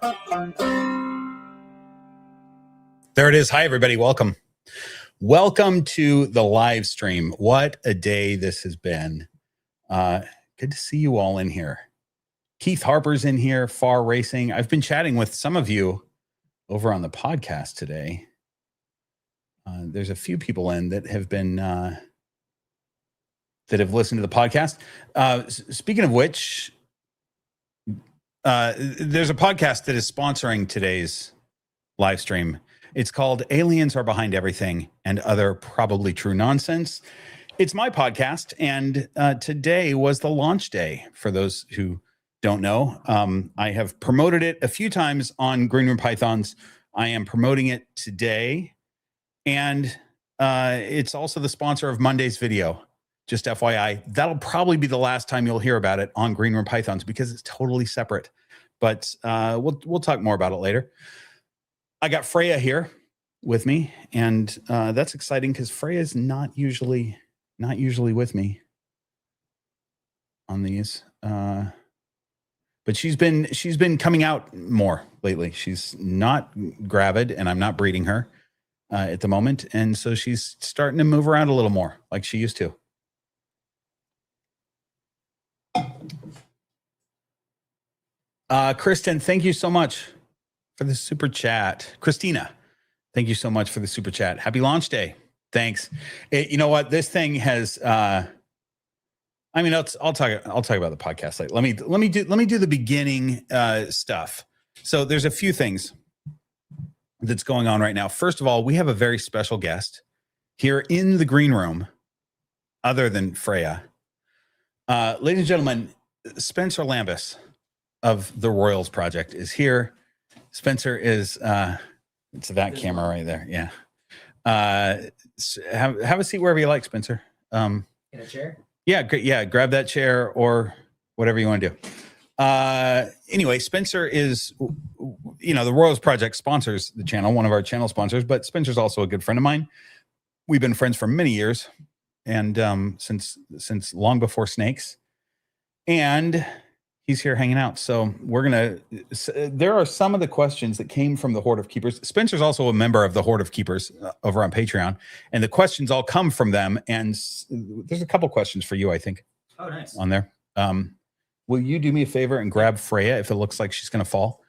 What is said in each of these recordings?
There it is. Hi, everybody. Welcome. Welcome to the live stream. What a day this has been. Good to see you all in here. Keith Harper's in here, Far Racing. I've been chatting with some of you over on the podcast today. There's a few people in that have been that have listened to the podcast. Speaking of which, there's a podcast that is sponsoring today's live stream. It's called Aliens Are Behind Everything and Other Probably True Nonsense. It's my podcast, and today was the launch day. For those who don't know, I have promoted it a few times on Green Room Pythons. I am promoting it today, and it's also the sponsor of Monday's video. Just FYI, that'll probably be the last time you'll hear about it on Green Room Pythons because it's totally separate. But we'll talk more about it later. I got Freya here with me, and that's exciting because Freya is not usually with me on these. But she's been coming out more lately. She's not gravid, and I'm not breeding her at the moment, and so she's starting to move around a little more like she used to. Kristen, thank you so much for the super chat. Christina, thank you so much for the super chat. Happy launch day. Thanks. You know what? This thing has. I'll talk about the podcast later. Let me do the beginning stuff. So there's a few things that's going on right now. First of all, we have a very special guest here in the green room, other than Freya. Ladies and gentlemen, Spencer Lambas of the Royals Project is here. Spencer is it's that camera right there. Yeah. Have a seat wherever you like, Spencer. In a chair? Yeah, great. Yeah, grab that chair or whatever you want to do. Anyway, Spencer is, the Royals Project sponsors the channel, one of our channel sponsors, but Spencer's also a good friend of mine. We've been friends for many years, and since long before snakes. And he's here hanging out. So there are some of the questions that came from the Horde of Keepers. Spencer's also a member of the Horde of Keepers over on Patreon, and the questions all come from them. And there's a couple questions for you, I think. Oh, nice. On there. Will you do me a favor and grab Freya if it looks like she's going to fall?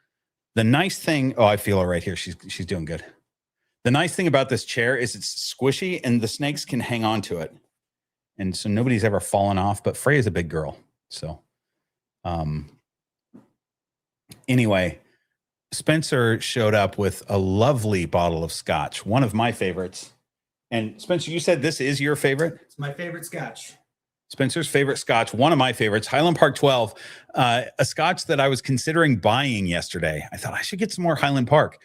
The nice thing, I feel her right here. She's doing good. The nice thing about this chair is it's squishy and the snakes can hang on to it. And so nobody's ever fallen off, but Freya's a big girl. So, anyway, Spencer showed up with a lovely bottle of Scotch, one of my favorites. And Spencer, you said this is your favorite? It's my favorite Scotch. Spencer's favorite Scotch, one of my favorites, Highland Park 12, a Scotch that I was considering buying yesterday. I thought I should get some more Highland Park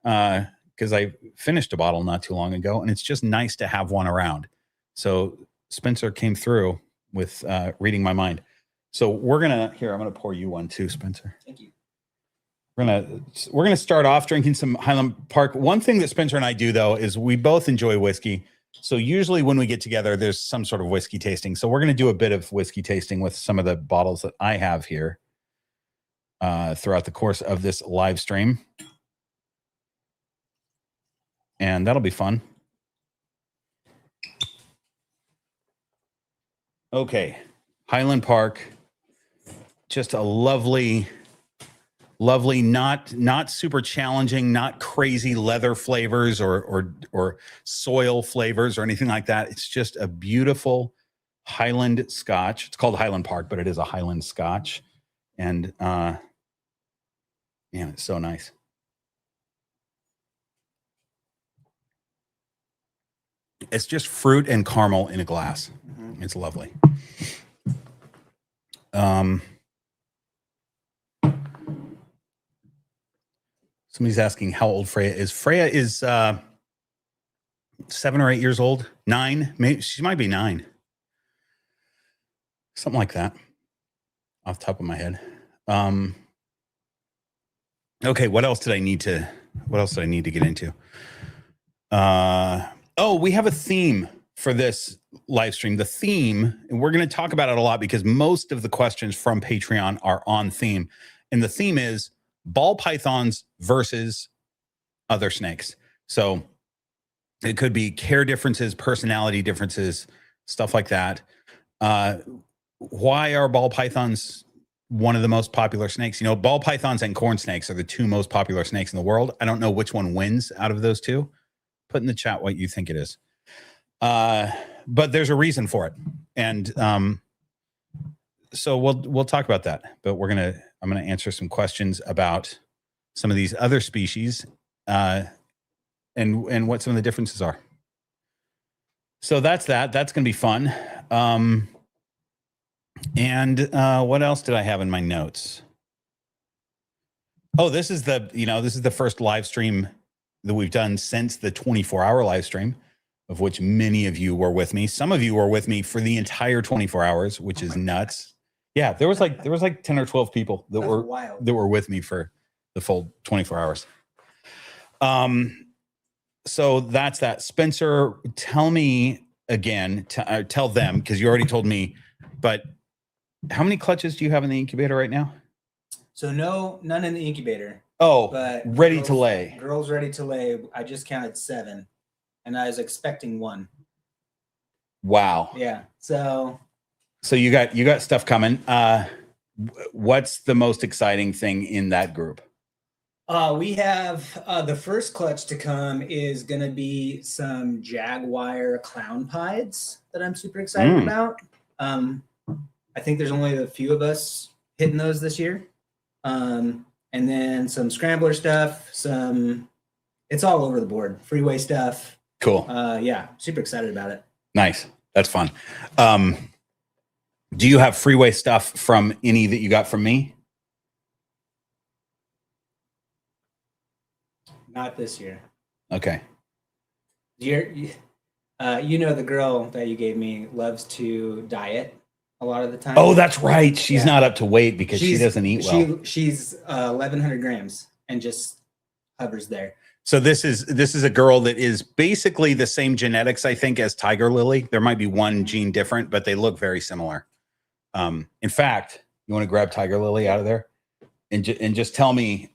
because I finished a bottle not too long ago, and it's just nice to have one around. So Spencer came through with reading my mind. So I'm gonna pour you one too, Spencer. Thank you. We're gonna start off drinking some Highland Park. One thing that Spencer and I do though is we both enjoy whiskey. So usually when we get together, there's some sort of whiskey tasting. So we're gonna do a bit of whiskey tasting with some of the bottles that I have here throughout the course of this live stream, and that'll be fun. Okay, Highland Park. Just a lovely, not super challenging, not crazy leather flavors or soil flavors or anything like that. It's just a beautiful Highland Scotch. It's called Highland Park, but it is a Highland Scotch. And it's so nice. It's just fruit and caramel in a glass. Mm-hmm. It's lovely. Somebody's asking how old Freya is. Freya is 7 or 8 years old. 9, maybe she might be 9. Something like that. Off the top of my head. Okay, what else did I need to get into? We have a theme for this live stream. The theme, and we're going to talk about it a lot because most of the questions from Patreon are on theme. And the theme is ball pythons versus other snakes. So it could be care differences, personality differences, stuff like that. Why are ball pythons one of the most popular snakes? You know, ball pythons and corn snakes are the two most popular snakes in the world. I don't know which one wins out of those two. Put in the chat what you think it is. But there's a reason for it. And so we'll talk about that. But I'm gonna answer some questions about some of these other species and what some of the differences are. So that's that. That's gonna be fun. And what else did I have in my notes? Oh, this is the first live stream that we've done since the 24-hour live stream, of which many of you were with me. Some of you were with me for the entire 24 hours, which is nuts. Yeah, there was like 10 or 12 people that were with me for the full 24 hours. So that's that. Spencer, tell me again, tell them, because you already told me, but how many clutches do you have in the incubator right now? So none in the incubator. Oh, but ready to lay. Girls ready to lay. I just counted 7, and I was expecting 1. Wow. Yeah. So you got stuff coming. What's the most exciting thing in that group? We have the first clutch to come is going to be some Jaguar clown pieds that I'm super excited about. I think there's only a few of us hitting those this year. And then some scrambler stuff, it's all over the board. Freeway stuff. Cool. Yeah, super excited about it. Nice. That's fun. Do you have freeway stuff from any that you got from me? Not this year. Okay. You know, the girl that you gave me loves to diet a lot of the time. Oh, that's right. She's not up to weight because she doesn't eat well. She's 1,100 grams and just hovers there. So this is a girl that is basically the same genetics, I think, as Tiger Lily. There might be one gene different, but they look very similar. In fact, you want to grab Tiger Lily out of there and just tell me,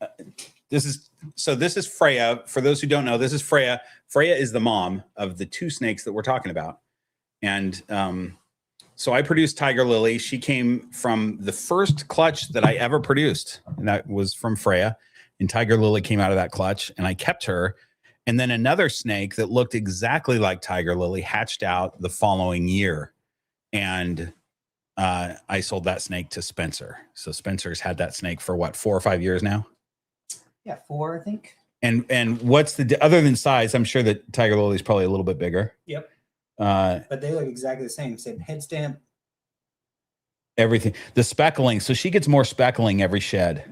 this is Freya. For those who don't know, this is Freya. Freya is the mom of the 2 snakes that we're talking about. And so I produced Tiger Lily. She came from the first clutch that I ever produced, and that was from Freya. And Tiger Lily came out of that clutch, and I kept her. And then another snake that looked exactly like Tiger Lily hatched out the following year. And I sold that snake to Spencer. So Spencer's had that snake for what, 4 or 5 years now? Yeah, 4, I think. And what's other than size, I'm sure that Tiger Lily's probably a little bit bigger. Yep. But they look exactly the same head stamp. Everything. The speckling. So she gets more speckling every shed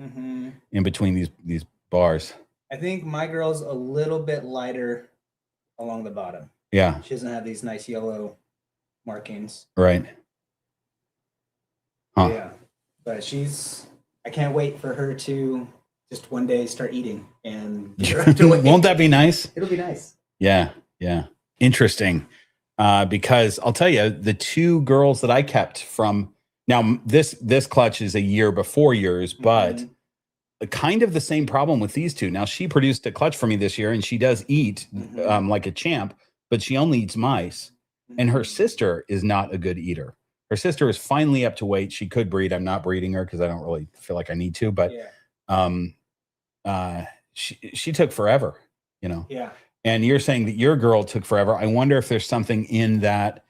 in between these bars. I think my girl's a little bit lighter along the bottom. Yeah. She doesn't have these nice yellow markings. Right. Huh. Yeah. But I can't wait for her to just one day start eating. And won't that be nice? It'll be nice. Yeah. Yeah. Interesting. Because I'll tell you, the 2 girls that I kept from now, this clutch is a year before yours, but kind of the same problem with these 2. Now, she produced a clutch for me this year, and she does eat like a champ, but she only eats mice. And her sister is not a good eater. Her sister is finally up to weight. She could breed. I'm not breeding her because I don't really feel like I need to, but she took forever, you know? Yeah. And you're saying that your girl took forever. I wonder if there's something in that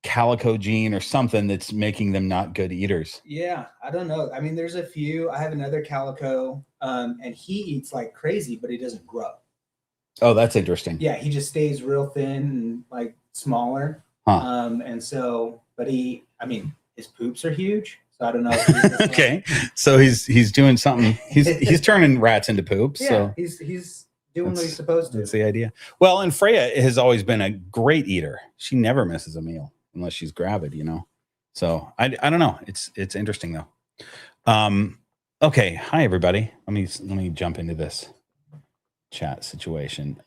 calico gene or something that's making them not good eaters. Yeah, I don't know. I mean, there's a few. I have another calico, and he eats like crazy, but he doesn't grow. Oh, that's interesting. Yeah, he just stays real thin and like smaller. And so, but his poops are huge. So I don't know. If okay, so he's doing something. He's turning rats into poops. Yeah, so he's doing what he's supposed to. That's the idea. Well, and Freya has always been a great eater. She never misses a meal unless she's gravid, you know. So I don't know. It's interesting though. Okay, hi everybody. Let me jump into this chat situation.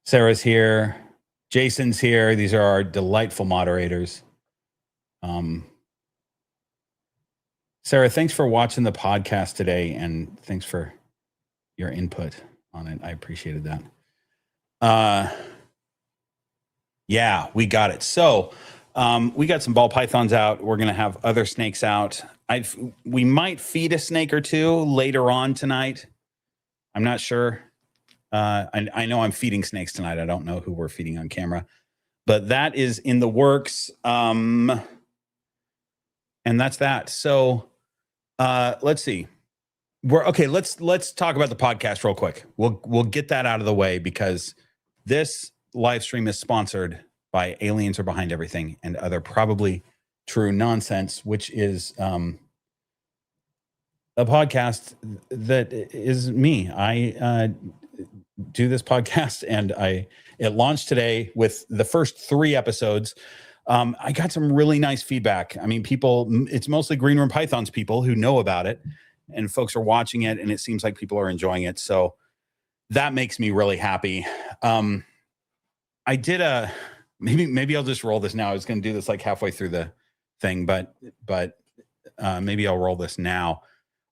Sarah's here. Jason's here. These are our delightful moderators. Sarah, thanks for watching the podcast today, and thanks for your input on it. I appreciated that. Yeah, we got it. So we got some ball pythons out. We're going to have other snakes out. We might feed a snake or two later on tonight. I'm not sure. I know I'm feeding snakes tonight. I don't know who we're feeding on camera, but that is in the works. And that's that. So let's see. Let's talk about the podcast real quick. We'll get that out of the way because this live stream is sponsored by Aliens Are Behind Everything and Other Probably True Nonsense, which is a podcast that is me. I do this podcast, and it launched today with the first 3 episodes. I got some really nice feedback. I mean, it's mostly Green Room Pythons people who know about it, and folks are watching it, and it seems like people are enjoying it. So that makes me really happy. I did maybe I'll just roll this now. I was going to do this like halfway through the thing, but maybe I'll roll this now.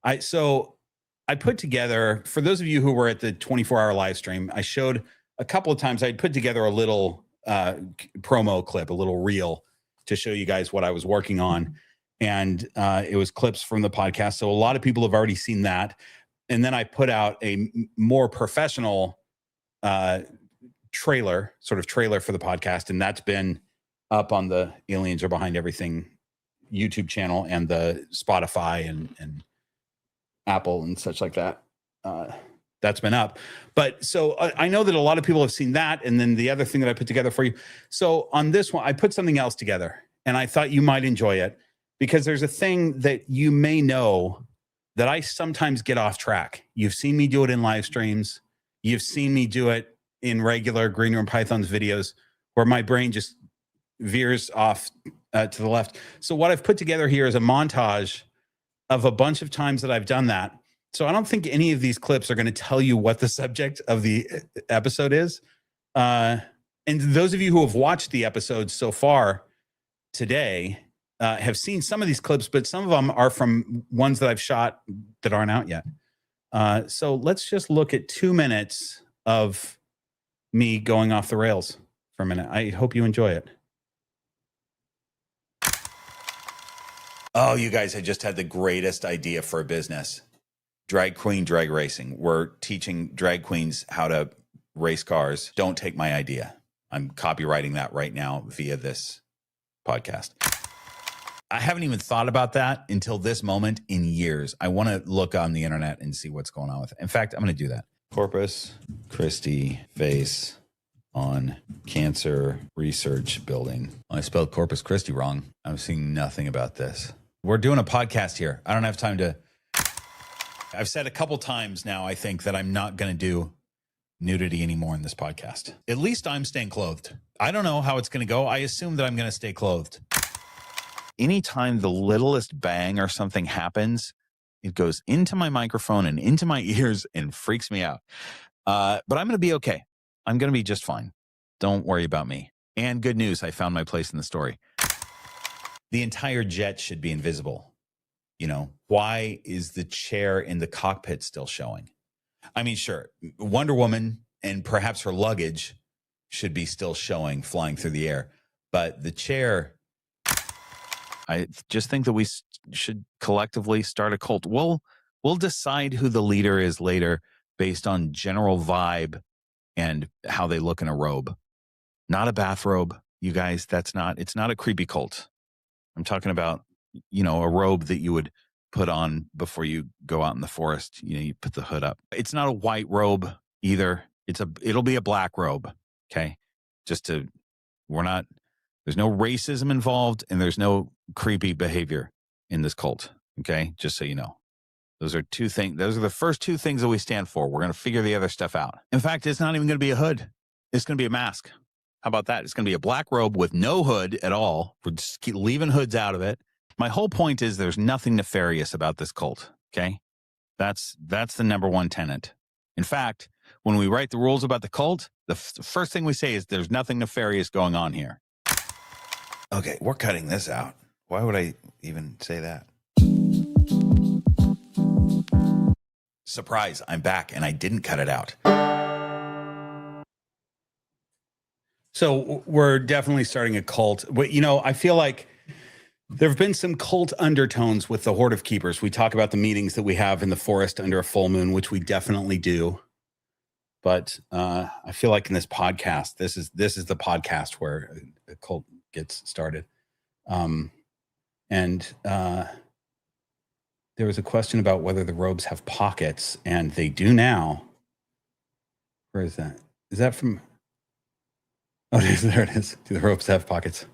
I put together, for those of you who were at the 24-hour live stream, I showed a couple of times I'd put together a little promo clip, a little reel to show you guys what I was working on. And it was clips from the podcast. So a lot of people have already seen that. And then I put out a more professional trailer for the podcast. And that's been up on the Aliens Are Behind Everything YouTube channel and the Spotify and Apple and such like that. That's been up. But so I know that a lot of people have seen that. And then the other thing that I put together for you. So on this one, I put something else together, and I thought you might enjoy it because there's a thing that you may know that I sometimes get off track. You've seen me do it in live streams. You've seen me do it in regular Green Room Pythons videos where my brain just veers off to the left. So what I've put together here is a montage of a bunch of times that I've done that. So I don't think any of these clips are going to tell you what the subject of the episode is. And those of you who have watched the episodes so far today have seen some of these clips, but some of them are from ones that I've shot that aren't out yet. So let's just look at 2 minutes of me going off the rails for a minute. I hope you enjoy it. Oh, you guys, I just had the greatest idea for a business. Drag queen drag racing. We're teaching drag queens how to race cars. Don't take my idea. I'm copywriting that right now via this podcast. I haven't even thought about that until this moment in years. I want to look on the internet and see what's going on with it. In fact, I'm going to do that. Corpus Christi face on cancer research building. I spelled Corpus Christi wrong. I'm seeing nothing about this. We're doing a podcast here. I don't have time to. I've said a couple times now, I think, that I'm not going to do nudity anymore in this podcast. At least I'm staying clothed. I don't know how it's going to go. I assume that I'm going to stay clothed. Anytime the littlest bang or something happens, it goes into my microphone and into my ears and freaks me out. But I'm going to be okay. I'm going to be just fine. Don't worry about me. And good news, I found my place in the story. The entire jet should be invisible. You know, why is the chair in the cockpit still showing? I mean, sure, Wonder Woman and perhaps her luggage should be still showing, flying through the air. But the chair, I just think that we should collectively start a cult. We'll decide who the leader is later based on general vibe and how they look in a robe. Not a bathrobe, you guys. It's not a creepy cult. I'm talking about, you know, a robe that you would put on before you go out in the forest. You know, you put the hood up. It's not a white robe either. It'll be a black robe. Okay. There's no racism involved, and there's no creepy behavior in this cult. Okay. Just so you know. Those are the first 2 things that we stand for. We're going to figure the other stuff out. In fact, it's not even going to be a hood. It's going to be a mask. How about that? It's going to be a black robe with no hood at all. We're just leaving hoods out of it. My whole point is there's nothing nefarious about this cult. Okay. That's the number one tenet. In fact, when we write the rules about the cult, the first thing we say is there's nothing nefarious going on here. Okay. We're cutting this out. Why would I even say that? Surprise, I'm back and I didn't cut it out. So we're definitely starting a cult. But, you know, I feel like there have been some cult undertones with the Horde of Keepers. We talk about the meetings that we have in the forest under a full moon, which we definitely do. But I feel like in this podcast, this is the podcast where a cult gets started. And there was a question about whether the robes have pockets, and they do now. Where is that? Is that from? Oh, there it is. Do the robes have pockets?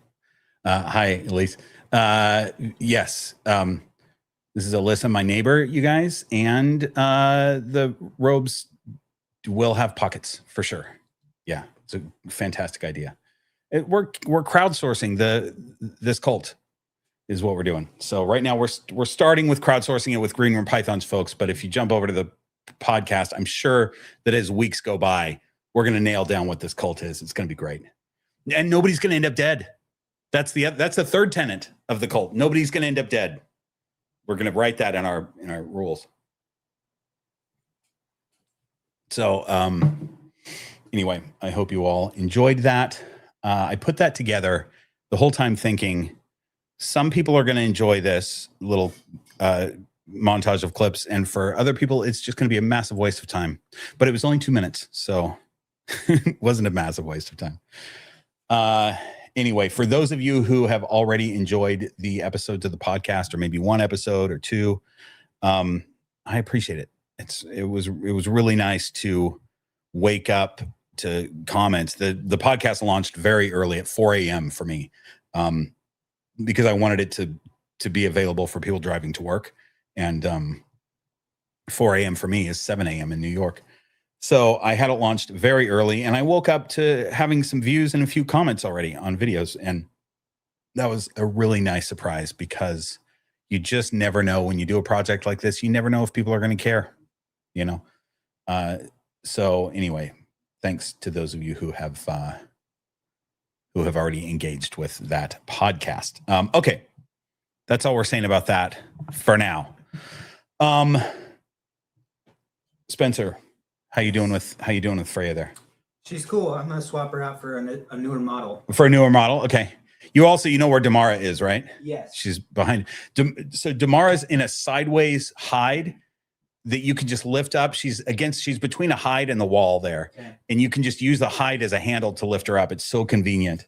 Hi, Elise. Yes. This is Alyssa, my neighbor, you guys, and the robes will have pockets for sure. Yeah, it's a fantastic idea. We're crowdsourcing this cult is what we're doing. So right now we're starting with crowdsourcing it with Green Room Pythons folks, but if you jump over to the podcast, I'm sure that as weeks go by, we're going to nail down what this cult is. It's going to be great, and nobody's going to end up dead. That's the third tenet of the cult. Nobody's going to end up dead. We're going to write that in our rules. So anyway, I hope you all enjoyed that. I put that together the whole time thinking some people are going to enjoy this little montage of clips, and for other people, it's just going to be a massive waste of time. But it was only 2 minutes, so it wasn't a massive waste of time. Anyway, for those of you who have already enjoyed the episodes of the podcast, or maybe one episode or two, I appreciate it. It was really nice to wake up to comments. The podcast launched very early at 4 a.m. for me, because I wanted it to be available for people driving to work. And 4 a.m. for me is 7 a.m. in New York. So I had it launched very early, and I woke up to having some views and a few comments already on videos. And that was a really nice surprise, because you just never know when you do a project like this. You never know if people are going to care, you know? So anyway, thanks to those of you who have already engaged with that podcast. Okay. That's all we're saying about that for now. Spencer, how you doing with Freya there? She's cool. I'm gonna swap her out for a newer model. For a newer model, okay. You know where Damara is, right? Yes. She's behind. So Damara's in a sideways hide that you can just lift up. She's between a hide and the wall there, okay. And you can just use the hide as a handle to lift her up. It's so convenient.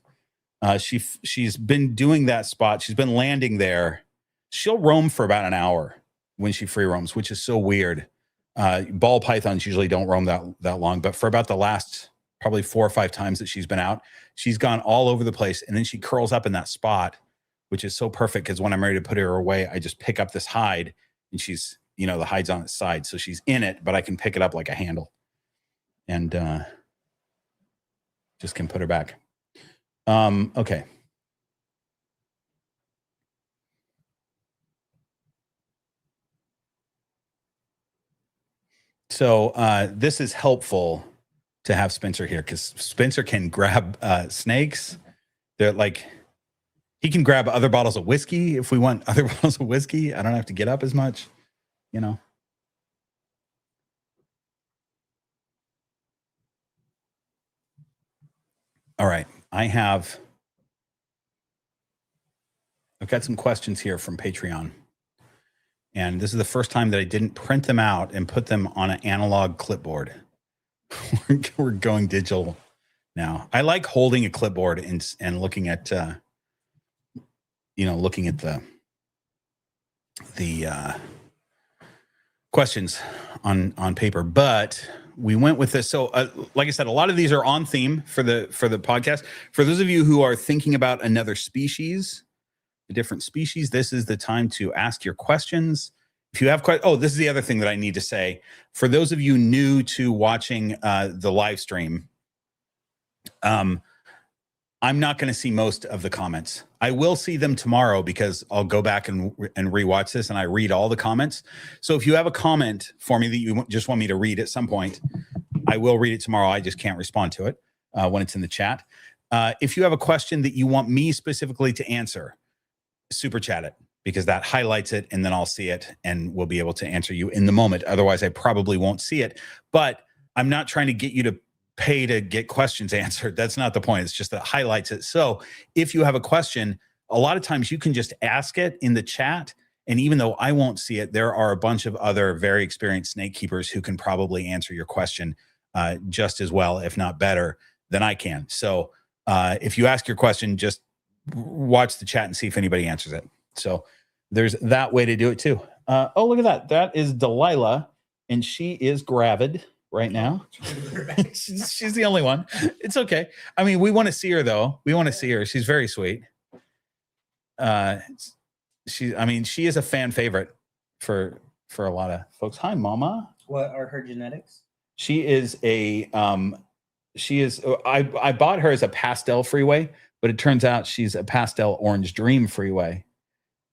She's been doing that spot. She's been landing there. She'll roam for about an hour when she free roams, which is so weird. Ball pythons usually don't roam that long, but for about the last probably 4 or 5 times that she's been out, she's gone all over the place, and then she curls up in that spot, which is so perfect, because when I'm ready to put her away, I just pick up this hide, and she's, the hide's on its side, so she's in it, but I can pick it up like a handle, and just can put her back. Okay. So this is helpful to have Spencer here, because Spencer can grab snakes. They're like, he can grab other bottles of whiskey if we want other bottles of whiskey. I don't have to get up as much, All right. I've got some questions here from Patreon. And this is the first time that I didn't print them out and put them on an analog clipboard. We're going digital now. I like holding a clipboard and looking at, looking at the questions on paper. But we went with this. So, like I said, a lot of these are on theme for the podcast. For those of you who are thinking about another species, a different species, this is the time to ask your questions. If you have questions, this is the other thing that I need to say. For those of you new to watching the live stream, I'm not going to see most of the comments. I will see them tomorrow, because I'll go back and rewatch this, and I read all the comments. So if you have a comment for me that you just want me to read at some point, I will read it tomorrow. I just can't respond to it when it's in the chat. If you have a question that you want me specifically to answer, super chat it, because that highlights it, and then I'll see it and we'll be able to answer you in the moment. Otherwise, I probably won't see it. But I'm not trying to get you to pay to get questions answered. That's not the point. It's just that it highlights it. So if you have a question, a lot of times you can just ask it in the chat. And even though I won't see it, there are a bunch of other very experienced snake keepers who can probably answer your question just as well, if not better, than I can. So if you ask your question, just watch the chat and see if anybody answers it. So there's that way to do it too. Oh, look at that. That is Delilah, and she is gravid right now. she's the only one. It's okay. I mean, we want to see her though. We want to see her. She's very sweet. She is a fan favorite for a lot of folks. Hi, Mama. What are her genetics? She is I bought her as a pastel freeway, but it turns out she's a pastel orange dream freeway.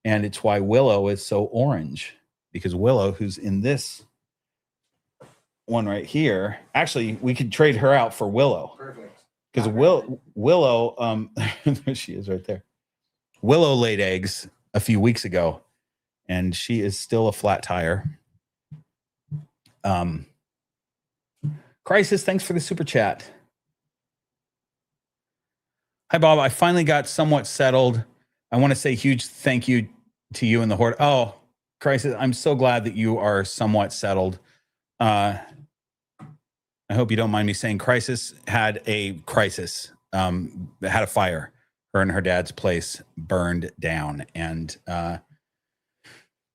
And it's why Willow is so orange, because Willow, who's in this one right here, actually, we could trade her out for Willow. Perfect. Because Willow, there she is right there. Willow laid eggs a few weeks ago, and she is still a flat tire. Crisis, thanks for the super chat. Hi, Bob. I finally got somewhat settled. I want to say huge thank you to you and the Horde. Oh, Crisis, I'm so glad that you are somewhat settled. I hope you don't mind me saying Crisis had a crisis, had a fire. Her and her dad's place burned down, and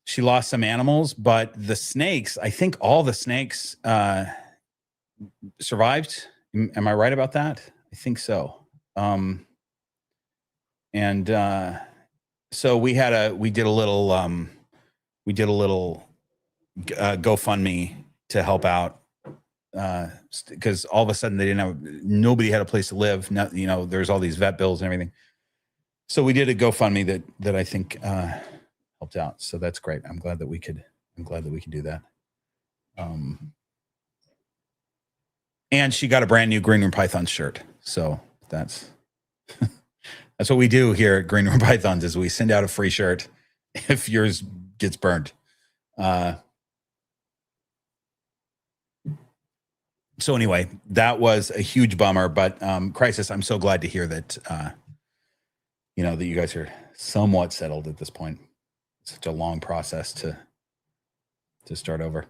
she lost some animals, but the snakes, I think all the snakes survived. Am I right about that? I think so. So we did a little GoFundMe to help out, because all of a sudden nobody had a place to live. There's all these vet bills and everything. So we did a GoFundMe that I think helped out. So that's great. I'm glad that we could do that. And she got a brand new Green Room Python shirt. So that's what we do here at Green Room Pythons, is we send out a free shirt if yours gets burned. So anyway, that was a huge bummer, but Crisis, I'm so glad to hear that that you guys are somewhat settled at this point. It's such a long process to start over.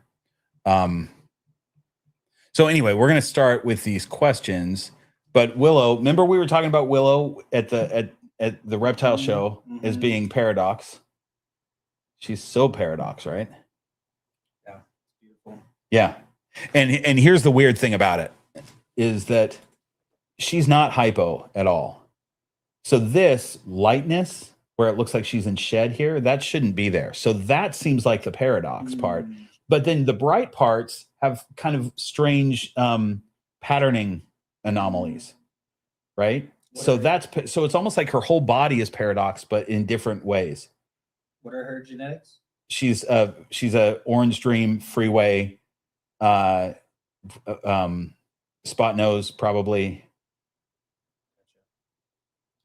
So anyway, we're going to start with these questions. But Willow, remember we were talking about Willow at the Reptile show as being Paradox. She's so Paradox, right? Yeah, beautiful. Yeah, and here's the weird thing about it, is that she's not hypo at all. So this lightness, where it looks like she's in shed here, that shouldn't be there. So that seems like the Paradox part. But then the bright parts have kind of strange patterning anomalies, right? So it's almost like her whole body is Paradox, but in different ways. What are her genetics? She's a orange dream freeway, spot nose probably,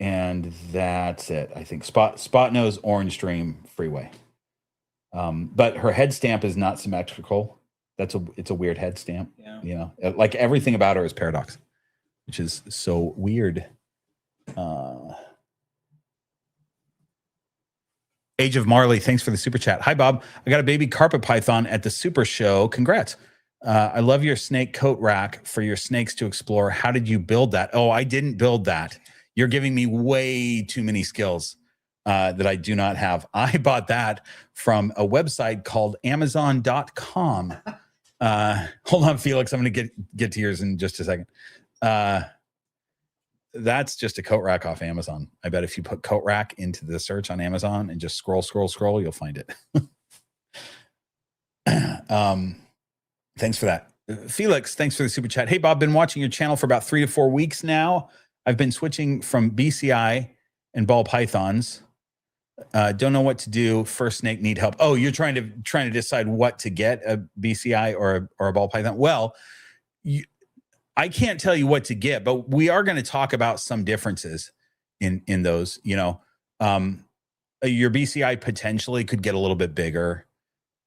and that's it. I think spot nose, orange dream freeway. But her head stamp is not symmetrical. It's a weird head stamp. Yeah. Like everything about her is Paradox, which is so weird. Age of Marley, thanks for the super chat. Hi, Bob. I got a baby carpet python at the super show. Congrats. I love your snake coat rack for your snakes to explore. How did you build that? Oh, I didn't build that. You're giving me way too many skills that I do not have. I bought that from a website called Amazon.com. Hold on, Felix. I'm going to get to yours in just a second. That's just a coat rack off Amazon. I bet if you put coat rack into the search on Amazon and just scroll, you'll find it. Thanks for that. Felix, thanks for the super chat. Hey, Bob, been watching your channel for about 3 to 4 weeks now. I've been switching from BCI and ball pythons. Don't know what to do. First snake, need help. Oh, you're trying to decide what to get, a BCI or a ball python. Well, I can't tell you what to get, but we are going to talk about some differences in those. your BCI potentially could get a little bit bigger,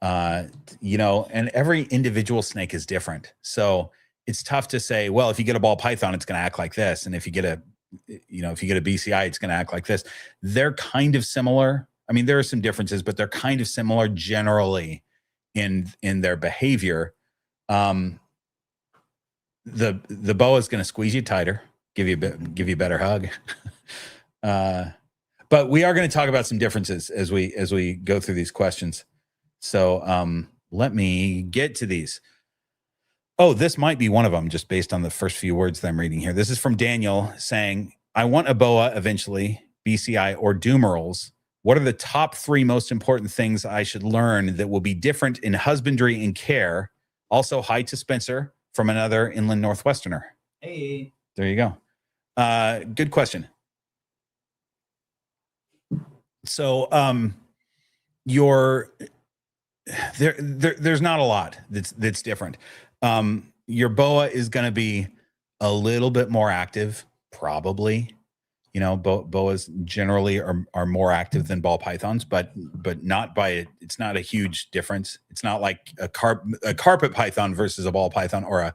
and every individual snake is different. So it's tough to say, well, if you get a ball python, it's going to act like this. And if you get a BCI, it's going to act like this. They're kind of similar. I mean, there are some differences, but they're kind of similar generally in their behavior. The boa is going to squeeze you tighter, give you a better hug. But we are going to talk about some differences as we go through these questions. So let me get to these. Oh, this might be one of them, just based on the first few words that I'm reading here. This is from Daniel saying, I want a boa eventually, BCI or Dumerals. What are the top 3 most important things I should learn that will be different in husbandry and care? Also, hi to Spencer from another inland Northwesterner. Hey. There you go. Good question. So there's not a lot that's different. Your boa is going to be a little bit more active, probably. Boas generally are more active than ball pythons, but not it's not a huge difference. It's not like a carpet python versus a ball python, or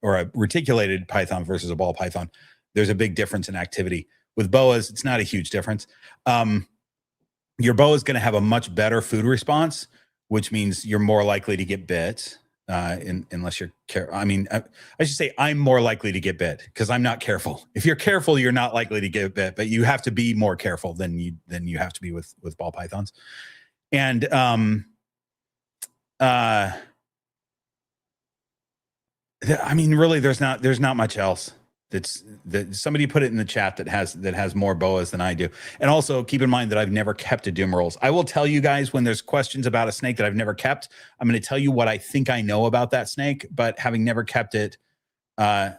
a reticulated python versus a ball python. There's a big difference in activity. With boas, it's not a huge difference. Your boa is going to have a much better food response, which means you're more likely to get bit. Unless you're careful. I mean, I should say I'm more likely to get bit because I'm not careful. If you're careful, you're not likely to get bit, but you have to be more careful than you have to be with ball pythons. And I mean, really, there's not much else. That somebody put it in the chat that has more boas than I do. And also keep in mind that I've never kept a Dumerals. I will tell you guys when there's questions about a snake that I've never kept, I'm going to tell you what I think I know about that snake, but having never kept it, I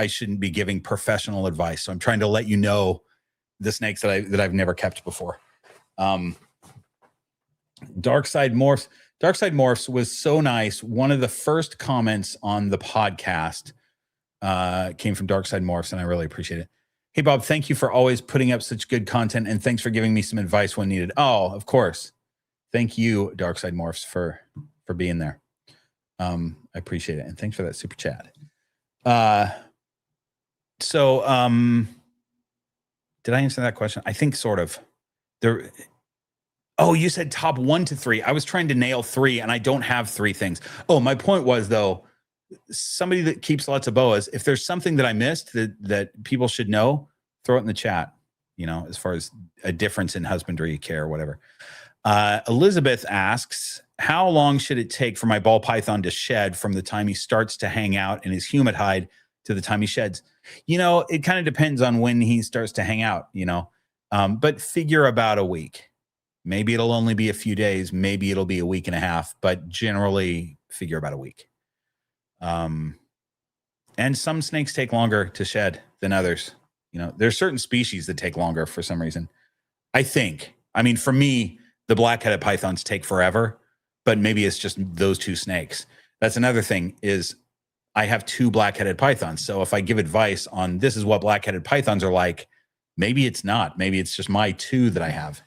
shouldn't be giving professional advice. So I'm trying to let you know the snakes that I've never kept before. Dark Side Morphs was so nice. One of the first comments on the podcast came from Dark Side Morphs, and I really appreciate it. Hey, Bob, thank you for always putting up such good content, and thanks for giving me some advice when needed. Oh, of course. Thank you, Dark Side Morphs, for being there. I appreciate it, and thanks for that super chat. So did I answer that question? I think sort of. Oh, you said top 1 to 3. I was trying to nail 3, and I don't have 3 things. Oh, my point was, though, somebody that keeps lots of boas, if there's something that I missed that people should know, throw it in the chat, as far as a difference in husbandry care or whatever. Elizabeth asks, how long should it take for my ball python to shed from the time he starts to hang out in his humid hide to the time he sheds? It kind of depends on when he starts to hang out, but figure about a week. Maybe it'll only be a few days. Maybe it'll be a week and a half, but generally figure about a week. And some snakes take longer to shed than others. There's certain species that take longer for some reason. I mean, for me, the black-headed pythons take forever, but maybe it's just those 2 snakes. That's another thing is I have 2 black-headed pythons. So if I give advice on this is what black-headed pythons are like, maybe it's not. Maybe it's just my 2 that I have,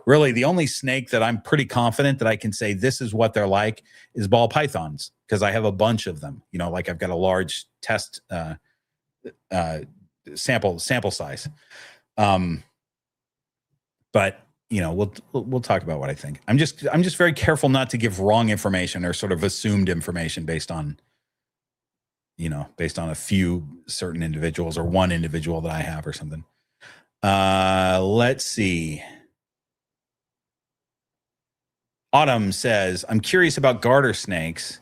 Really, the only snake that I'm pretty confident that I can say this is what they're like is ball pythons, because I have a bunch of them. Like I've got a large test sample size. But we'll talk about what I think. I'm just very careful not to give wrong information or sort of assumed information based on a few certain individuals or one individual that I have or something. Let's see. Autumn says, I'm curious about garter snakes.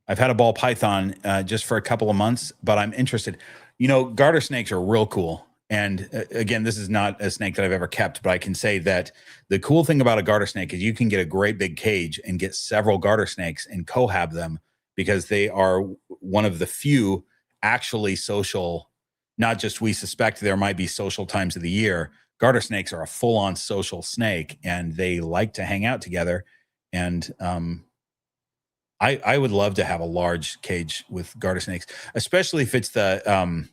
I've had a ball python just for a couple of months, but I'm interested. Garter snakes are real cool. And again, this is not a snake that I've ever kept, but I can say that the cool thing about a garter snake is you can get a great big cage and get several garter snakes and cohab them, because they are one of the few actually social, not just we suspect there might be social times of the year. Garter snakes are a full-on social snake, and they like to hang out together. And I would love to have a large cage with garter snakes, especially if it's the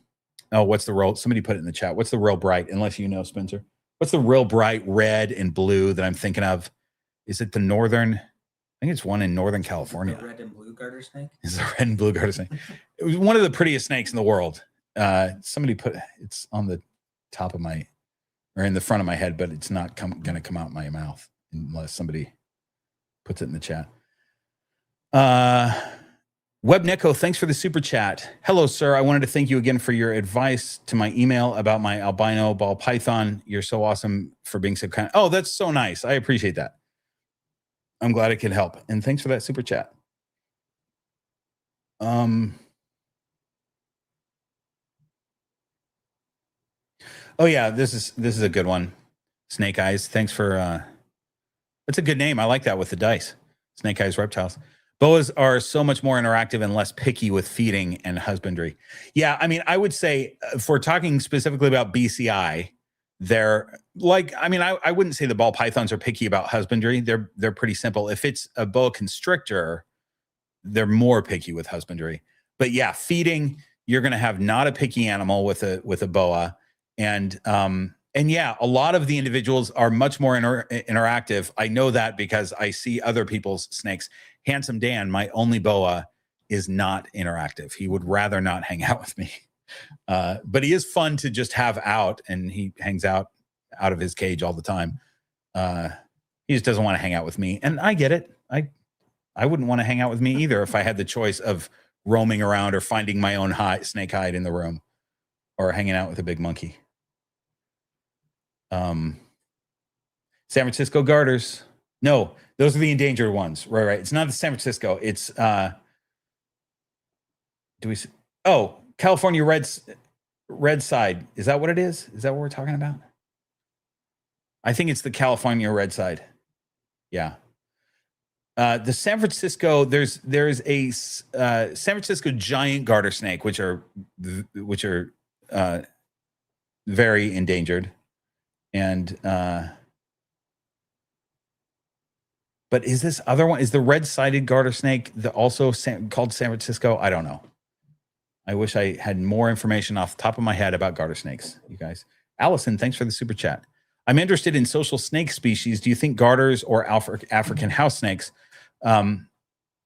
what's the royal? Somebody put it in the chat. What's the Royal Bright? Unless you know, Spencer. what's the real bright red and blue that I'm thinking of? Is it the northern? I think it's one in Northern California. The red and blue garter snake. Is the red and blue garter snake? It was one of the prettiest snakes in the world. Somebody put it's on the top of my, or in the front of my head, but it's not going to come out my mouth unless somebody puts it in the chat. Webnico, thanks for the super chat. Hello, sir. I wanted to thank you again for your advice to my email about my albino ball python. You're so awesome for being so kind. Oh, that's so nice. I appreciate that. I'm glad it could help. And thanks for that super chat. Oh yeah, this is a good one. Snake Eyes. Thanks for that's a good name. I like that with the dice. Snake Eyes Reptiles. Boas are so much more interactive and less picky with feeding and husbandry. Yeah, I mean, I would say if we're talking specifically about BCI, they're like, I mean, I wouldn't say the ball pythons are picky about husbandry. They're pretty simple. If it's a boa constrictor, they're more picky with husbandry. But yeah, feeding, you're going to have not a picky animal with a boa, and yeah, a lot of the individuals are much more interactive. I know that because I see other people's snakes. Handsome Dan, my only boa, is not interactive. He would rather not hang out with me. But he is fun to just have out, and he hangs out of his cage all the time. He just doesn't want to hang out with me. And I get it. I wouldn't want to hang out with me either if I had the choice of roaming around or finding my own snake hide in the room or hanging out with a big monkey. San Francisco garters. No, those are the endangered ones. Right. It's not the San Francisco. It's California red side. Is that what it is? Is that what we're talking about? I think it's the California red side. Yeah. The San Francisco, there's a San Francisco giant garter snake, which are very endangered. And but is this other one, is the red-sided garter snake also called San Francisco? I don't know. I wish I had more information off the top of my head about garter snakes, you guys. Allison, thanks for the super chat. I'm interested in social snake species. Do you think garters or African house snakes are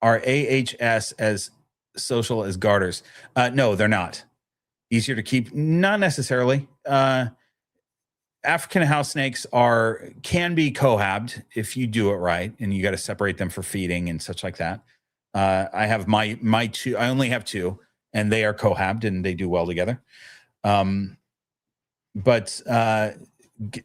AHS as social as garters? No, they're not. Easier to keep? Not necessarily. African house snakes can be cohabbed if you do it right, and you got to separate them for feeding and such like that. I have my two. I only have two, and they are cohabbed and they do well together. But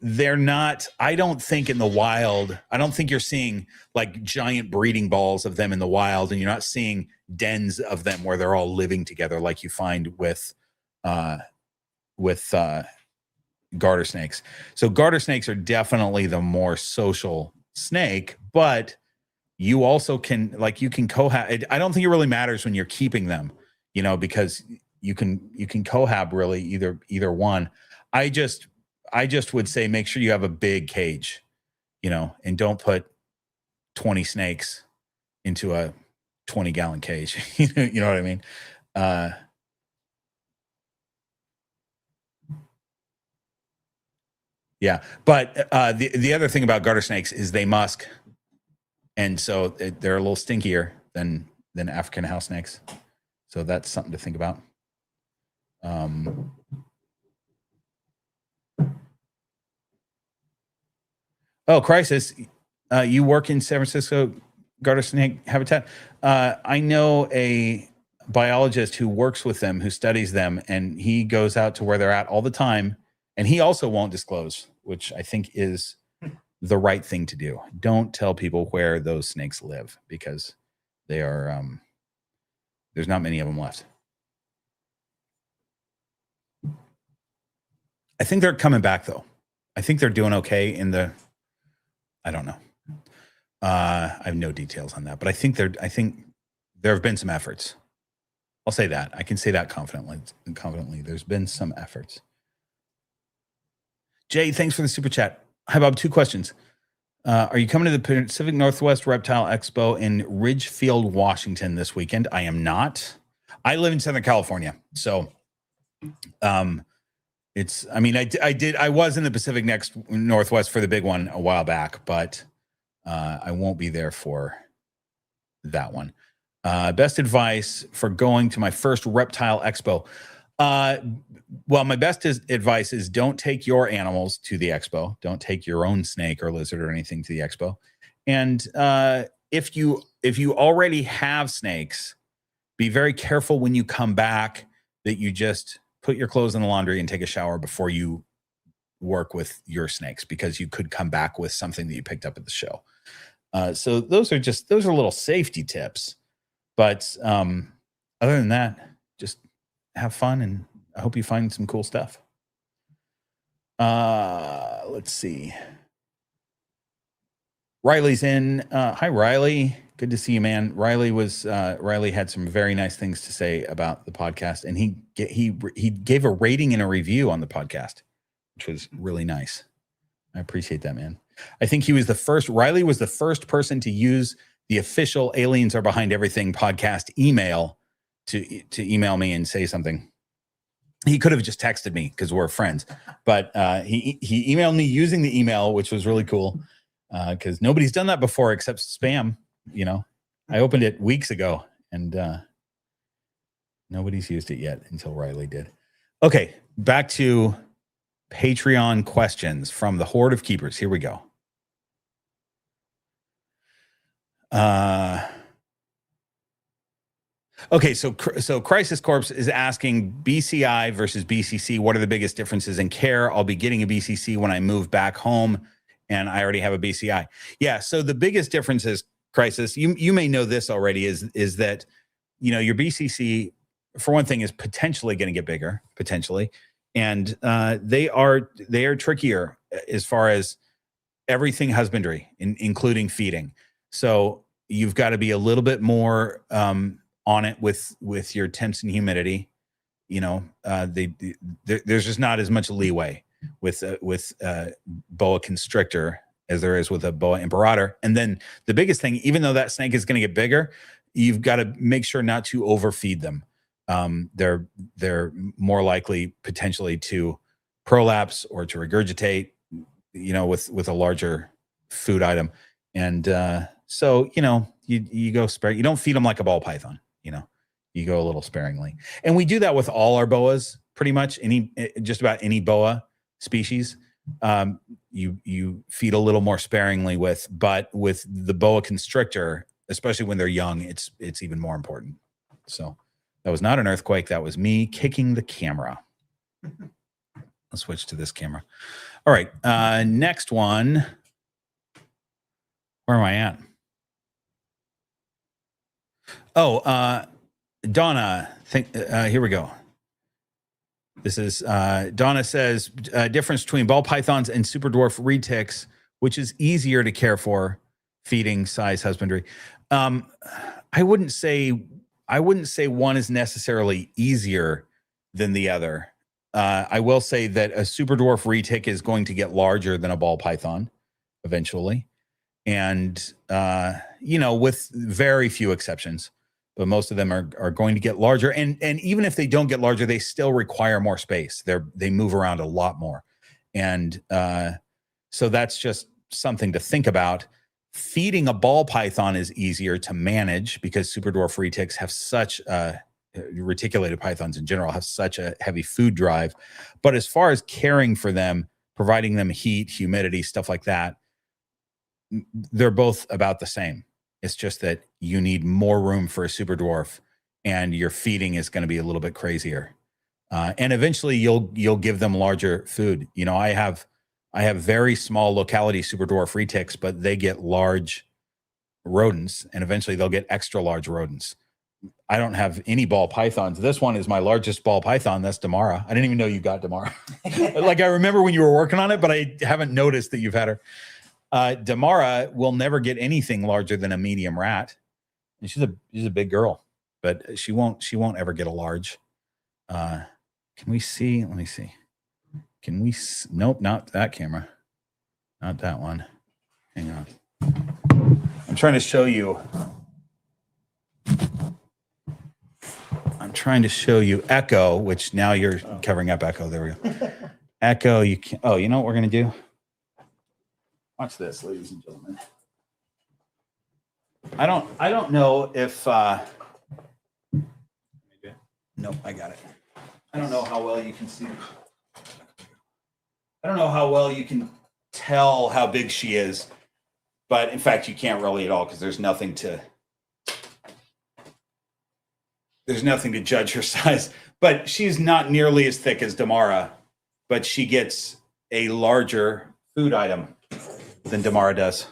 they're not. I don't think in the wild. I don't think you're seeing like giant breeding balls of them in the wild, and you're not seeing dens of them where they're all living together like you find with garter snakes. So garter snakes are definitely the more social snake, but you also can cohab. I don't think it really matters when you're keeping them, because you can cohab really either one. I just would say make sure you have a big cage, and don't put 20 snakes into a 20-gallon cage. You know what I mean? Yeah, but the other thing about garter snakes is they musk, and so they're a little stinkier than African house snakes. So that's something to think about. Oh, Crisis, you work in San Francisco garter snake habitat. I know a biologist who works with them, who studies them, and he goes out to where they're at all the time, and he also won't disclose, which I think is the right thing to do. Don't tell people where those snakes live, because they are there's not many of them left. I think they're coming back though. I think they're doing okay I don't know. I have no details on that, but I think there have been some efforts. I'll say that. I can say that confidently. There's been some efforts. Jay, thanks for the super chat. Hi, Bob. 2 questions. Are you coming to the Pacific Northwest Reptile Expo in Ridgefield, Washington this weekend? I am not. I live in Southern California. So I mean, I was in the Pacific Northwest for the big one a while back, but I won't be there for that one. Best advice for going to my first reptile expo. Well, my best advice is don't take your animals to the expo. Don't take your own snake or lizard or anything to the expo. And if you already have snakes, be very careful when you come back that you just put your clothes in the laundry and take a shower before you work with your snakes, because you could come back with something that you picked up at the show. So those are little safety tips. But other than that, just have fun, and I hope you find some cool stuff. Let's see. Riley's in. Hi, Riley. Good to see you, man. Riley had some very nice things to say about the podcast, and he gave a rating and a review on the podcast, which was really nice. I appreciate that, man. I think Riley was the first person to use the official Aliens Are Behind Everything podcast email to email me and say something. He could have just texted me because we're friends, but he emailed me using the email, which was really cool, because nobody's done that before except spam. You know, I opened it weeks ago, and nobody's used it yet until Riley did. Okay, back to Patreon questions from the Horde of Keepers. Here we go. Okay, so Crisis Corpse is asking BCI versus BCC. What are the biggest differences in care? I'll be getting a BCC when I move back home, and I already have a BCI. Yeah, so the biggest difference is, Crisis, you may know this already, is that, you know, your BCC, for one thing, is potentially going to get bigger, potentially, and they are trickier as far as everything husbandry, including feeding. So you've got to be a little bit more on it with your temps and humidity. You know, there's just not as much leeway with boa constrictor as there is with a boa imperator. And then the biggest thing, even though that snake is going to get bigger, you've got to make sure not to overfeed them. They're more likely potentially to prolapse or to regurgitate, you know, with a larger food item. And so, you know, you go spare. You don't feed them like a ball python. You know, you go a little sparingly. And we do that with all our boas, pretty much just about any boa species. You feed a little more sparingly but with the boa constrictor, especially when they're young, it's even more important. So that was not an earthquake. That was me kicking the camera. I'll switch to this camera. All right. Next one. Where am I at? Oh, Donna, here we go. This is Donna says, difference between ball pythons and super dwarf retics, which is easier to care for, feeding, size, husbandry. I wouldn't say one is necessarily easier than the other. I will say that a super dwarf retic is going to get larger than a ball python eventually. And, you know, with very few exceptions, but most of them are going to get larger. And even if they don't get larger, they still require more space. They move around a lot more. And so that's just something to think about. Feeding a ball python is easier to manage because super dwarf retics have such reticulated pythons in general have such a heavy food drive. But as far as caring for them, providing them heat, humidity, stuff like that, they're both about the same. It's just that you need more room for a super dwarf, and your feeding is going to be a little bit crazier. And eventually, you'll give them larger food. You know, I have very small locality super dwarf retics, but they get large rodents, and eventually they'll get extra large rodents. I don't have any ball pythons. This one is my largest ball python. That's Damara. I didn't even know you got Damara. Like, I remember when you were working on it, but I haven't noticed that you've had her. Damara will never get anything larger than a medium rat. And she's a big girl, but she won't ever get a large. Can we see? Let me see. Can we? Nope, not that camera. Not that one. Hang on. I'm trying to show you. I'm trying to show you Echo, which now you're covering up Echo. There we go. echo. You can. Oh, you know what we're gonna do? Watch this, ladies and gentlemen. I don't know if. Nope, I got it. I don't know how well you can see. I don't know how well you can tell how big she is, but in fact, you can't really at all because there's nothing to judge her size. But she's not nearly as thick as Damara, but she gets a larger food item than Damara does.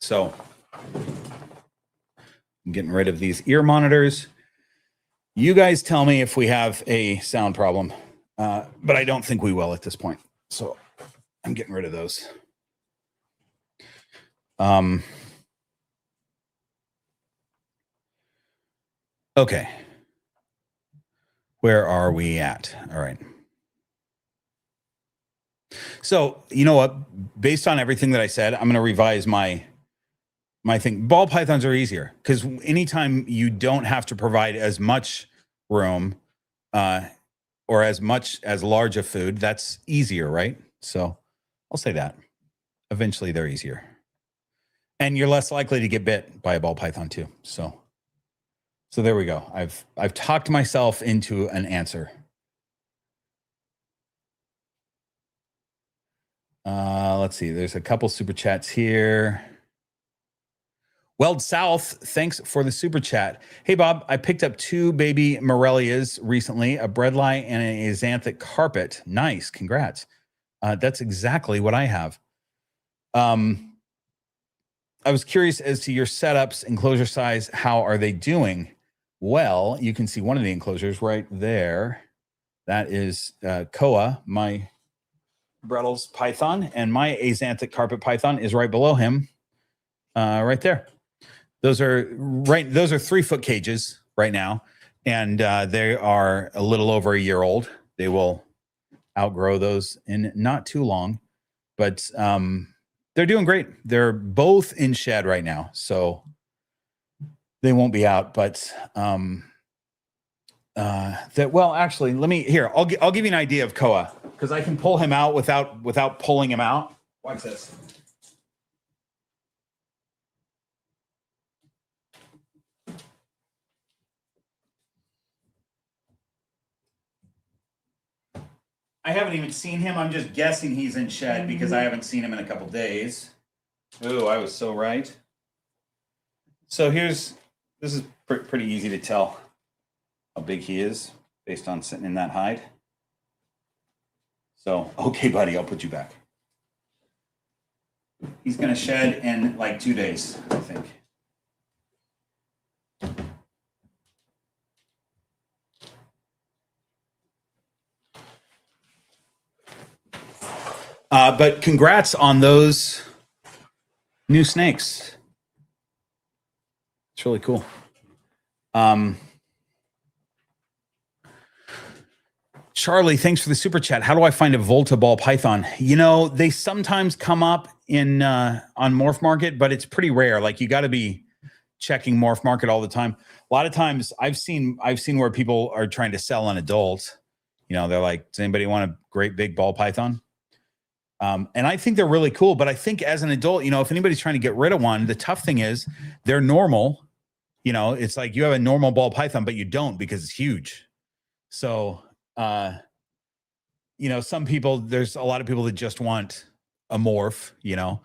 So I'm getting rid of these ear monitors. You guys tell me if we have a sound problem, but I don't think we will at this point. So I'm getting rid of those. Okay. Where are we at? All right. So, you know what? Based on everything that I said, I'm going to revise my thing. Ball pythons are easier because anytime you don't have to provide as much room or as large a food, that's easier, right? So I'll say that. Eventually they're easier. And you're less likely to get bit by a ball python too. So there we go. I've talked myself into an answer. Let's see. There's a couple super chats here. Weld South, thanks for the super chat. Hey, Bob, I picked up 2 baby Morelias recently, a breadlie and a xanthic carpet. Nice. Congrats. That's exactly what I have. I was curious as to your setups, enclosure size. How are they doing? Well, you can see one of the enclosures right there. That is Koa, my Brettles python, and my axanthic carpet python is right below him, right there. Those are 3-foot cages right now, and they are a little over a year old. They will outgrow those in not too long, but they're doing great. They're both in shed right now, so they won't be out. But actually, I'll give you an idea of Koa because I can pull him out without pulling him out. Watch this. I haven't even seen him. I'm just guessing he's in shed because I haven't seen him in a couple days. Oh, I was so right. So this is pretty easy to tell how big he is based on sitting in that hide. So, okay, buddy, I'll put you back. He's going to shed in like 2 days, I think. But congrats on those new snakes. It's really cool. Charlie, thanks for the super chat. How do I find a Volta ball python? You know, they sometimes come up in on Morph Market, but it's pretty rare. Like you got to be checking Morph Market all the time. A lot of times I've seen where people are trying to sell an adult. You know, they're like, does anybody want a great big ball python? And I think they're really cool. But I think as an adult, you know, if anybody's trying to get rid of one, the tough thing is they're normal. You know, it's like you have a normal ball python, but you don't because it's huge. So, you know, there's a lot of people that just want a morph, you know,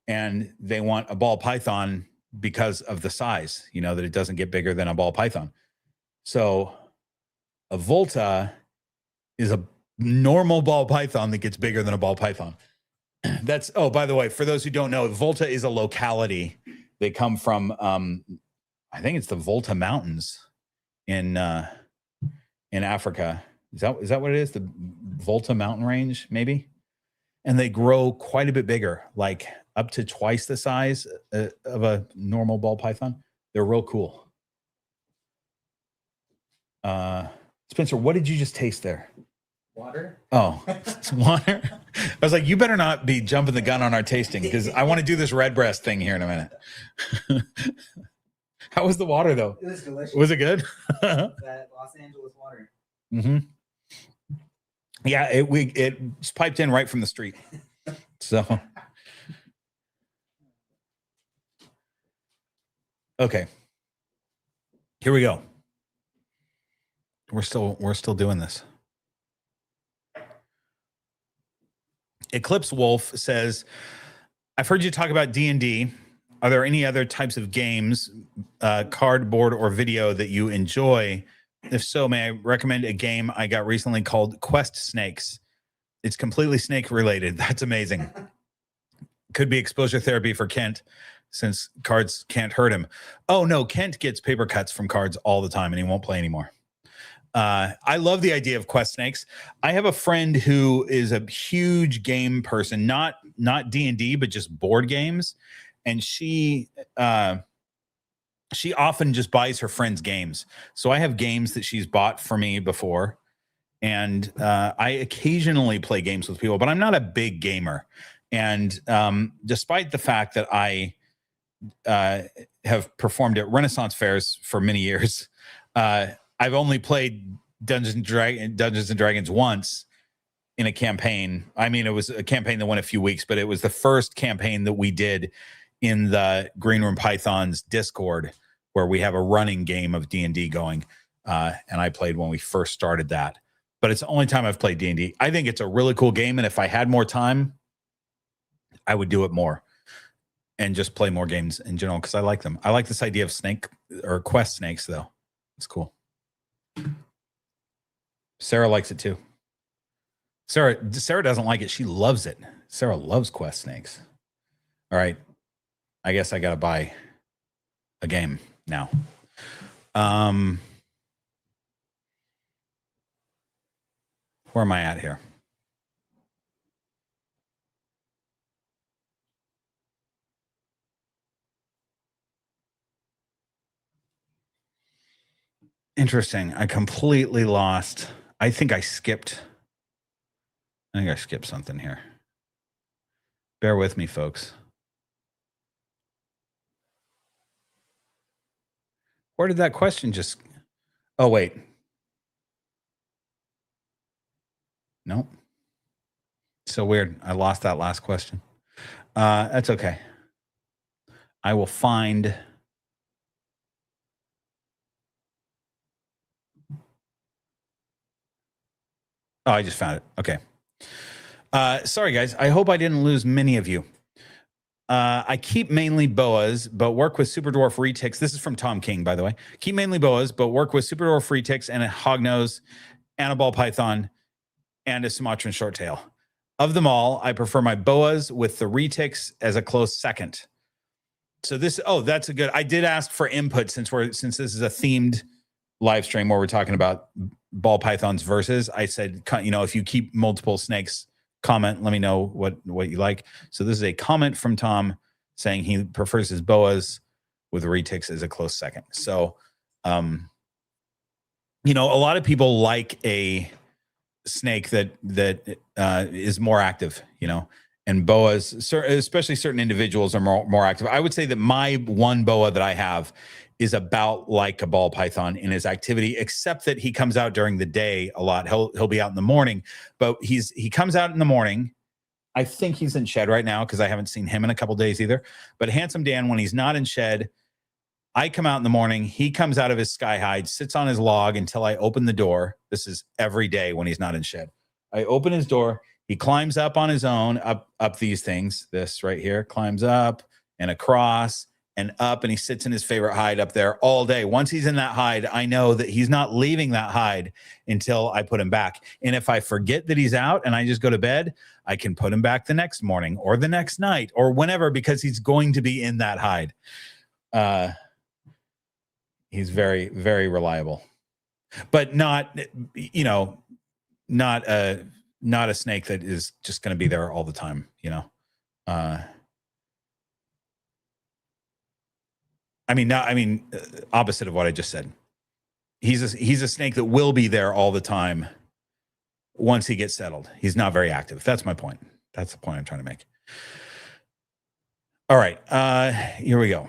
and they want a ball python because of the size, you know, that it doesn't get bigger than a ball python. So a Volta is a normal ball python that gets bigger than a ball python. By the way, for those who don't know, Volta is a locality. They come from, I think it's the Volta Mountains in Africa. Is that what it is? The Volta mountain range, maybe? And they grow quite a bit bigger, like up to twice the size of a normal ball python. They're real cool. Spencer, what did you just taste there? Water. Oh, it's water. I was like, you better not be jumping the gun on our tasting because I want to do this red breast thing here in a minute. How was the water though? It was delicious. Was it good? That Los Angeles water. Mm-hmm. Yeah, it's piped in right from the street. So, okay, here we go. We're still doing this. Eclipse Wolf says, I've heard you talk about D&D. Are there any other types of games, cardboard or video that you enjoy? If so, may I recommend a game I got recently called Quest Snakes? It's completely snake related. That's amazing. Could be exposure therapy for Kent since cards can't hurt him. Oh no, Kent gets paper cuts from cards all the time and he won't play anymore. I love the idea of Quest Snakes. I have a friend who is a huge game person, not D&D, but just board games. And she often just buys her friends games. So I have games that she's bought for me before. And I occasionally play games with people, but I'm not a big gamer. And despite the fact that I have performed at Renaissance fairs for many years, I've only played Dungeons and Dragons once in a campaign. I mean, it was a campaign that went a few weeks, but it was the first campaign that we did in the Green Room Pythons Discord, where we have a running game of D&D going. And I played when we first started that. But it's the only time I've played D&D. I think it's a really cool game, and if I had more time, I would do it more and just play more games in general because I like them. I like this idea of snake or quest snakes, though. It's cool. Sarah likes it too. Sarah doesn't like it. She loves it. Sarah loves quest snakes. All right. I guess I got to buy a game now. Where am I at here? Interesting. I completely lost. I think I skipped something here. Bear with me, folks. Where did that question just... Oh, wait. Nope. So weird. I lost that last question. That's okay. I will find... Oh, I just found it. Okay. Sorry, guys. I hope I didn't lose many of you. I keep mainly boas, but work with super dwarf retics. This is from Tom King, by the way. Keep mainly boas, but work with super dwarf retics and a hognose and a ball python and a Sumatran shorttail. Of them all, I prefer my boas with the retics as a close second. So this, that's a good. I did ask for input since this is a themed live stream where we're talking about ball pythons versus. I said, if you keep multiple snakes, comment, let me know what you like. So this is a comment from Tom saying he prefers his boas with retics as a close second. So, a lot of people like a snake that is more active, and boas, especially certain individuals, are more active. I would say that my one boa that I have is about like a ball python in his activity, except that he comes out during the day a lot. He'll be out in the morning, but he comes out in the morning. I think he's in shed right now because I haven't seen him in a couple days either. But Handsome Dan, when he's not in shed, I come out in the morning. He comes out of his sky hide, sits on his log until I open the door. This is every day when he's not in shed. I open his door. He climbs up on his own, up these things. This right here climbs up and across and up, and he sits in his favorite hide up there all day. Once he's in that hide, I know that he's not leaving that hide until I put him back. And if I forget that he's out and I just go to bed, I can put him back the next morning or the next night or whenever, because he's going to be in that hide. He's very, very reliable, but not a snake that is just going to be there all the time. Opposite of what I just said. He's a snake that will be there all the time. Once he gets settled, he's not very active. That's my point. That's the point I'm trying to make. All right. Here we go.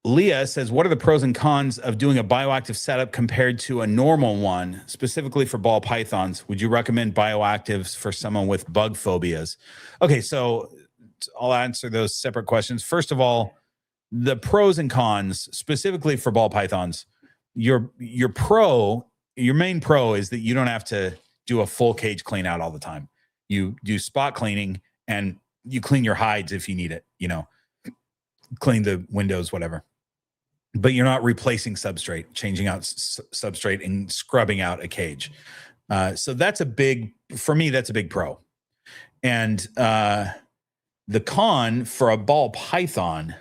Leah says, what are the pros and cons of doing a bioactive setup compared to a normal one, specifically for ball pythons? Would you recommend bioactives for someone with bug phobias? Okay, so I'll answer those separate questions. First of all, the pros and cons, specifically for ball pythons, your main pro is that you don't have to do a full cage clean out all the time. You do spot cleaning and you clean your hides if you need it, clean the windows, whatever. But you're not replacing substrate, changing out substrate and scrubbing out a cage. So that's for me, that's a big pro. And the con for a ball python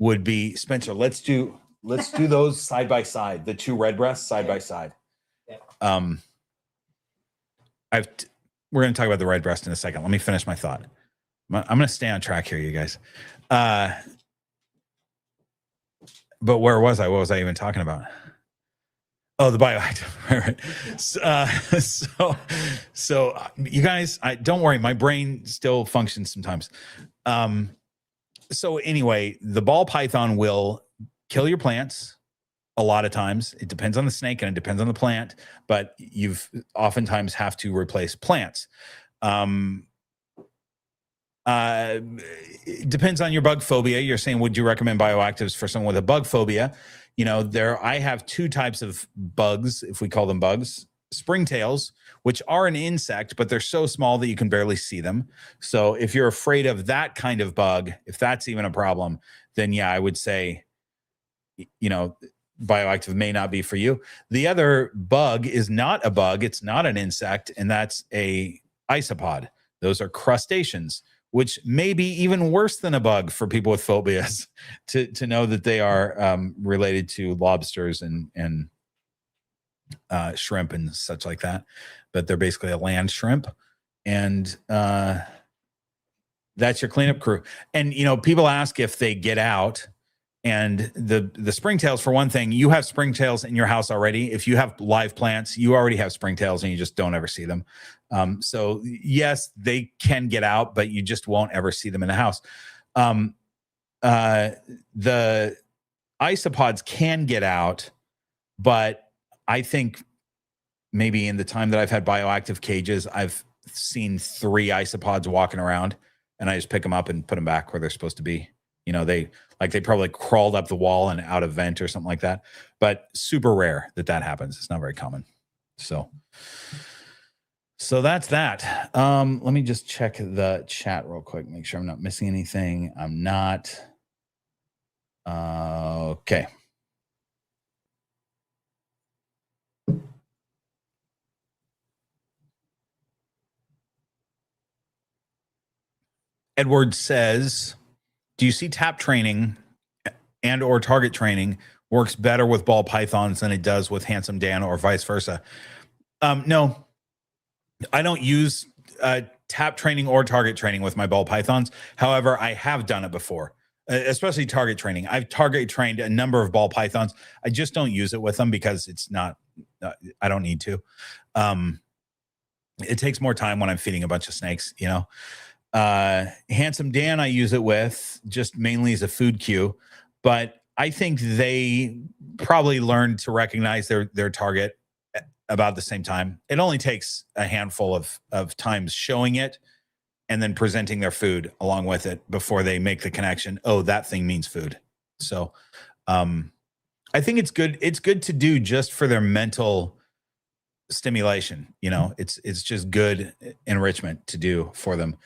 would be, Spencer, let's do those side by side, the two red breasts side by side. Yeah. We're going to talk about the red breast in a second. Let me finish my thought. I'm going to stay on track here, you guys. But where was I? What was I even talking about? Oh, the bioactive. Right. So you guys, don't worry. My brain still functions sometimes. So anyway, the ball python will kill your plants a lot of times. It depends on the snake and it depends on the plant, but you've oftentimes have to replace plants. It depends on your bug phobia. You're saying, would you recommend bioactives for someone with a bug phobia? I have two types of bugs, if we call them bugs. Springtails, which are an insect, but they're so small that you can barely see them. So if you're afraid of that kind of bug, if that's even a problem, then yeah, I would say, bioactive may not be for you. The other bug is not a bug. It's not an insect, and that's a isopod. Those are crustaceans, which may be even worse than a bug for people with phobias to know that they are related to lobsters and shrimp and such like that. But they're basically a land shrimp. And that's your cleanup crew. And, people ask if they get out. And the springtails, for one thing, you have springtails in your house already. If you have live plants, you already have springtails and you just don't ever see them. So yes, they can get out, but you just won't ever see them in the house. The isopods can get out, but I think maybe in the time that I've had bioactive cages, I've seen 3 isopods walking around, and I just pick them up and put them back where they're supposed to be. They probably crawled up the wall and out a vent or something like that, but super rare that happens. It's not very common. So that's that. Let me just check the chat real quick, make sure I'm not missing anything. I'm not. Okay. Edward says, do you see tap training and or target training works better with ball pythons than it does with Handsome Dan or vice versa? No, I don't use tap training or target training with my ball pythons. However, I have done it before, especially target training. I've target trained a number of ball pythons. I just don't use it with them because it's not, I don't need to. It takes more time when I'm feeding a bunch of snakes, Handsome Dan, I use it with just mainly as a food cue, but I think they probably learned to recognize their target about the same time. It only takes a handful of times showing it and then presenting their food along with it before they make the connection. Oh, that thing means food. So I think it's good. It's good to do just for their mental stimulation. It's just good enrichment to do for them.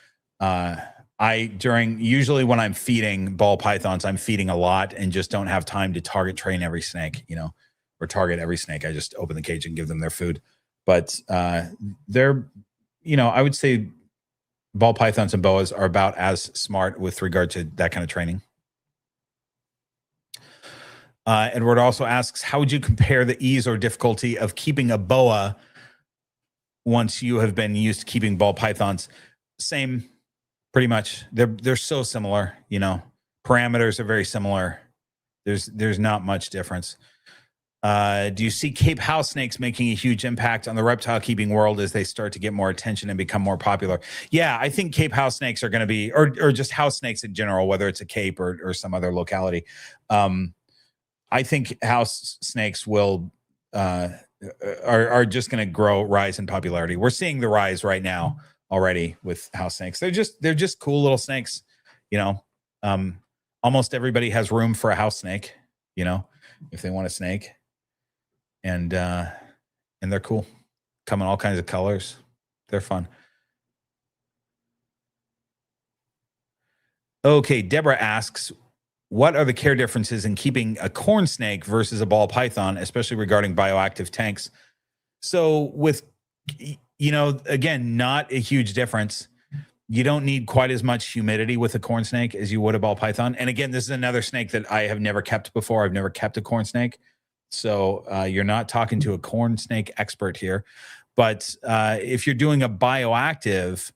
Usually when I'm feeding ball pythons, I'm feeding a lot and just don't have time to target train every snake, or target every snake. I just open the cage and give them their food. But they're, I would say ball pythons and boas are about as smart with regard to that kind of training. Edward also asks, how would you compare the ease or difficulty of keeping a boa once you have been used to keeping ball pythons? Same. Pretty much. They're so similar, parameters are very similar. There's not much difference. Do you see Cape house snakes making a huge impact on the reptile keeping world as they start to get more attention and become more popular? Yeah, I think Cape house snakes are going to be, or just house snakes in general, whether it's a Cape or some other locality. I think house snakes will are just going to rise in popularity. We're seeing the rise right now already with house snakes. They're just cool little snakes, you know. Almost everybody has room for a house snake, you know, if they want a snake, and they're cool. Come in all kinds of colors. They're fun. Okay, Deborah asks, what are the care differences in keeping a corn snake versus a ball python, especially regarding bioactive tanks? So with, you know, again, not a huge difference. You don't need quite as much humidity with a corn snake as you would a ball python. And again, this is another snake that I have never kept before. I've never kept a corn snake. So you're not talking to a corn snake expert here. But if you're doing a bioactive,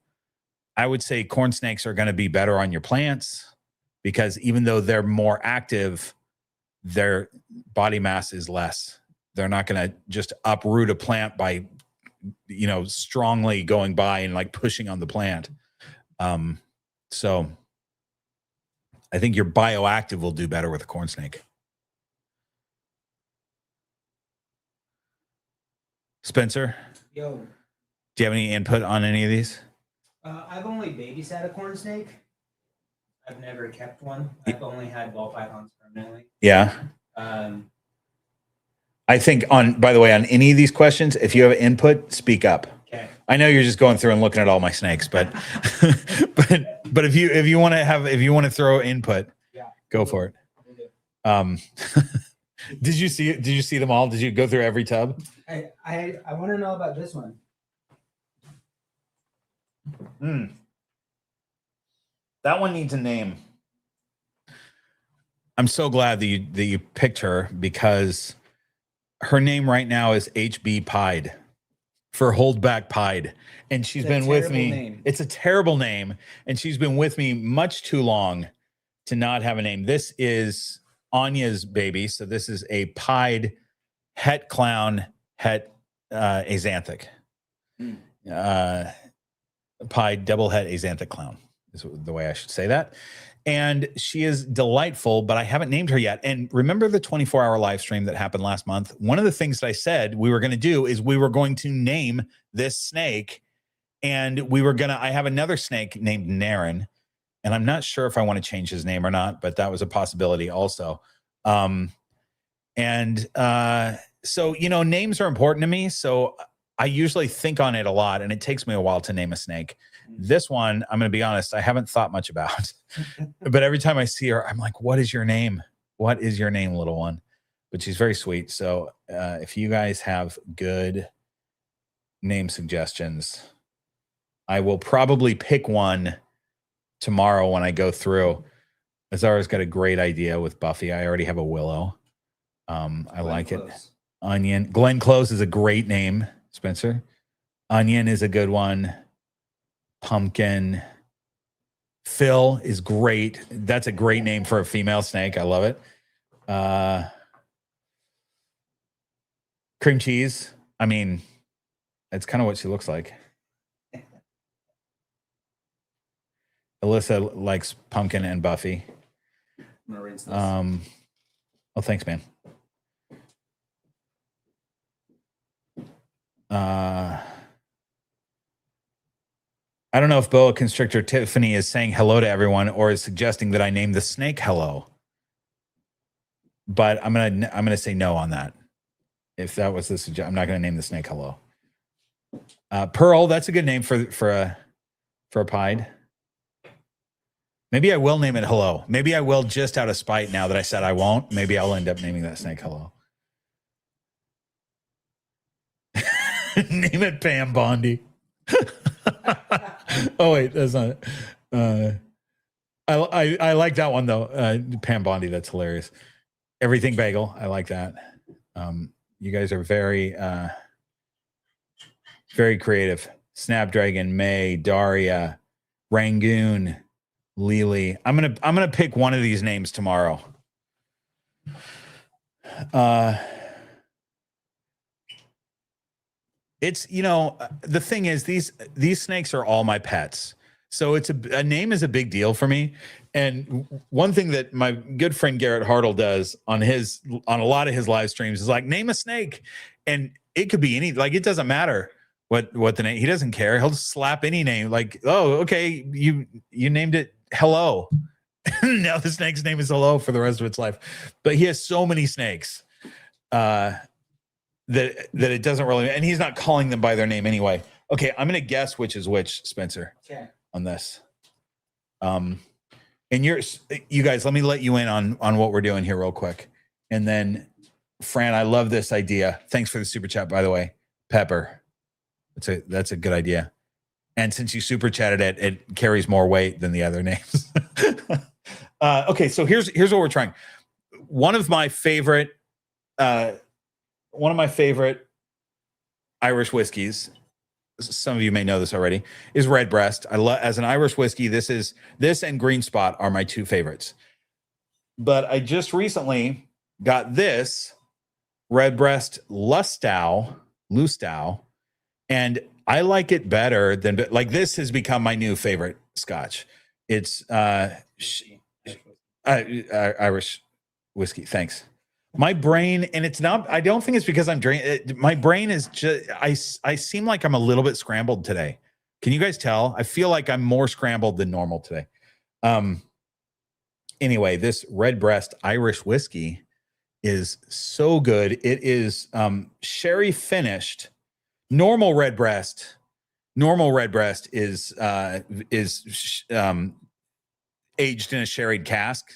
I would say corn snakes are going to be better on your plants because even though they're more active, their body mass is less. They're not going to just uproot a plant by, you know, strongly going by and like pushing on the plant. So I think your bioactive will do better with a corn snake. Spencer? Yo. Do you have any input on any of these? I've only babysat a corn snake. I've never kept one. I've only had ball pythons permanently. Yeah. I think by the way, on any of these questions, if you have input, speak up. Okay. I know you're just going through and looking at all my snakes, but but if you want to throw input, yeah, go for it. Did you see them all? Did you go through every tub? I want to know about this one. That one needs a name. I'm so glad that you picked her because her name right now is HB Pied for Hold Back Pied. And she's been with me. Name. It's a terrible name. And she's been with me much too long to not have a name. This is Anya's baby. So this is a pied het clown het axanthic. Pied double het axanthic clown is the way I should say that. And she is delightful, but I haven't named her yet. And remember the 24-hour live stream that happened last month? One of the things that I said we were going to do is we were going to name this snake. And I have another snake named Naren. And I'm not sure if I want to change his name or not, but that was a possibility also. So, you know, names are important to me. So I usually think on it a lot, and it takes me a while to name a snake. This one, I'm going to be honest, I haven't thought much about. But every time I see her, I'm like, what is your name? What is your name, little one? But she's very sweet. So if you guys have good name suggestions, I will probably pick one tomorrow when I go through. Azara's got a great idea with Buffy. I already have a Willow. I like it. Onion. Glenn Close is a great name, Spencer. Onion is a good one. Pumpkin. Phil is great. That's a great name for a female snake. I love it. Cream cheese. I mean, that's kind of what she looks like. Alyssa likes pumpkin and Buffy. I'm gonna rinse this. Oh, thanks, man. I don't know if boa constrictor Tiffany is saying hello to everyone or is suggesting that I name the snake hello. But I'm gonna say no on that. If that was the suggestion, I'm not gonna name the snake hello. Pearl, that's a good name for a pied. Maybe I will name it hello. Maybe I will just out of spite now that I said I won't. Maybe I'll end up naming that snake hello. Name it Pam Bondi. Oh wait, that's not it. I like that one though. Pam Bondi, that's hilarious. Everything Bagel, I like that. You guys are very very creative. Snapdragon, May, Daria, Rangoon, Lily. I'm gonna pick one of these names tomorrow. It's, you know, the thing is these snakes are all my pets. So it's a name is a big deal for me. And one thing that my good friend Garrett Hartle does on a lot of his live streams is like, name a snake. And it could be any, like, it doesn't matter what the name, he doesn't care. He'll just slap any name. Like, oh, okay, you named it Hello. Now the snake's name is Hello for the rest of its life. But he has so many snakes that it doesn't really, and he's not calling them by their name anyway. Okay, I'm gonna guess which is which, Spencer. Okay. On this. And you guys, let me let you in on what we're doing here real quick. And then Fran, I love this idea. Thanks for the super chat, by the way. Pepper. That's a good idea. And since you super chatted it, it carries more weight than the other names. Okay, so here's what we're trying. One of my favorite Irish whiskeys, some of you may know this already, is Redbreast. I love, as an Irish whiskey, this and Green Spot are my two favorites. But I just recently got this Redbreast Lustow, and I like it better than, like, this has become my new favorite Scotch. It's Irish whiskey. Thanks. My brain, and it's not, I don't think it's because I'm drinking. My brain is just, I seem like I'm a little bit scrambled today. Can you guys tell? I feel like I'm more scrambled than normal today. Anyway, this Redbreast Irish whiskey is so good. It is sherry finished. Normal Redbreast is aged in a sherry cask.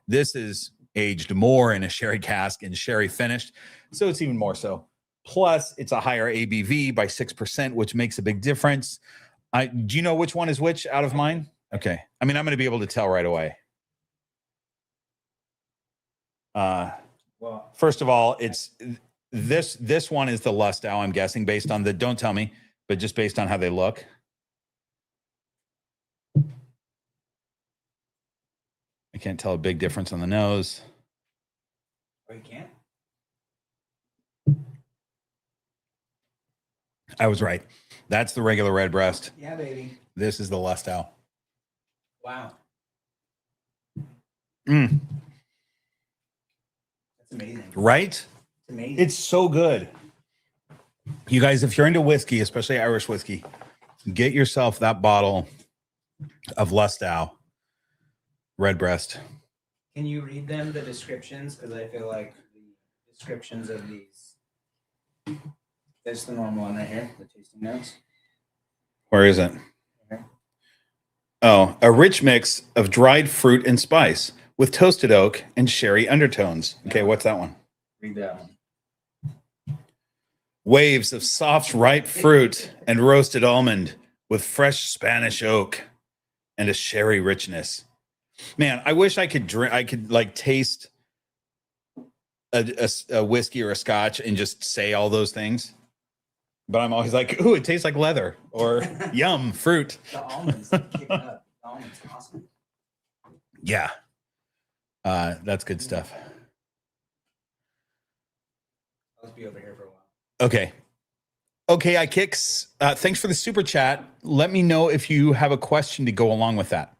This is aged more in a sherry cask and sherry finished, so it's even more so. Plus, it's a higher ABV by 6%, which makes a big difference. Do you know which one is which out of mine? Okay, I mean, I'm going to be able to tell right away. Well, first of all, it's this one is the Lustow, I'm guessing, based on the, don't tell me, but just based on how they look. I can't tell a big difference on the nose. Oh, you can't? I was right. That's the regular Redbreast. Yeah, baby. This is the Lustow. Wow. Mm. That's amazing. Right? It's amazing. It's so good. You guys, if you're into whiskey, especially Irish whiskey, get yourself that bottle of Lustow Redbreast. Can you read them, the descriptions? Because I feel like the descriptions of these. There's the normal one right here, the tasting notes. Where is it? Okay. Oh, a rich mix of dried fruit and spice with toasted oak and sherry undertones. Okay, what's that one? Read that one. Waves of soft, ripe fruit and roasted almond with fresh Spanish oak and a sherry richness. Man, I wish I could drink. I could like taste a whiskey or a Scotch and just say all those things. But I'm always like, ooh, it tastes like leather, or yum, fruit. The almonds kick it up. The almonds are awesome. Yeah. That's good stuff. I'll just be over here for a while. Okay. Okay, I kicks. Thanks for the super chat. Let me know if you have a question to go along with that.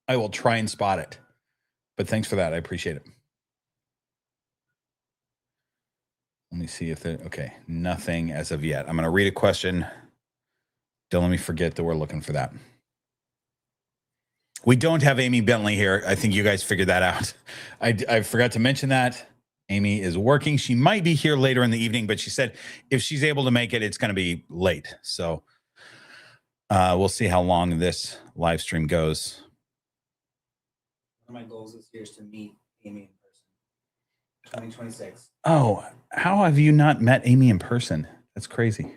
I will try and spot it. But thanks for that. I appreciate it. Let me see if there, okay, nothing as of yet. I'm going to read a question. Don't let me forget that we're looking for that. We don't have Amy Bentley here. I think you guys figured that out. I forgot to mention that. Amy is working. She might be here later in the evening, but she said if she's able to make it, it's going to be late. So we'll see how long this live stream goes. One of my goals this year is to meet Amy in person. 2026. Oh, how have you not met Amy in person? That's crazy.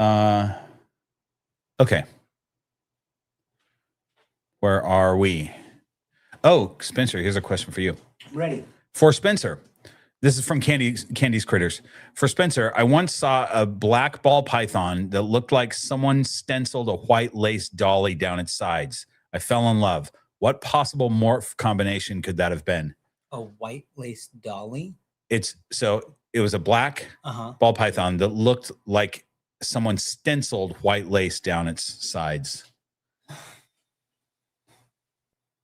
Okay. Where are we? Oh, Spencer, here's a question for you. Ready. For Spencer, this is from Candy's Critters. For Spencer, I once saw a black ball python that looked like someone stenciled a white lace dolly down its sides. I fell in love. What possible morph combination could that have been? A white lace dolly? It was a black ball python that looked like someone stenciled white lace down its sides.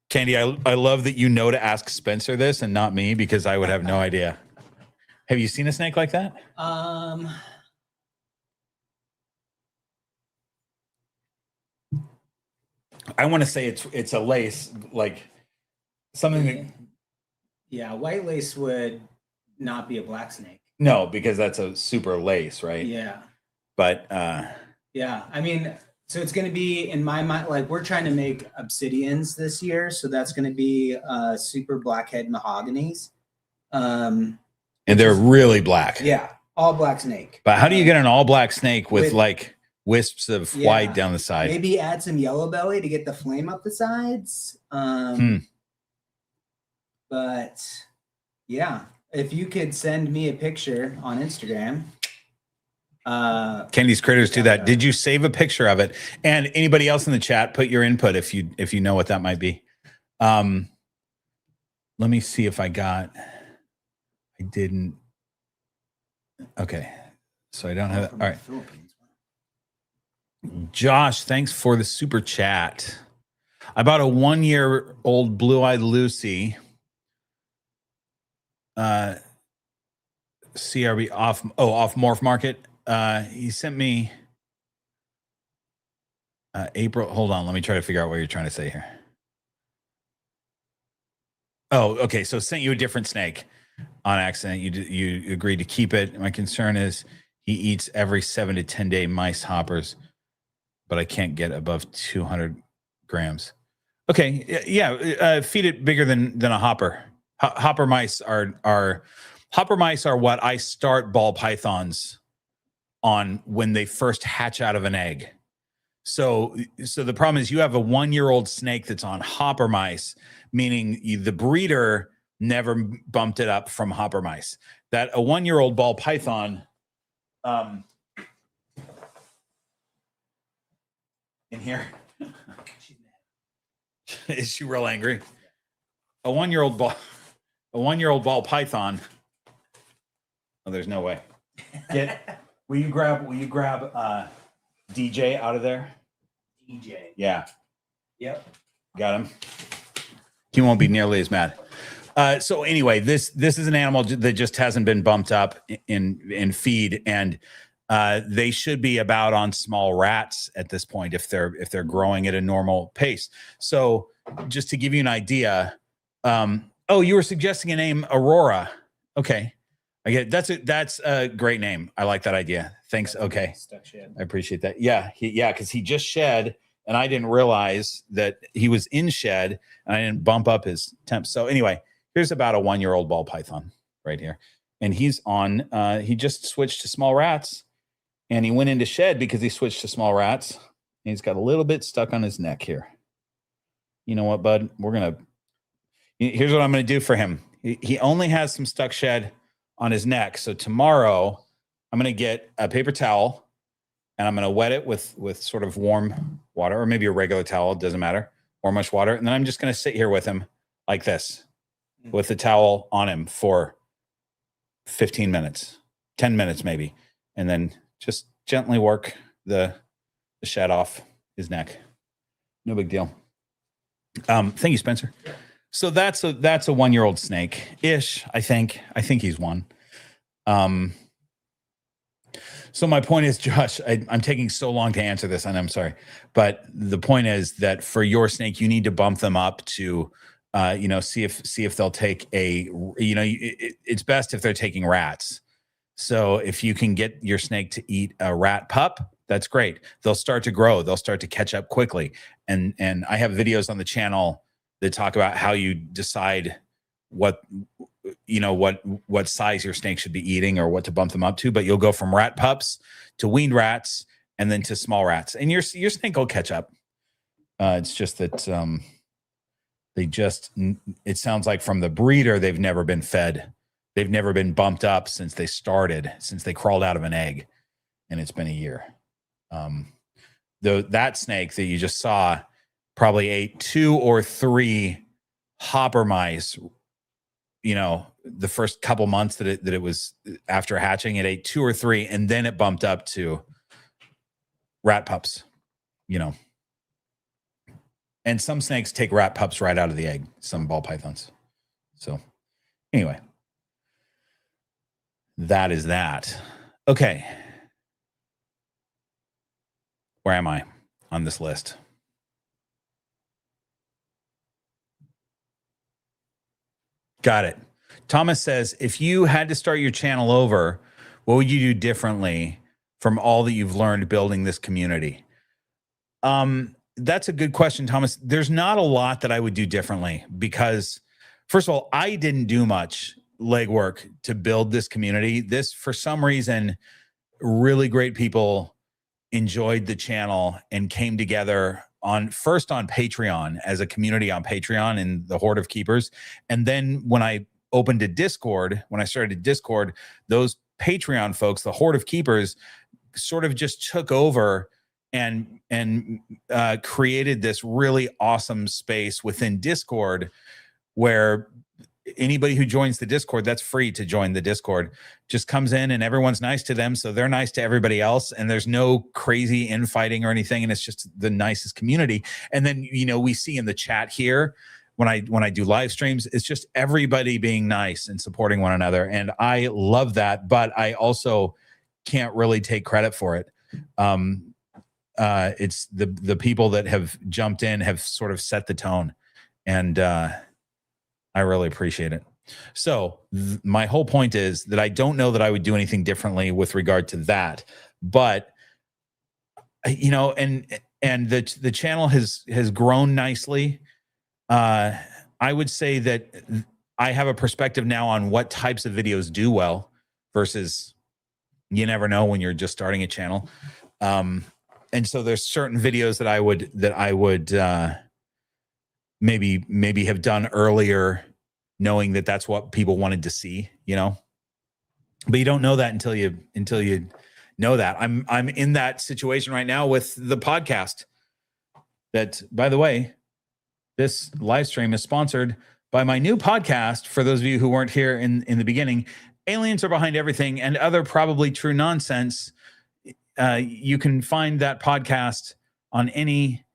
Candy, I love that you know to ask Spencer this and not me, because I would have no idea. Have you seen a snake like that? I want to say it's a lace, like something that, yeah, white lace would not be a black snake. no, because that's a super lace, right? Yeah. But yeah, I mean, so it's going to be, in my mind, like we're trying to make obsidians this year, so that's going to be super blackhead mahoganies. And they're really black. Yeah, all black snake. But how do you get an all black snake with like wisps of white down the side? Maybe add some yellow belly to get the flame up the sides. But yeah, if you could send me a picture on Instagram. Candy's Critters do that. Did you save a picture of it? And anybody else in the chat, put your input if you know what that might be. Let me see if I didn't. Okay. So I don't have it. All right. Josh, thanks for the super chat. I bought a 1-year-old blue-eyed Lucy. CRB off Morph Market. He sent me April. Hold on, let me try to figure out what you're trying to say here. Oh, okay. So sent you a different snake on accident. You agreed to keep it. My concern is he eats every 7 to 10 day mice hoppers, but I can't get above 200 grams. Okay, yeah. Feed it bigger than a hopper. Hopper mice are what I start ball pythons on when they first hatch out of an egg. So the problem is you have a 1-year-old snake that's on hopper mice, meaning the breeder never bumped it up from hopper mice. That a 1-year-old ball python, in here, is she real angry? A 1-year-old ball python. Oh, there's no way. Will you grab DJ out of there? DJ. Yeah. Yep. Got him. He won't be nearly as mad. So anyway, this is an animal that just hasn't been bumped up in feed, and they should be about on small rats at this point if they're growing at a normal pace. So just to give you an idea, oh, you were suggesting a name, Aurora. Okay. I get it. That's a great name. I like that idea. Thanks. Okay. Stuck shed. I appreciate that. Yeah. Because he just shed and I didn't realize that he was in shed and I didn't bump up his temp. So anyway, here's about a 1-year-old ball python right here. And he's on, he just switched to small rats and he went into shed because he switched to small rats. And he's got a little bit stuck on his neck here. You know what, bud? Here's what I'm going to do for him. He only has some stuck shed on his neck. So tomorrow I'm going to get a paper towel and I'm going to wet it with sort of warm water, or maybe a regular towel. It doesn't matter, or much water. And then I'm just going to sit here with him like this with the towel on him for 15 minutes, 10 minutes, maybe. And then just gently work the shed off his neck. No big deal. Thank you, Spencer. So that's a 1-year-old snake ish. I think he's one. So my point is, Josh, I'm taking so long to answer this, and I'm sorry, but the point is that for your snake, you need to bump them up to, see if they'll take it's best if they're taking rats. So if you can get your snake to eat a rat pup, that's great. They'll start to grow. They'll start to catch up quickly. And I have videos on the channel that talk about how you decide what size your snake should be eating or what to bump them up to. But you'll go from rat pups to weaned rats and then to small rats, and your snake will catch up. It's just that it sounds like from the breeder, they've never been fed. They've never been bumped up since they crawled out of an egg, and it's been a year. That snake that you just saw probably ate 2 or 3 hopper mice, the first couple months that it was after hatching. It ate 2 or 3, and then it bumped up to rat pups, you know. And some snakes take rat pups right out of the egg, some ball pythons. So anyway, that is that. Okay. Where am I on this list? Got it. Thomas says, if you had to start your channel over, what would you do differently from all that you've learned building this community? That's a good question, Thomas. There's not a lot that I would do differently because, first of all, I didn't do much legwork to build this community. This, for some reason, really great people enjoyed the channel and came together first on Patreon as a community on Patreon in the Horde of Keepers. And then when I opened a Discord, when I started Discord, those Patreon folks, the Horde of Keepers, sort of just took over and created this really awesome space within Discord where anybody who joins the Discord, that's free to join the Discord, just comes in and everyone's nice to them. So they're nice to everybody else. And there's no crazy infighting or anything. And it's just the nicest community. And then, you know, we see in the chat here, when I do live streams, it's just everybody being nice and supporting one another. And I love that, but I also can't really take credit for it. It's the people that have jumped in have sort of set the tone. And, I really appreciate it. So my whole point is that I don't know that I would do anything differently with regard to that, but you know, and the channel has grown nicely. I would say that I have a perspective now on what types of videos do well versus you never know when you're just starting a channel. And so there's certain videos that I would maybe have done earlier, knowing that that's what people wanted to see, you know, but you don't know that until you know that. I'm in that situation right now with the podcast that, by the way, this live stream is sponsored by my new podcast. For those of you who weren't here in the beginning, Aliens Are Behind Everything and Other Probably True Nonsense. You can find that podcast on any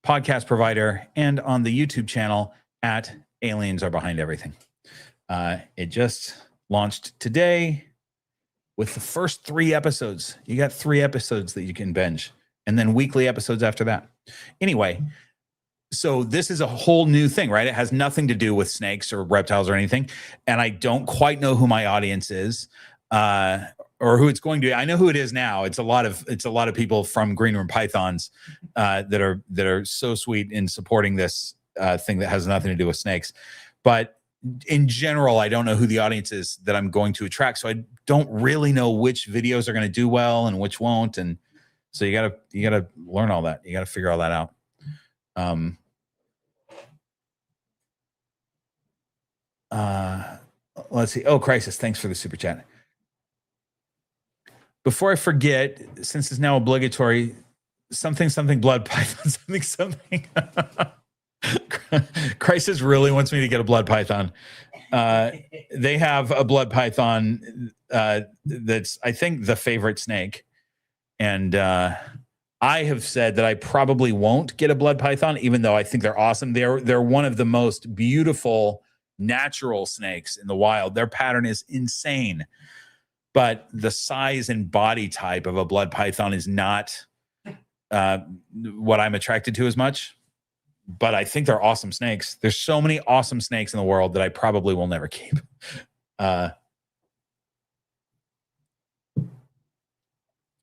podcast provider and on the YouTube channel at Aliens Are Behind Everything. It just launched today with the first 3 episodes. You got 3 episodes that you can binge and then weekly episodes after that. Anyway, so this is a whole new thing, right? It has nothing to do with snakes or reptiles or anything. And I don't quite know who my audience is. Or who it's going to be. I know who it is now. It's a lot of people from Green Room Pythons that are so sweet in supporting this thing that has nothing to do with snakes. But in general, I don't know who the audience is that I'm going to attract. So I don't really know which videos are going to do well and which won't. And so you gotta learn all that. You gotta figure all that out. Let's see. Oh, Crisis, thanks for the super chat. Before I forget, since it's now obligatory, something blood python, something. Crisis really wants me to get a blood python. They have a blood python that's, I think, the favorite snake. And I have said that I probably won't get a blood python, even though I think they're awesome. They're one of the most beautiful natural snakes in the wild. Their pattern is insane. But the size and body type of a blood python is not what I'm attracted to as much. But I think they're awesome snakes. There's so many awesome snakes in the world that I probably will never keep.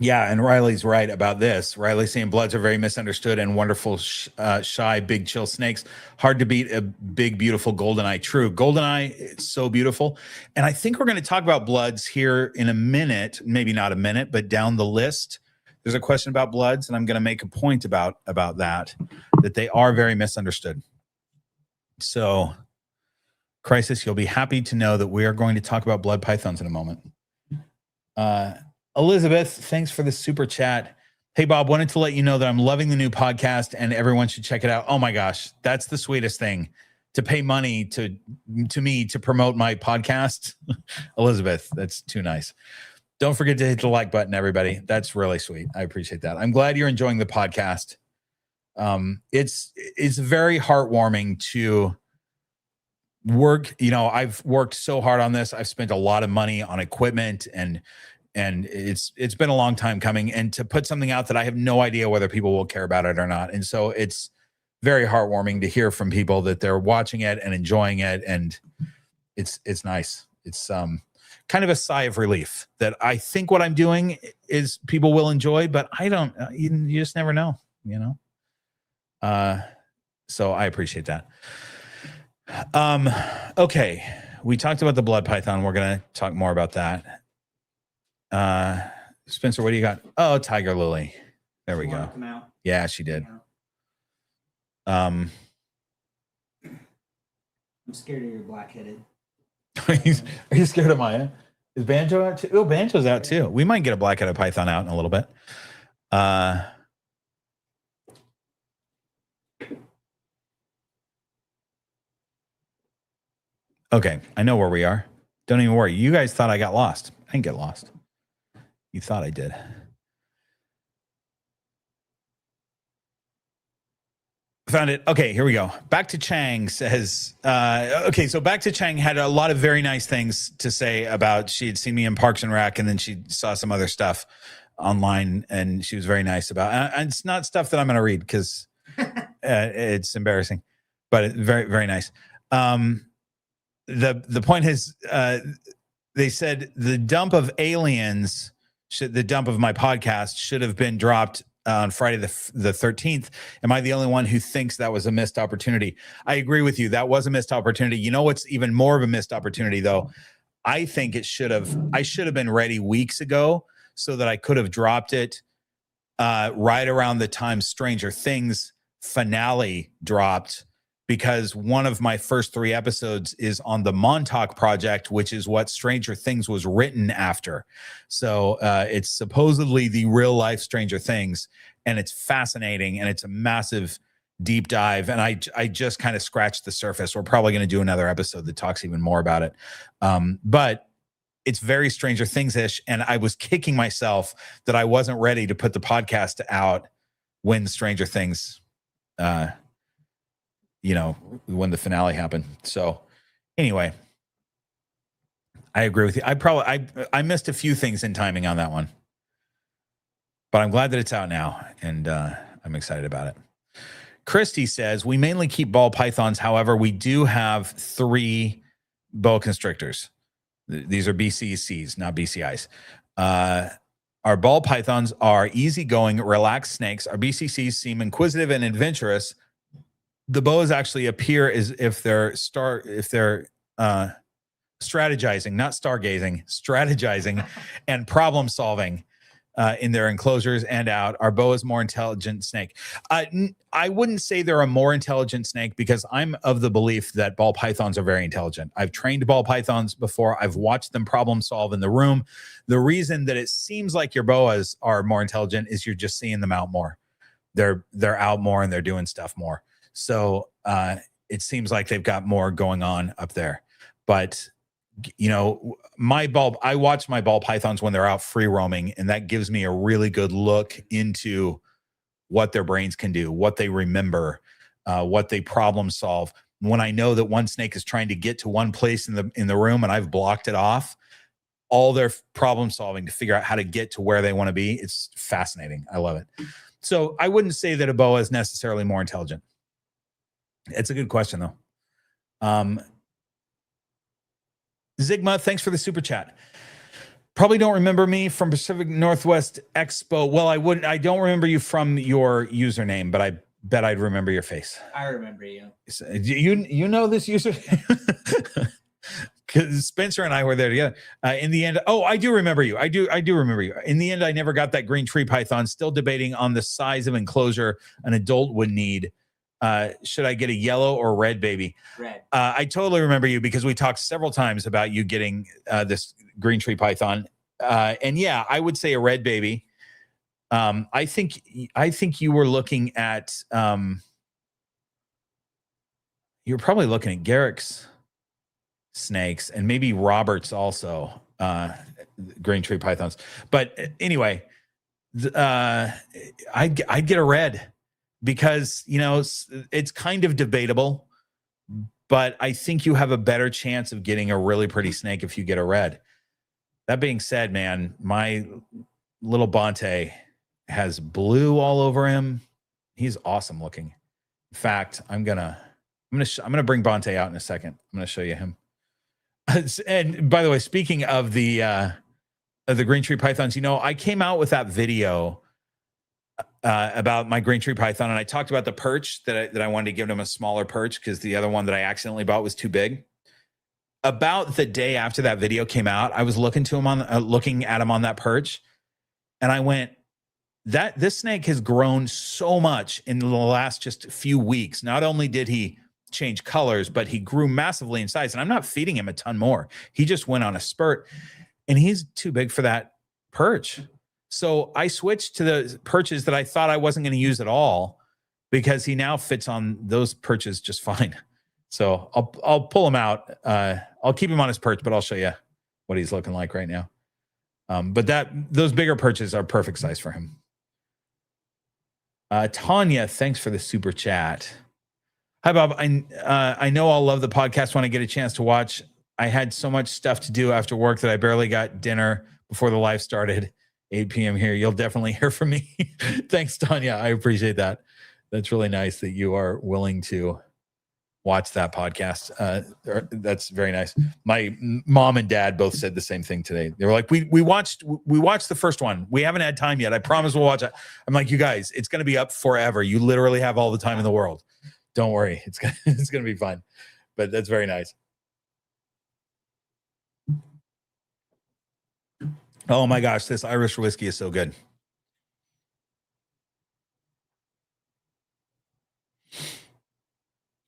Yeah, and Riley's right about this. Riley's saying bloods are very misunderstood and wonderful, shy, big, chill snakes. Hard to beat a big, beautiful goldeneye. True. Goldeneye is so beautiful. And I think we're going to talk about bloods here in a minute, maybe not a minute, but down the list. There's a question about bloods, and I'm going to make a point about that they are very misunderstood. So, Crisis, you'll be happy to know that we are going to talk about blood pythons in a moment. Elizabeth, thanks for the super chat. Hey, Bob, wanted to let you know that I'm loving the new podcast and everyone should check it out. Oh my gosh, that's the sweetest thing, to pay money to me to promote my podcast. Elizabeth, that's too nice. Don't forget to hit the like button, everybody. That's really sweet. I appreciate that. I'm glad you're enjoying the podcast. It's very heartwarming to work. You know, I've worked so hard on this. I've spent a lot of money on equipment, and it's been a long time coming. And to put something out that I have no idea whether people will care about it or not. And so it's very heartwarming to hear from people that they're watching it and enjoying it, and it's nice. It's kind of a sigh of relief that I think what I'm doing is people will enjoy, but I don't. You just never know, you know. So I appreciate that. Okay, we talked about the blood python. We're gonna talk more about that. Spencer, what do you got? Oh, tiger lily. There we go. Yeah, she did. I'm scared of your black-headed. Are you scared of Maya? Is Banjo out too? Oh, Banjo's out too. We might get a black-headed python out in a little bit. Okay, I know where we are. Don't even worry. You guys thought I got lost. I didn't get lost. You thought I did. Found it. Okay, here we go. Back to Chang says, okay, so Back to Chang had a lot of very nice things to say about, she had seen me in Parks and Rec, and then she saw some other stuff online, and she was very nice about, and it's not stuff that I'm going to read because it's embarrassing, but it's very, very nice. The point is, they said the dump of aliens, the dump of my podcast should have been dropped on Friday the 13th. Am I the only one who thinks that was a missed opportunity? I agree with you. That was a missed opportunity. You know what's even more of a missed opportunity, though? I think I should have been ready weeks ago so that I could have dropped it right around the time Stranger Things finale dropped, because one of my first 3 episodes is on the Montauk Project, which is what Stranger Things was written after. So it's supposedly the real life Stranger Things, and it's fascinating, and it's a massive deep dive. And I just kind of scratched the surface. We're probably going to do another episode that talks even more about it. But it's very Stranger Things-ish, and I was kicking myself that I wasn't ready to put the podcast out when Stranger Things, when the finale happened. So anyway, I agree with you. I missed a few things in timing on that one, but I'm glad that it's out now, and I'm excited about it. Christy says, we mainly keep ball pythons. However, we do have 3 boa constrictors. These are BCCs, not BCIs. Our ball pythons are easygoing, relaxed snakes. Our BCCs seem inquisitive and adventurous. The boas actually appear as if they're strategizing, not stargazing, strategizing and problem solving in their enclosures and out. Our boa is more intelligent snake. I wouldn't say they're a more intelligent snake, because I'm of the belief that ball pythons are very intelligent. I've trained ball pythons before. I've watched them problem solve in the room. The reason that it seems like your boas are more intelligent is you're just seeing them out more. They're out more, and they're doing stuff more. So it seems like they've got more going on up there. But, I watch my ball pythons when they're out free roaming, and that gives me a really good look into what their brains can do, what they remember, what they problem solve. When I know that one snake is trying to get to one place in the room and I've blocked it off, all their problem solving to figure out how to get to where they want to be, it's fascinating. I love it. So I wouldn't say that a boa is necessarily more intelligent. It's a good question, though. Zigma, thanks for the super chat. Probably don't remember me from Pacific Northwest Expo. Well, I don't remember you from your username, but I bet I'd remember your face. I remember you. You know this username? Because Spencer and I were there together. In the end, I do remember you. I do remember you. In the end, I never got that green tree python. Still debating on the size of enclosure an adult would need. Should I get a yellow or red baby? Red. I totally remember you, because we talked several times about you getting this green tree python. And yeah, I would say a red baby. I think you were looking at, you're probably looking at Garrick's snakes, and maybe Robert's also. green tree pythons. But anyway, I'd get a red because, you know, it's kind of debatable, but I think you have a better chance of getting a really pretty snake if you get a red. That being said, man, my little Bonte has blue all over him. He's awesome looking. In fact, I'm gonna bring Bonte out in a second. I'm gonna show you him. And by the way, speaking of the green tree pythons, you know, I came out with that video about my green tree python, and I talked about the perch that I wanted to give him a smaller perch because the other one that I accidentally bought was too big. About the day after that video came out, I was looking at him on that perch, and I went, this snake has grown so much in the last just few weeks. Not only did he change colors, but he grew massively in size, and I'm not feeding him a ton more. He just went on a spurt, and he's too big for that perch. So I switched to the perches that I thought I wasn't going to use at all because he now fits on those perches just fine. So I'll pull him out. I'll keep him on his perch, but I'll show you what he's looking like right now. But those bigger perches are perfect size for him. Tanya, thanks for the super chat. Hi, Bob. I know I'll love the podcast when I get a chance to watch. I had so much stuff to do after work that I barely got dinner before the live started. 8 p.m. here. You'll definitely hear from me. Thanks, Tanya. I appreciate that. That's really nice that you are willing to watch that podcast. That's very nice. My mom and dad both said the same thing today. They were like, we watched the first one. We haven't had time yet. I promise we'll watch it. I'm like, you guys, it's going to be up forever. You literally have all the time in the world. Don't worry. It's going to be fun. But that's very nice. Oh my gosh, this Irish whiskey is so good.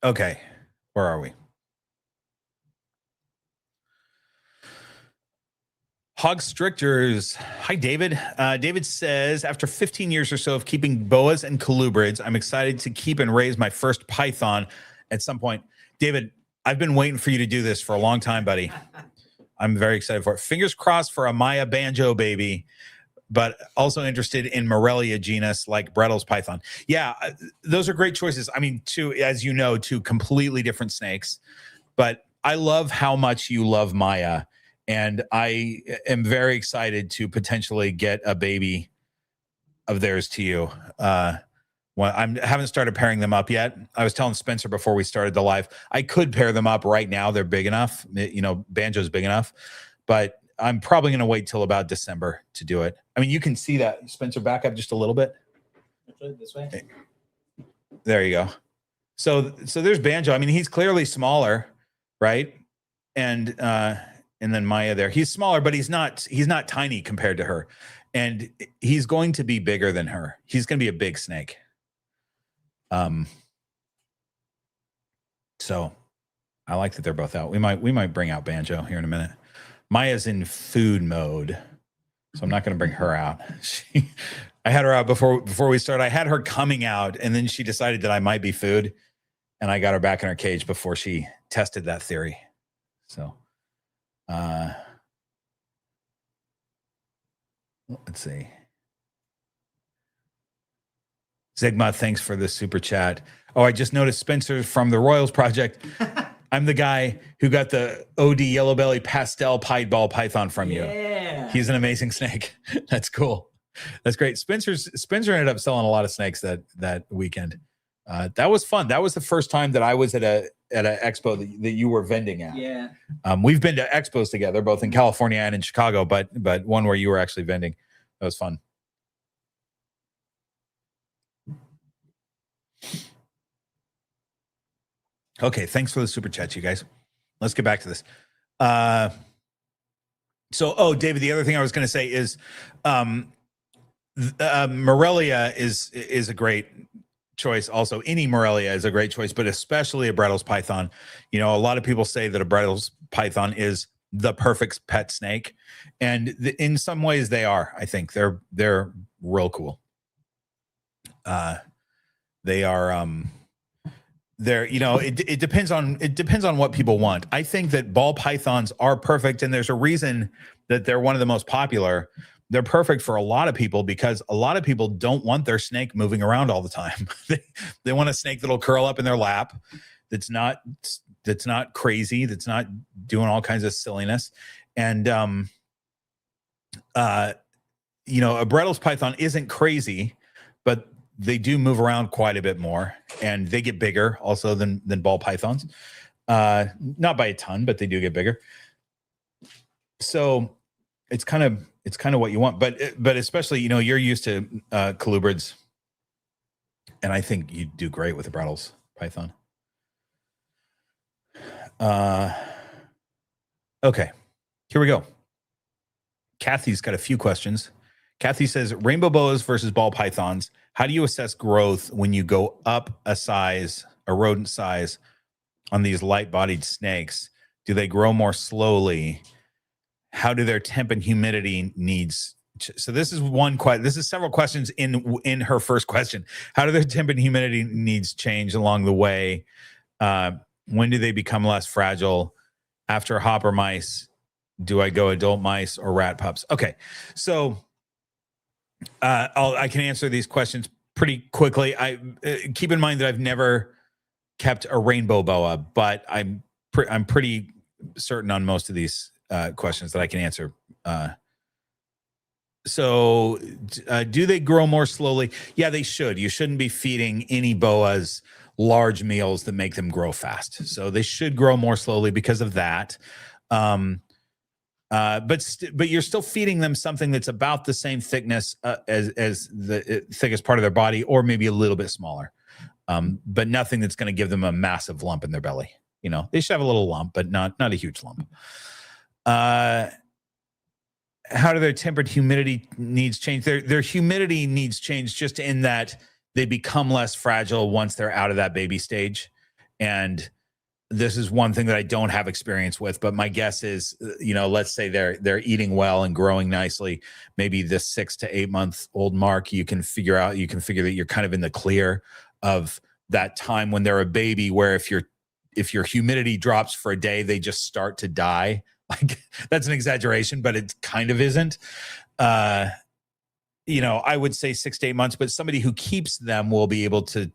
Okay, where are we? Hog Stricters. Hi, David. David says, after 15 years or so of keeping boas and colubrids, I'm excited to keep and raise my first python at some point. David, I've been waiting for you to do this for a long time, buddy. I'm very excited for it. Fingers crossed for a Maya banjo baby, but also interested in Morelia genus like Brettle's python. Yeah, those are great choices. I mean, as you know, two completely different snakes, but I love how much you love Maya, and I am very excited to potentially get a baby of theirs to you. Well, I haven't started pairing them up yet. I was telling Spencer before we started the live, I could pair them up right now. They're big enough. You know, banjo's big enough, but I'm probably going to wait till about December to do it. I mean, you can see that. Spencer, back up just a little bit. This way. There you go. So there's banjo. I mean, he's clearly smaller, right? And then Maya there. He's smaller, but he's not tiny compared to her. And he's going to be bigger than her. He's going to be a big snake. So I like that they're both out. We might bring out banjo here in a minute. Maya's in food mode, so I'm not going to bring her out. I had her out before we started. I had her coming out, and then she decided that I might be food, and I got her back in her cage before she tested that theory. So, let's see. Zigma, thanks for the super chat. Oh, I just noticed Spencer from the Royals Project. I'm the guy who got the OD Yellow Belly Pastel Pied Ball Python from you. Yeah. He's an amazing snake. That's cool. That's great. Spencer ended up selling a lot of snakes that weekend. That was fun. That was the first time that I was at an expo that you were vending at. Yeah. We've been to expos together, both in California and in Chicago, but one where you were actually vending. That was fun. Okay, thanks for the super chat, you guys. Let's get back to this. David, the other thing I was going to say is Morelia is a great choice. Also, any Morelia is a great choice, but especially a Brettle's python. You know, a lot of people say that a Brettle's python is the perfect pet snake, and in some ways they are. I think they're real cool. They are There, it depends on what people want. I think that ball pythons are perfect, and there's a reason that they're one of the most popular. They're perfect for a lot of people because a lot of people don't want their snake moving around all the time. They want a snake that'll curl up in their lap, that's not crazy, that's not doing all kinds of silliness. And a Brettles python isn't crazy, but they do move around quite a bit more, and they get bigger also than ball pythons. Not by a ton, but they do get bigger. So it's kind of what you want, but especially, you're used to colubrids, and I think you do great with the Brettles python. Okay, here we go. Kathy's got a few questions. Kathy says, rainbow boas versus ball pythons. How do you assess growth when you go up a rodent size on these light-bodied snakes? Do they grow more slowly? How do their temp and humidity needs? So this is this is several questions in her first question. How do their temp and humidity needs change along the way? When do they become less fragile? After hopper mice, do I go adult mice or rat pups? Okay, so I can answer these questions pretty quickly. I keep in mind that I've never kept a rainbow boa, but I'm pretty certain on most of these questions that I can answer. So do they grow more slowly? Yeah, they should. You shouldn't be feeding any boas large meals that make them grow fast. So they should grow more slowly because of that. But you're still feeding them something that's about the same thickness as the thickest part of their body, or maybe a little bit smaller. But nothing that's going to give them a massive lump in their belly. They should have a little lump, but not a huge lump. How do their tempered humidity needs change? Their humidity needs change just in that they become less fragile once they're out of that baby stage. And this is one thing that I don't have experience with, but my guess is, let's say they're eating well and growing nicely. Maybe this 6 to 8 month old mark, you can figure that you're kind of in the clear of that time when they're a baby, where if your humidity drops for a day, they just start to die. Like, that's an exaggeration, but it kind of isn't. I would say 6 to 8 months, but somebody who keeps them will be able to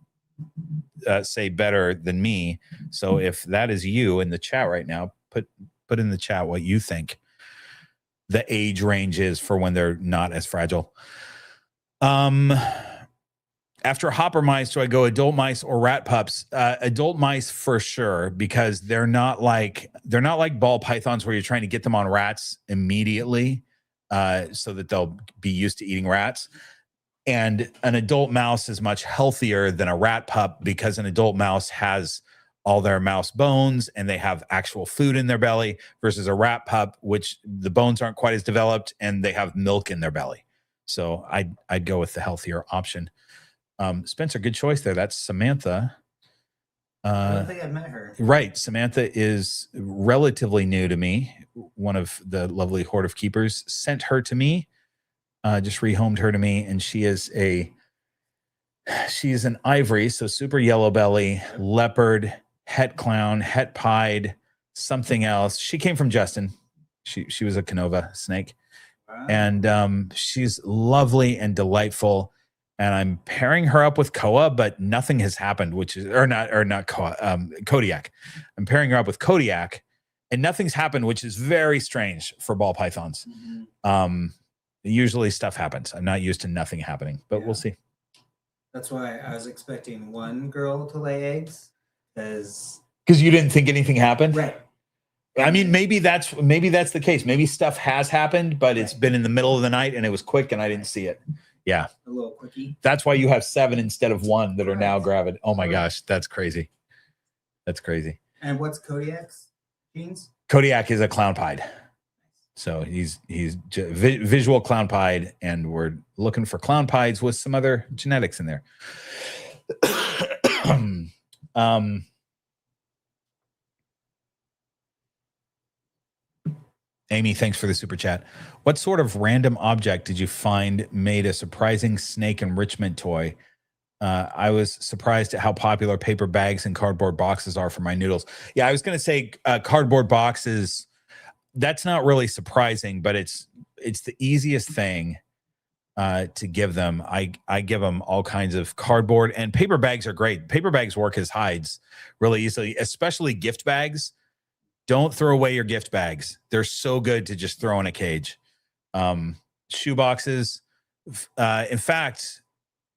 say better than me. So if that is you in the chat right now, put in the chat what you think the age range is for when they're not as fragile. After hopper mice, do I go adult mice or rat pups? Adult mice for sure, because they're not like ball pythons where you're trying to get them on rats immediately so that they'll be used to eating rats. And an adult mouse is much healthier than a rat pup, because an adult mouse has all their mouse bones and they have actual food in their belly, versus a rat pup, which the bones aren't quite as developed and they have milk in their belly. So I'd go with the healthier option. Spencer, good choice there. That's Samantha. I don't think I've met her. Right. Samantha is relatively new to me. One of the lovely Horde of Keepers sent her to me, just rehomed her to me. And she's an ivory. So super yellow belly, leopard, het clown, het pied, something else. She came from Justin. She was a Canova snake. Wow. And she's lovely and delightful. And I'm pairing her up with Koa, but nothing has happened, not Koa, Kodiak. I'm pairing her up with Kodiak, and nothing's happened, which is very strange for ball pythons. Mm-hmm. Usually stuff happens. I'm not used to nothing happening, but we'll see. That's why I was expecting one girl to lay eggs, because you didn't think anything happened, right? I mean, maybe that's the case. Maybe stuff has happened, but it's been in the middle of the night and it was quick and I didn't see it. Yeah. A little quickie. That's why you have 7 instead of 1 that are now gravid. Oh my gosh. That's crazy. That's crazy. And what's Kodiak's genes? Kodiak is a clown pied. So he's visual clown pied, and we're looking for clown pieds with some other genetics in there. Amy, thanks for the super chat. What sort of random object did you find made a surprising snake enrichment toy? I was surprised at how popular paper bags and cardboard boxes are for my noodles. Yeah, I was going to say cardboard boxes. That's not really surprising, but it's the easiest thing to give them. I give them all kinds of cardboard, and paper bags are great. Paper bags work as hides really easily, especially gift bags. Don't throw away your gift bags. They're so good to just throw in a cage. Shoe boxes. In fact,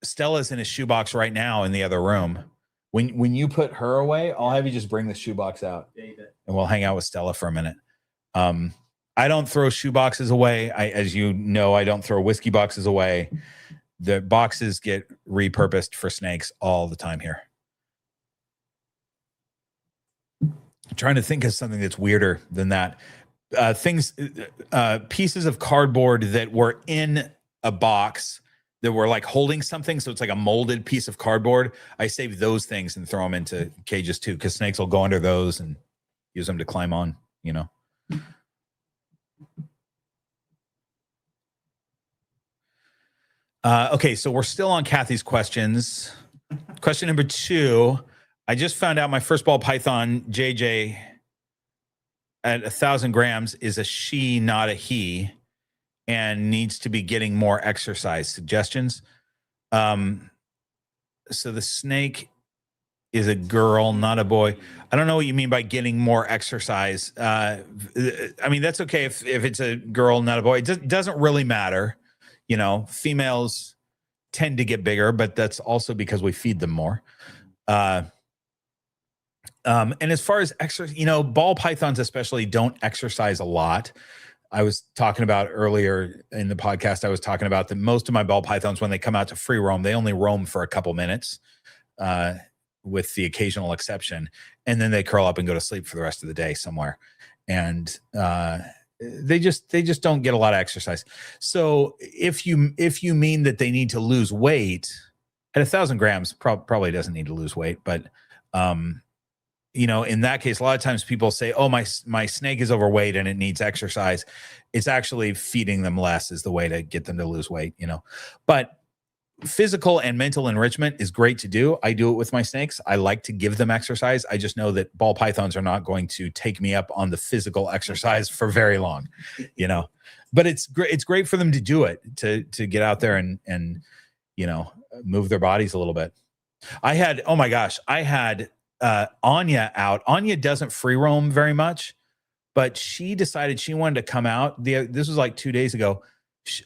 Stella's in a shoebox right now in the other room. When you put her away, I'll have you just bring the shoebox out, and we'll hang out with Stella for a minute. I don't throw shoe boxes away. As you know, I don't throw whiskey boxes away. The boxes get repurposed for snakes all the time here. I'm trying to think of something that's weirder than that. Pieces of cardboard that were in a box that were like holding something. So it's like a molded piece of cardboard. I save those things and throw them into cages too, because snakes will go under those and use them to climb on, you know. Okay, so we're still on Kathy's questions. Question number 2. I just found out my first ball python, JJ, at 1,000 grams is a she, not a he, and needs to be getting more exercise. Suggestions? So the snake is a girl, not a boy. I don't know what you mean by getting more exercise. I mean, that's okay if it's a girl, not a boy. It doesn't really matter. You know, females tend to get bigger, but that's also because we feed them more. And as far as exercise, you know, ball pythons especially don't exercise a lot. I was talking about earlier in the podcast, I was talking about that most of my ball pythons, when they come out to free roam, they only roam for a couple minutes, with the occasional exception. And then they curl up and go to sleep for the rest of the day somewhere. And they just don't get a lot of exercise. So if you mean that they need to lose weight at 1,000 grams, probably doesn't need to lose weight, but you know, in that case, a lot of times people say, oh, my snake is overweight and it needs exercise. It's actually feeding them less is the way to get them to lose weight, you know. But physical and mental enrichment is great to do. I do it with my snakes. I like to give them exercise. I just know that ball pythons are not going to take me up on the physical exercise for very long, you know. But it's great. It's great for them to do it, to get out there and you know, move their bodies a little bit. I had Anya out. Anya doesn't free roam very much, but she decided she wanted to come out. This was like 2 days ago.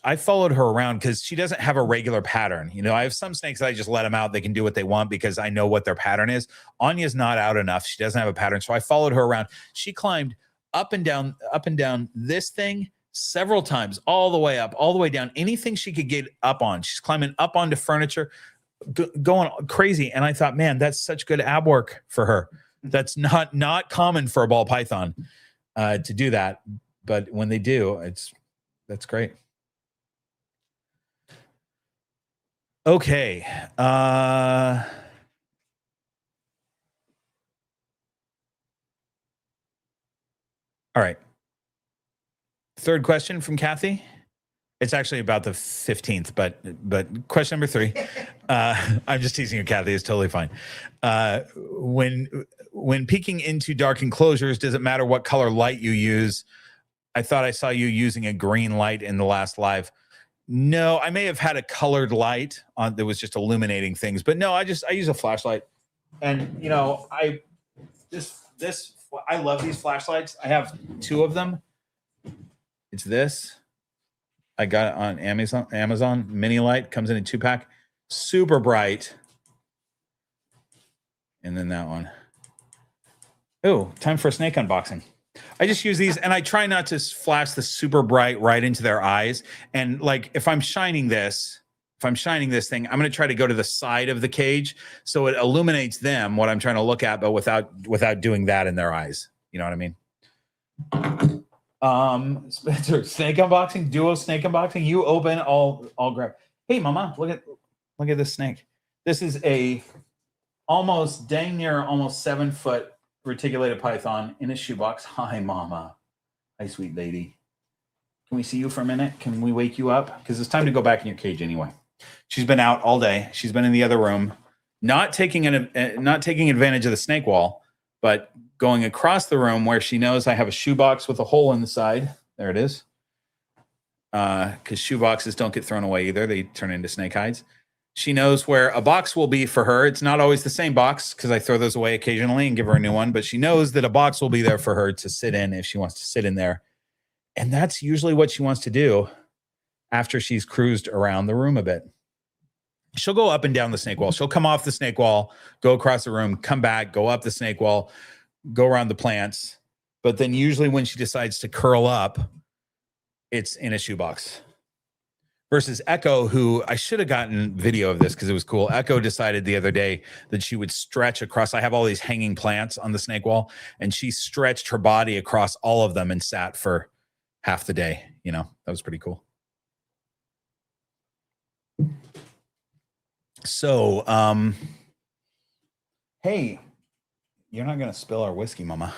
I followed her around because she doesn't have a regular pattern. You know, I have some snakes that I just let them out. They can do what they want because I know what their pattern is. Anya's not out enough. She doesn't have a pattern. So I followed her around. She climbed up and down this thing several times, all the way up, all the way down, anything she could get up on. She's climbing up onto furniture, going crazy. And I thought, man, that's such good ab work for her. That's not common for a ball python to do that. But when they do, that's great. Okay. All right. Third question from Kathy. It's actually about the 15th, but question number 3. I'm just teasing you, Kathy. It's totally fine. When peeking into dark enclosures, does it matter what color light you use? I thought I saw you using a green light in the last live. No, I may have had a colored light on that was just illuminating things, but no, I use a flashlight. And you know, I love these flashlights. I have 2 of them. It's this. I got it on Amazon mini light, comes in a 2-pack, super bright. And then that one. Oh, time for a snake unboxing. I just use these and I try not to flash the super bright right into their eyes. And like, if I'm shining this thing, I'm going to try to go to the side of the cage so it illuminates them, what I'm trying to look at, but without doing that in their eyes. You know what I mean? Spencer, snake unboxing, duo snake unboxing. You open, I'll grab. Hey, mama, look at this snake. This is a almost 7-foot reticulated python in a shoebox. Hi, mama. Hi, sweet lady. Can we see you for a minute? Can we wake you up? Because it's time to go back in your cage anyway. She's been out all day. She's been in the other room, not taking advantage of the snake wall, but going across the room where she knows I have a shoebox with a hole in the side. There it is. Because shoeboxes don't get thrown away either. They turn into snake hides. She knows where a box will be for her. It's not always the same box because I throw those away occasionally and give her a new one, but she knows that a box will be there for her to sit in if she wants to sit in there. And that's usually what she wants to do after she's cruised around the room a bit. She'll go up and down the snake wall. She'll come off the snake wall, go across the room, come back, go up the snake wall, go around the plants. But then usually when she decides to curl up, it's in a shoebox. Versus Echo, who I should have gotten video of this because it was cool. Echo decided the other day that she would stretch across. I have all these hanging plants on the snake wall, and she stretched her body across all of them and sat for half the day. You know, that was pretty cool. So, hey, you're not going to spill our whiskey, Mama.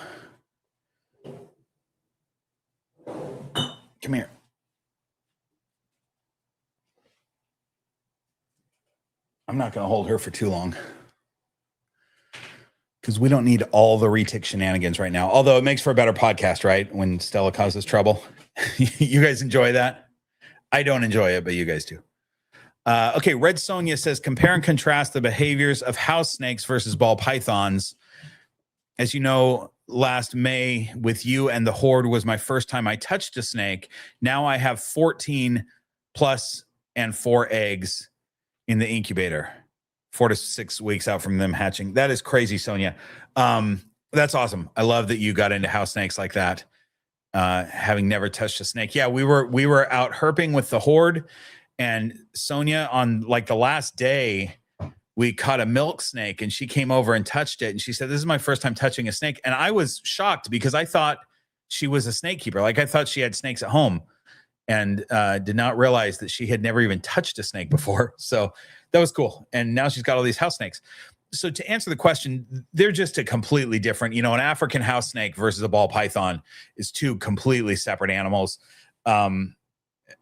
Come here. I'm not going to hold her for too long because we don't need all the retic shenanigans right now. Although it makes for a better podcast, right? When Stella causes trouble. You guys enjoy that? I don't enjoy it, but you guys do. Okay, Red Sonia says, compare and contrast the behaviors of house snakes versus ball pythons. As you know, last May with you and the horde was my first time I touched a snake. Now I have 14 plus and 4 eggs in the incubator, 4 to 6 weeks out from them hatching. That is crazy, Sonia. That's awesome. I love that you got into house snakes like that. Having never touched a snake. Yeah, we were out herping with the horde. And Sonia, on like the last day, we caught a milk snake and she came over and touched it. And she said, this is my first time touching a snake. And I was shocked because I thought she was a snake keeper. Like I thought she had snakes at home and did not realize that she had never even touched a snake before. So that was cool. And now she's got all these house snakes. So to answer the question, they're just a completely different, you know, an African house snake versus a ball python is 2 completely separate animals.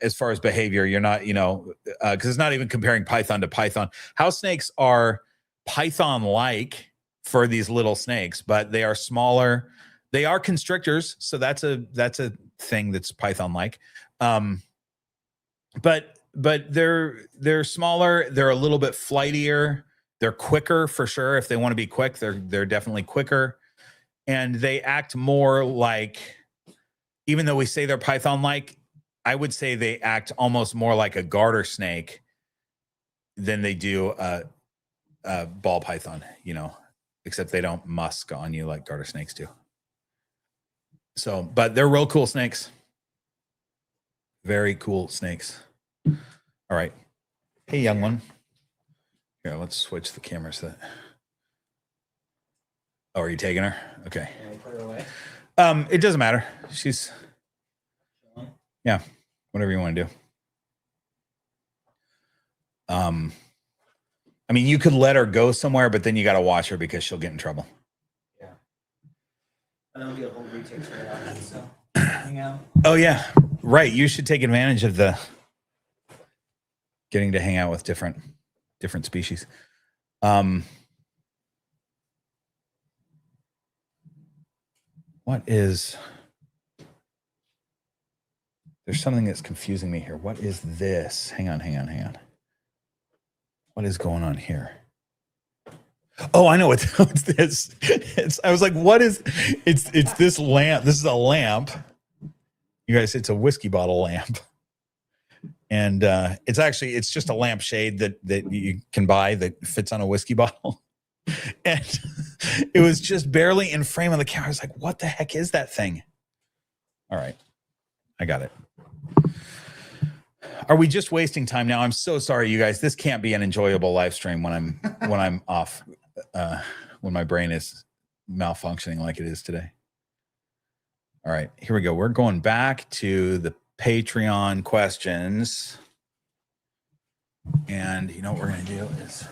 As far as behavior, you're not, you know, because it's not even comparing python to python. House snakes are python-like for these little snakes, but they are smaller. They are constrictors, so that's a thing that's python-like. But they're smaller. They're a little bit flightier. They're quicker for sure. If they want to be quick, they're definitely quicker, and they act more like. Even though we say they're python-like, I would say they act almost more like a garter snake than they do a ball python, you know, except they don't musk on you like garter snakes do. So, but they're real cool snakes. Very cool snakes. All right. Hey, young one. Here, let's switch the cameras. Oh, are you taking her? Okay. Can I put her away? It doesn't matter. She's... Yeah, whatever you want to do. I mean, you could let her go somewhere, but then you got to watch her because she'll get in trouble. Yeah. I don't get a whole retake for that, so hang out. Oh, yeah. Right. You should take advantage of the getting to hang out with different species. What is... There's something that's confusing me here. What is this? Hang on. What is going on here? Oh, I know what's this. I was like, what is, it's this lamp. This is a lamp. You guys, it's a whiskey bottle lamp. And it's just a lamp shade that you can buy that fits on a whiskey bottle. And it was just barely in frame of the camera. I was like, what the heck is that thing? All right. I got it. Are we just wasting time now? I'm so sorry, you guys. This can't be an enjoyable live stream when I'm off, when my brain is malfunctioning like it is today. All right, here we go. We're going back to the Patreon questions. And you know what we're going to do is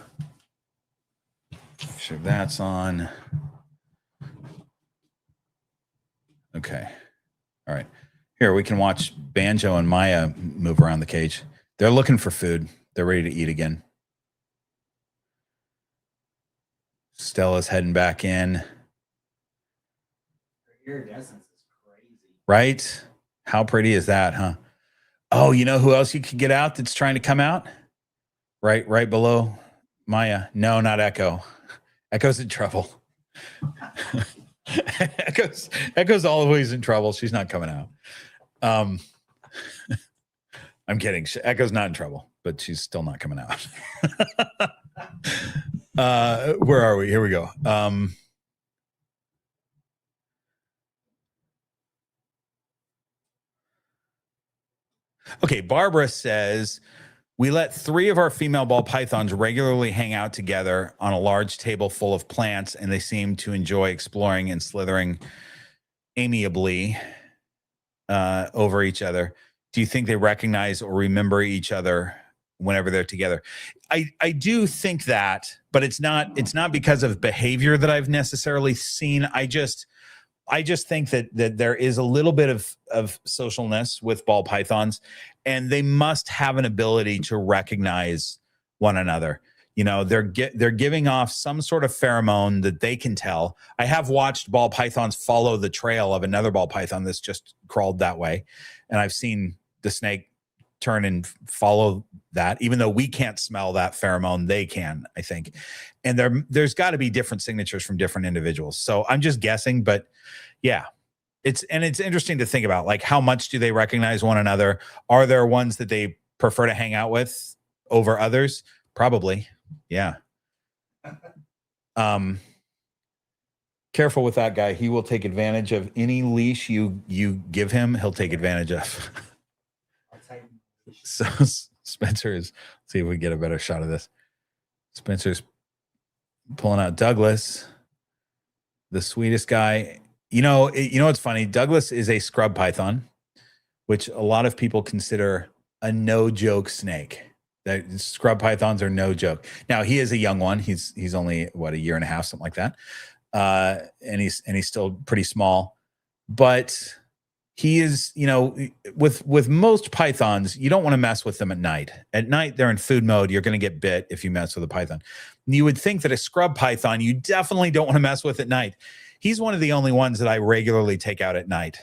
make sure that's on. Okay. All right. Here, we can watch Banjo and Maya move around the cage. They're looking for food. they're ready to eat again. Stella's heading back in. Iridescence is crazy. Right? How pretty is that, huh? Oh, you know who else you could get out that's trying to come out? Right below Maya. No, not Echo. Echo's in trouble. Echo's always in trouble. She's not coming out. I'm kidding. Echo's not in trouble, but she's still not coming out. Where are we? Here we go. Okay, Barbara says, we let 3 of our female ball pythons regularly hang out together on a large table full of plants, and they seem to enjoy exploring and slithering amiably over each other. Do you think they recognize or remember each other whenever they're together? I do think that, but it's not because of behavior that I've necessarily seen. I just think that there is a little bit of socialness with ball pythons, and they must have an ability to recognize one another. You know, they're giving off some sort of pheromone that they can tell. I have watched ball pythons follow the trail of another ball python that's just crawled that way, and I've seen the snake turn and follow that. Even though we can't smell that pheromone, they can, I think. And there's got to be different signatures from different individuals. So I'm just guessing, but yeah, it's interesting to think about, like, how much do they recognize one another? Are there ones that they prefer to hang out with over others? Probably. Yeah. Careful with that guy. He will take advantage of any leash you give him. He'll take advantage of. So Spencer's, let's see if we get a better shot of this. Spencer's pulling out Douglas, the sweetest guy. You know what's funny? Douglas is a scrub python, which a lot of people consider a no-joke snake. That scrub pythons are no joke. Now, he is a young one. He's only, what, a year and a half, something like that. And he's still pretty small. But he is, you know, with most pythons, you don't want to mess with them at night. At night, they're in food mode. You're going to get bit if you mess with a python. You would think that a scrub python, you definitely don't want to mess with at night. He's one of the only ones that I regularly take out at night.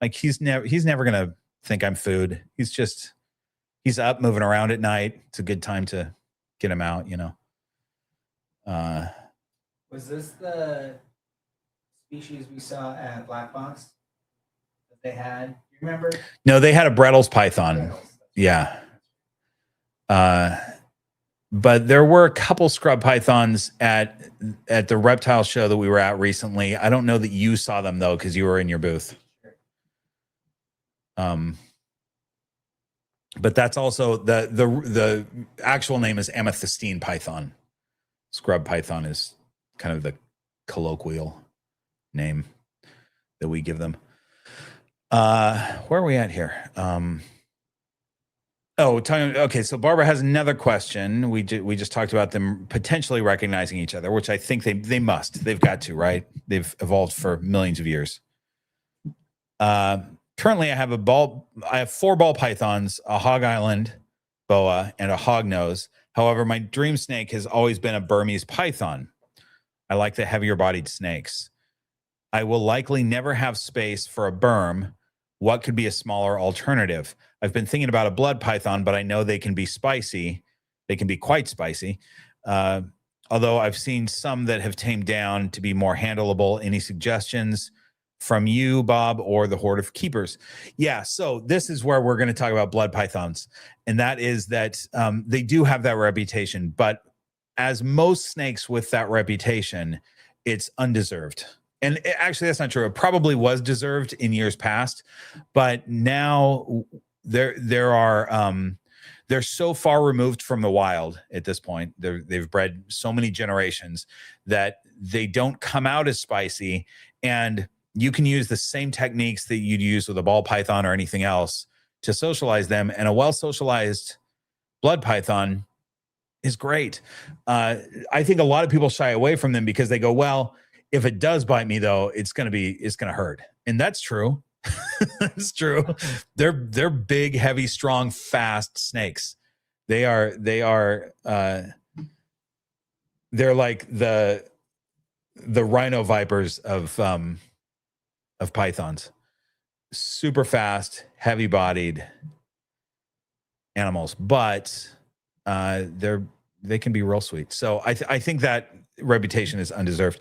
Like, he's never going to think I'm food. He's up moving around at night. It's a good time to get him out, you know. Was this the species we saw at Black Box that they had? You remember? No, they had a Brettles python. Yeah. But there were a couple scrub pythons at the reptile show that we were at recently. I don't know that you saw them, though, because you were in your booth. But that's also the actual name is amethystine python. Scrub python is kind of the colloquial name that we give them. Where are we at here? Okay, so Barbara has another question. We just talked about them potentially recognizing each other, which I think they must. They've got to, right? They've evolved for millions of years. Currently, I have 4 ball pythons, a hog island boa, and a hognose. However, my dream snake has always been a Burmese python. I like the heavier bodied snakes. I will likely never have space for a Burm. What could be a smaller alternative? I've been thinking about a blood python, but I know they can be spicy. They can be quite spicy. Although I've seen some that have tamed down to be more handleable. Any suggestions from you, Bob, or the Horde of Keepers? Yeah, so this is where we're going to talk about blood pythons. And that is that they do have that reputation. But as most snakes with that reputation, it's undeserved. And actually, that's not true. It probably was deserved in years past. But now they're so far removed from the wild at this point. They've bred so many generations that they don't come out as spicy. And you can use the same techniques that you'd use with a ball python or anything else to socialize them. And a well-socialized blood python is great. I think a lot of people shy away from them because they go, well, if it does bite me, though, it's going to hurt. And that's true. That's true. They're big, heavy, strong, fast snakes. They're like the rhino vipers of pythons. Super fast, heavy bodied animals, but they can be real sweet. So I think that reputation is undeserved.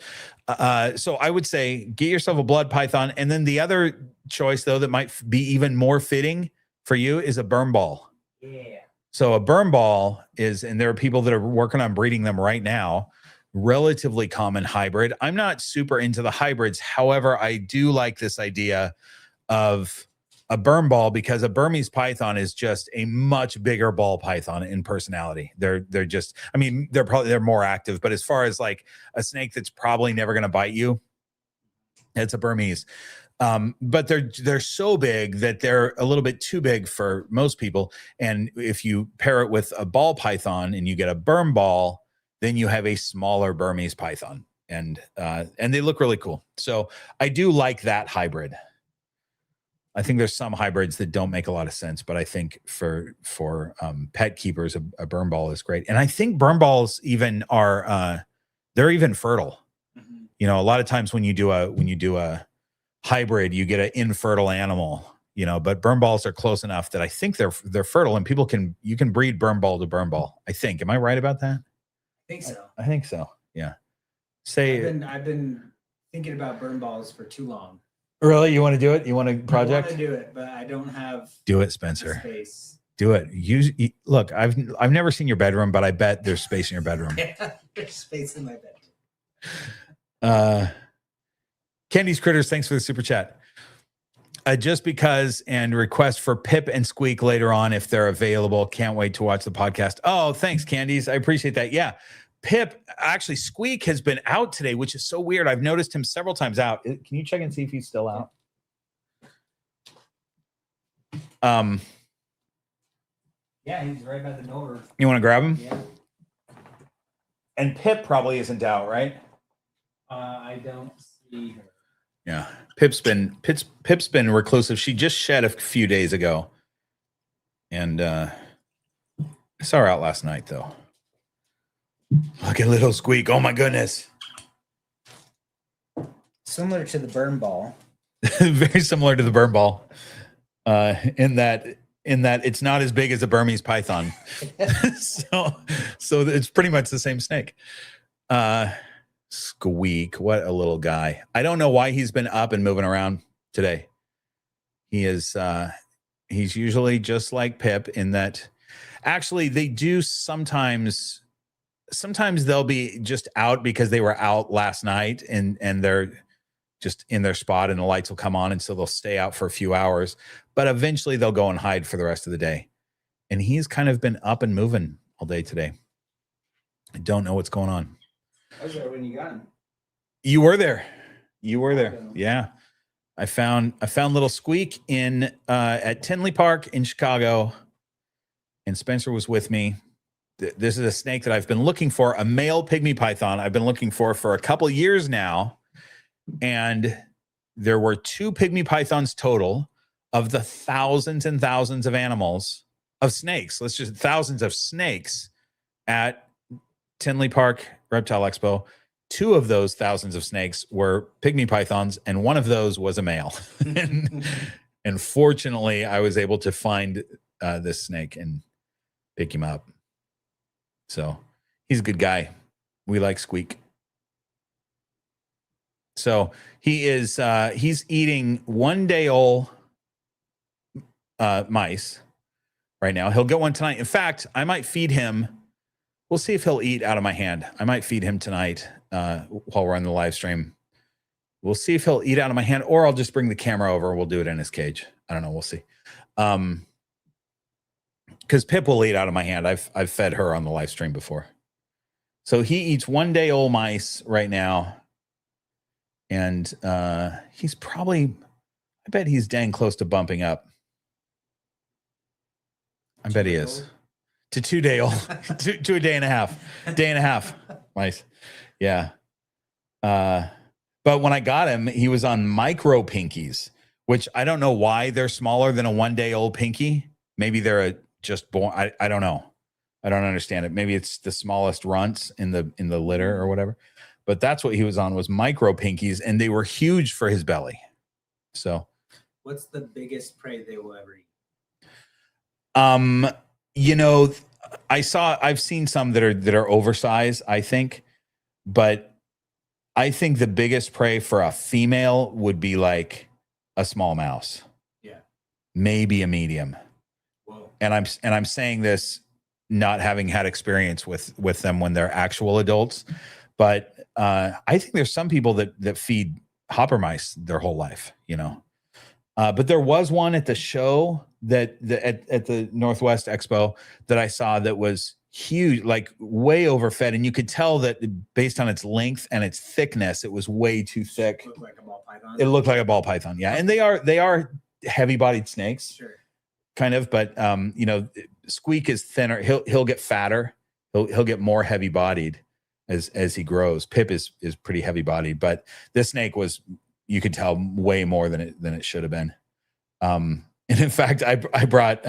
So I would say get yourself a blood python. And then the other choice, though, that might be even more fitting for you is a berm ball. Yeah. So a berm ball is, and there are people that are working on breeding them right now, relatively common hybrid. I'm not super into the hybrids. However, I do like this idea of a berm ball because a Burmese python is just a much bigger ball python in personality. They're just, I mean, they're more active, but as far as like a snake that's probably never going to bite you, it's a Burmese. But they're so big that they're a little bit too big for most people. And if you pair it with a ball python and you get a berm ball, then you have a smaller Burmese python, and they look really cool. So I do like that hybrid. I think there's some hybrids that don't make a lot of sense, but I think for pet keepers, a berm ball is great. And I think berm balls even are they're even fertile. Mm-hmm. You know, a lot of times when you do a hybrid, you get an infertile animal. You know, but berm balls are close enough that I think they're fertile, and you can breed berm ball to berm ball. I think. Am I right about that? I think so. I think so. Yeah. I've been thinking about berm balls for too long. Really? You want to do it? You want to project? I want to do it, but I don't have. Do it, Spencer. Space. Do it. Look. I've never seen your bedroom, but I bet there's space in your bedroom. Yeah, there's space in my bedroom. Candy's Critters, thanks for the super chat. Just because, and request for Pip and Squeak later on if they're available. Can't wait to watch the podcast. Oh, thanks, Candies. I appreciate that. Yeah. Pip, actually, Squeak has been out today, which is so weird. I've noticed him several times out. Can you check and see if he's still out? Yeah, he's right by the door. You want to grab him? Yeah. And Pip probably isn't out, right? I don't see her. Yeah. Pip's been reclusive. She just shed a few days ago. And I saw her out last night, though. Look at little Squeak. Oh, my goodness. Similar to the berm ball. Very similar to the berm ball. In that it's not as big as a Burmese python. so it's pretty much the same snake. Squeak, what a little guy. I don't know why he's been up and moving around today. He's usually just like Pip in that actually they do sometimes they'll be just out because they were out last night and they're just in their spot and the lights will come on, and so they'll stay out for a few hours, but eventually they'll go and hide for the rest of the day. And he's kind of been up and moving all day today. I don't know what's going on. I was there when you got him. You were there. Yeah. I found little Squeak at Tinley Park in Chicago, and Spencer was with me. This is a snake that I've been looking for, a male pygmy python. I've been looking for a couple years now, and there were 2 pygmy pythons total of the thousands and thousands of snakes. Let's just thousands of snakes at Tinley Park Reptile Expo. 2 of those thousands of snakes were pygmy pythons, and one of those was a male. and fortunately, I was able to find this snake and pick him up. So he's a good guy. We like Squeak. So he's eating 1-day-old mice right now. He'll get one tonight. In fact, I might feed him. We'll see if he'll eat out of my hand. I might feed him tonight while we're on the live stream. We'll see if he'll eat out of my hand, or I'll just bring the camera over and we'll do it in his cage. I don't know. We'll see. Because Pip will eat out of my hand. I've fed her on the live stream before. So he eats 1-day-old mice right now. And he's probably, I bet he's dang close to bumping up. I bet he is. To 2-day-old, to a day and a half. Mice. Yeah. But when I got him, he was on micro pinkies, which I don't know why they're smaller than a 1-day-old pinky. Maybe they're just born. I don't know. I don't understand it. Maybe it's the smallest runts in the litter or whatever. But that's what he was on, was micro pinkies, and they were huge for his belly. So, what's the biggest prey they will ever eat? You know, I've seen some that are oversized, I think, but I think the biggest prey for a female would be like a small mouse. Yeah. Maybe a medium. Whoa. And I'm saying this not having had experience with them when they're actual adults, but I think there's some people that feed hopper mice their whole life, you know. But there was one at the show at the Northwest Expo that I saw that was huge, like way overfed, and you could tell that based on its length and its thickness, it was way too thick. Looked like a ball python. It looked like a ball python, yeah. And they are heavy-bodied snakes, sure, kind of. But you know, Squeak is thinner. He'll get fatter. He'll get more heavy-bodied as he grows. Pip is pretty heavy-bodied, but this snake was, you could tell, way more than it should have been. And in fact, I brought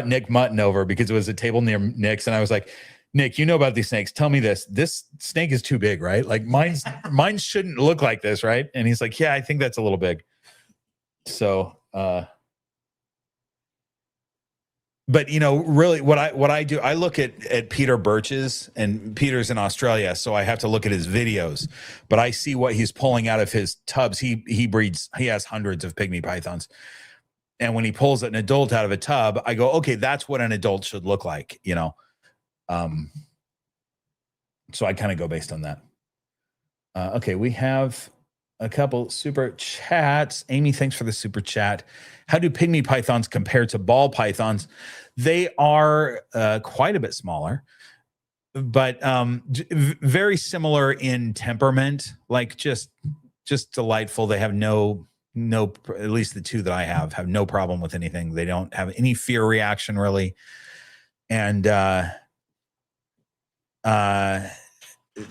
Nick Mutton over because it was a table near Nick's, and I was like, Nick, you know about these snakes. Tell me this. This snake is too big, right? Like mine shouldn't look like this, right? And he's like, yeah, I think that's a little big. So, but you know, really what I do, I look at Peter Birch's, and Peter's in Australia, so I have to look at his videos, but I see what he's pulling out of his tubs. He has hundreds of pygmy pythons. And when he pulls an adult out of a tub, I go, okay, that's what an adult should look like, you know? So I kind of go based on that. Okay, we have a couple super chats. Amy, thanks for the super chat. How do pygmy pythons compare to ball pythons? They are quite a bit smaller, but very similar in temperament, like just delightful. They have no, at least the two that I have no problem with anything. They don't have any fear reaction really. And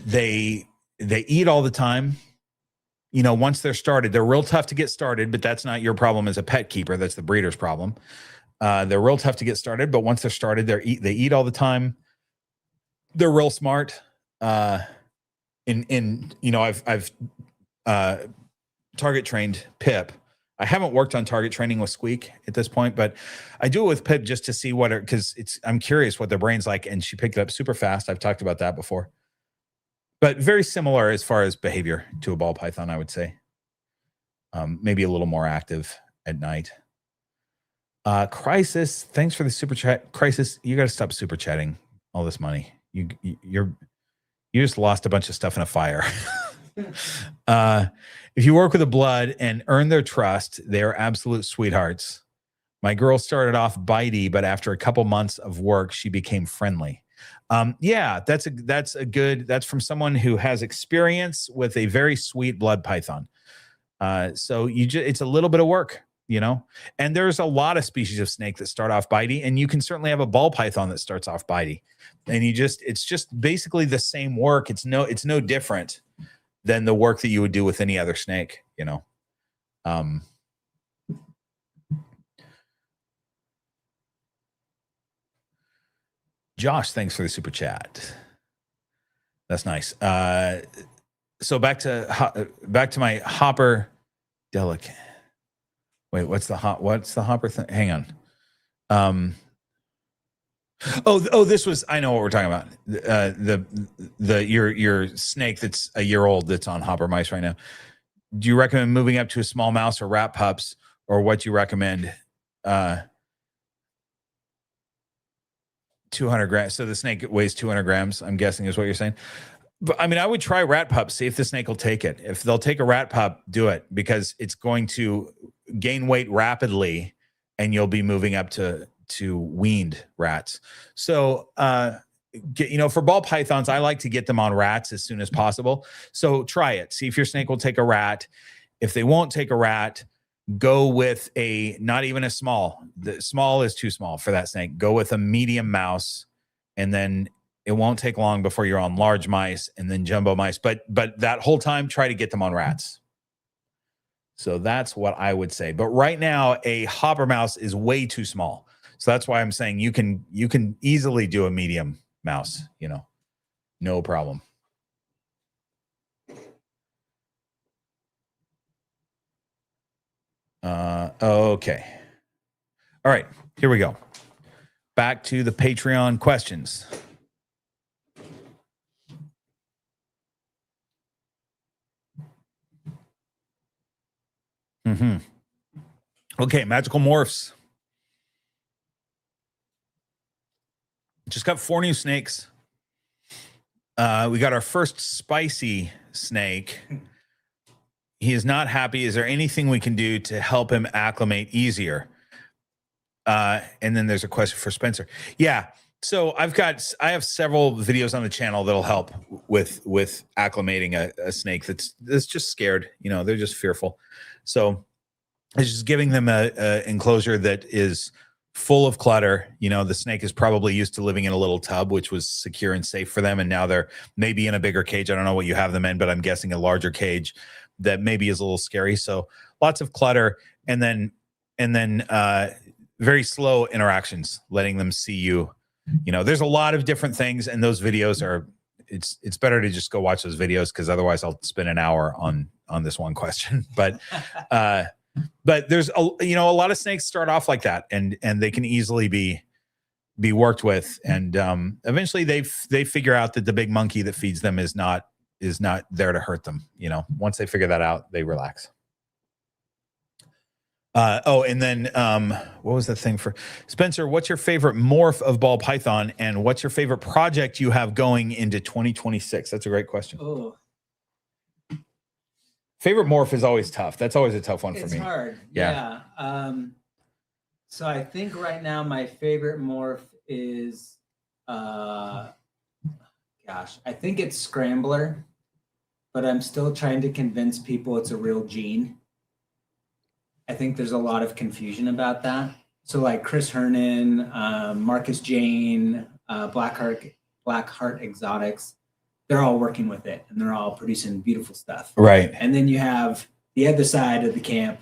they eat all the time. You know, once they're started, they're real tough to get started, but that's not your problem as a pet keeper. That's the breeder's problem. They're real tough to get started, but once they're started, they eat all the time. They're real smart. You know, I've target trained Pip. I haven't worked on target training with Squeak at this point, but I do it with Pip just to see because I'm curious what their brain's like, and she picked it up super fast. I've talked about that before. But very similar as far as behavior to a ball python, I would say. Maybe a little more active at night. Crisis, thanks for the super chat. Crisis, you got to stop super chatting all this money. You just lost a bunch of stuff in a fire. If you work with a blood and earn their trust, they are absolute sweethearts. My girl started off bitey, but after a couple months of work, she became friendly. Yeah, that's from someone who has experience with a very sweet blood python. So it's a little bit of work, you know, and there's a lot of species of snake that start off bitey, and you can certainly have a ball python that starts off bitey, and it's just basically the same work. It's no different than the work that you would do with any other snake, you know. Josh, thanks for the super chat. That's nice. So back to my hopper delicate. Wait, what's the hopper thing? Hang on. This was, I know what we're talking about. Your snake that's a year old that's on hopper mice right now. Do you recommend moving up to a small mouse or rat pups, or what do you recommend? 200 grams. So the snake weighs 200 grams, I'm guessing is what you're saying. But I mean, I would try rat pup, see if the snake will take it. If they'll take a rat pup, do it, because it's going to gain weight rapidly and you'll be moving up to weaned rats. So, you know, for ball pythons, I like to get them on rats as soon as possible. So try it. See if your snake will take a rat. If they won't take a rat, go with not even a small. The small is too small for that snake. Go with a medium mouse, and then it won't take long before you're on large mice and then jumbo mice. But that whole time, try to get them on rats. So that's what I would say. But right now, a hopper mouse is way too small. So that's why I'm saying you can easily do a medium mouse, you know, no problem. Okay. All right, here we go. Back to the Patreon questions. Okay, magical morphs. Just got 4 new snakes. We got our first spicy snake. He is not happy. Is there anything we can do to help him acclimate easier? And then there's a question for Spencer. Yeah. So I have several videos on the channel that'll help with acclimating a snake that's just scared. You know, they're just fearful. So it's just giving them a enclosure that is full of clutter. You know, the snake is probably used to living in a little tub, which was secure and safe for them. And now they're maybe in a bigger cage. I don't know what you have them in, but I'm guessing a larger cage that maybe is a little scary. So lots of clutter, and then very slow interactions, letting them see you. You know, there's a lot of different things, and those videos are, it's better to just go watch those videos, because otherwise I'll spend an hour on this one question. But there's a lot of snakes start off like that, and they can easily be worked with, and eventually they figure out that the big monkey that feeds them is not there to hurt them. You know, once they figure that out, they relax. And then what was the thing for Spencer? What's your favorite morph of ball python, and what's your favorite project you have going into 2026? That's a great question. Oh, favorite morph is always tough. That's always a tough one for me. It's hard. Yeah. So I think right now my favorite morph is I think it's Scrambler, but I'm still trying to convince people it's a real gene. I think there's a lot of confusion about that. So like Chris Hernan, Marcus Jane, Blackheart Exotics, they're all working with it, and they're all producing beautiful stuff. Right. And then you have the other side of the camp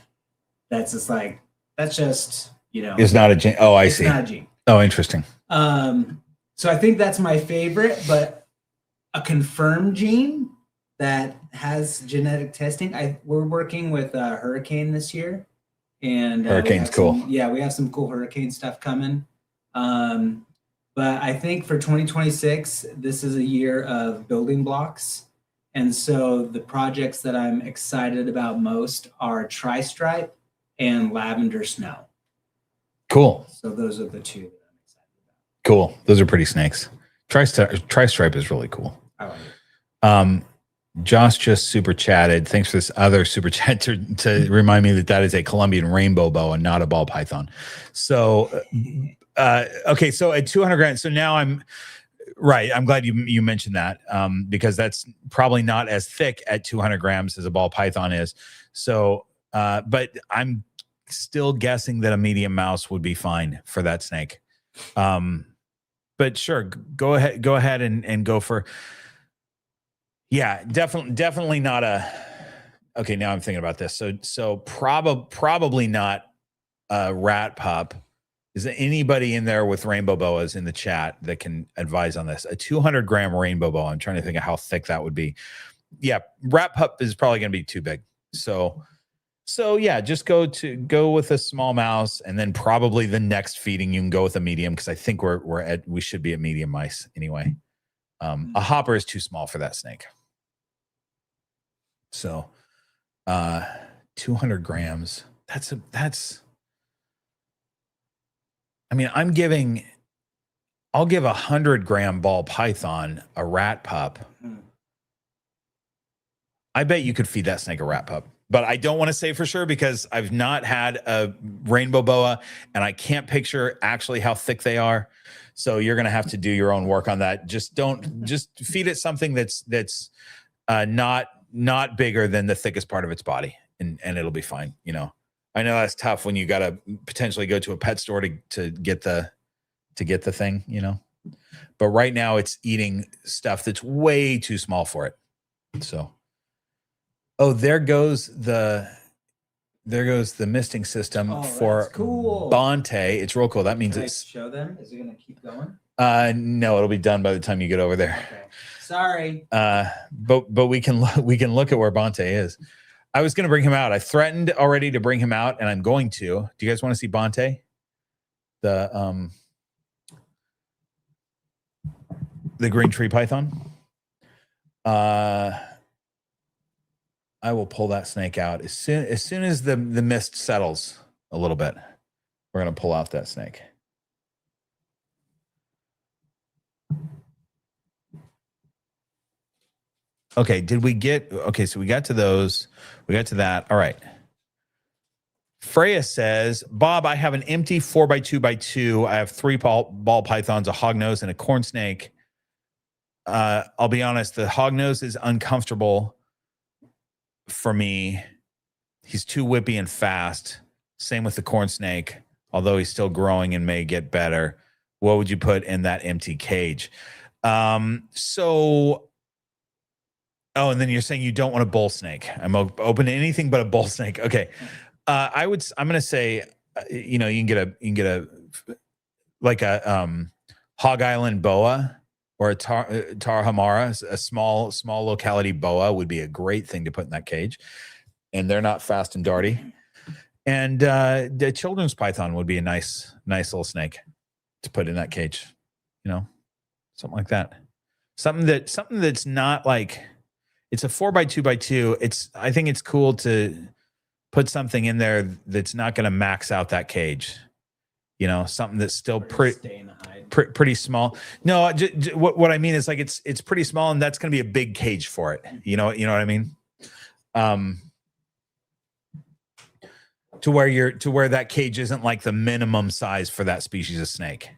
that's just like, that's just, you know. It's not a gene. Oh, I see. It's not a gene. Oh, interesting. So I think that's my favorite, but a confirmed gene that has genetic testing. We're working with Hurricane this year. And Hurricane's cool. We have some cool hurricane stuff coming. But I think for 2026, this is a year of building blocks. And so the projects that I'm excited about most are Tri-Stripe and Lavender Snow. Cool. So those are the two that I'm excited about. Cool. Those are pretty snakes. Tri-Stripe is really cool. I like it. Josh just super chatted. Thanks for this other super chat to remind me that is a Colombian rainbow boa, not a ball python. So, okay. So at 200 grams. So now I'm right. I'm glad you mentioned that, because that's probably not as thick at 200 grams as a ball python is. So, but I'm still guessing that a medium mouse would be fine for that snake. But sure, go ahead and go for. Yeah, definitely not a. Okay, now I'm thinking about this. So probably not a rat pup. Is there anybody in there with rainbow boas in the chat that can advise on this? A 200 gram rainbow boa. I'm trying to think of how thick that would be. Yeah, rat pup is probably going to be too big. So yeah, just go with a small mouse, and then probably the next feeding you can go with a medium, because I think we should be at medium mice anyway. A hopper is too small for that snake. So 200 grams. I mean, I'll give 100 gram ball python a rat pup. I bet you could feed that snake a rat pup, but I don't want to say for sure, because I've not had a rainbow boa and I can't picture actually how thick they are. So you're going to have to do your own work on that. Just feed it something that's not bigger than the thickest part of its body, and it'll be fine. You know, I know that's tough when you got to potentially go to a pet store to get the thing, you know, but right now it's eating stuff that's way too small for it. So, oh, there goes the there goes the misting system Oh, for that's cool. Bonte. It's real cool. That means Can I it's show them? Is it going to keep going? no, it'll be done by the time you get over there. Okay. Sorry. But we can look at where Bonte is. I was going to bring him out. I threatened already to bring him out, and I'm going to. Do you guys want to see Bonte? The green tree python. I will pull that snake out as soon as the mist settles a little bit. We're going to pull out that snake. Okay, so we got to those. We got to that. All right. Freya says, Bob, I have an empty 4x2x2. I have 3 ball pythons, a hognose, and a corn snake. I'll be honest, the hognose is uncomfortable for me. He's too whippy and fast. Same with the corn snake, although he's still growing and may get better. What would you put in that empty cage? Oh, and then you're saying you don't want a bull snake. I'm open to anything but a bull snake. Okay. I'm going to say, you can get a like a Hog Island boa or a Tarahumara, a small locality boa would be a great thing to put in that cage. And they're not fast and darty. And the children's python would be a nice little snake to put in that cage. Something like that. Something that's not like, it's a 4x2x2. I think it's cool to put something in there that's not going to max out that cage. Something that's still pretty small. No, what I mean is like it's pretty small, and that's going to be a big cage for it. You know what I mean? To where that cage isn't like the minimum size for that species of snake.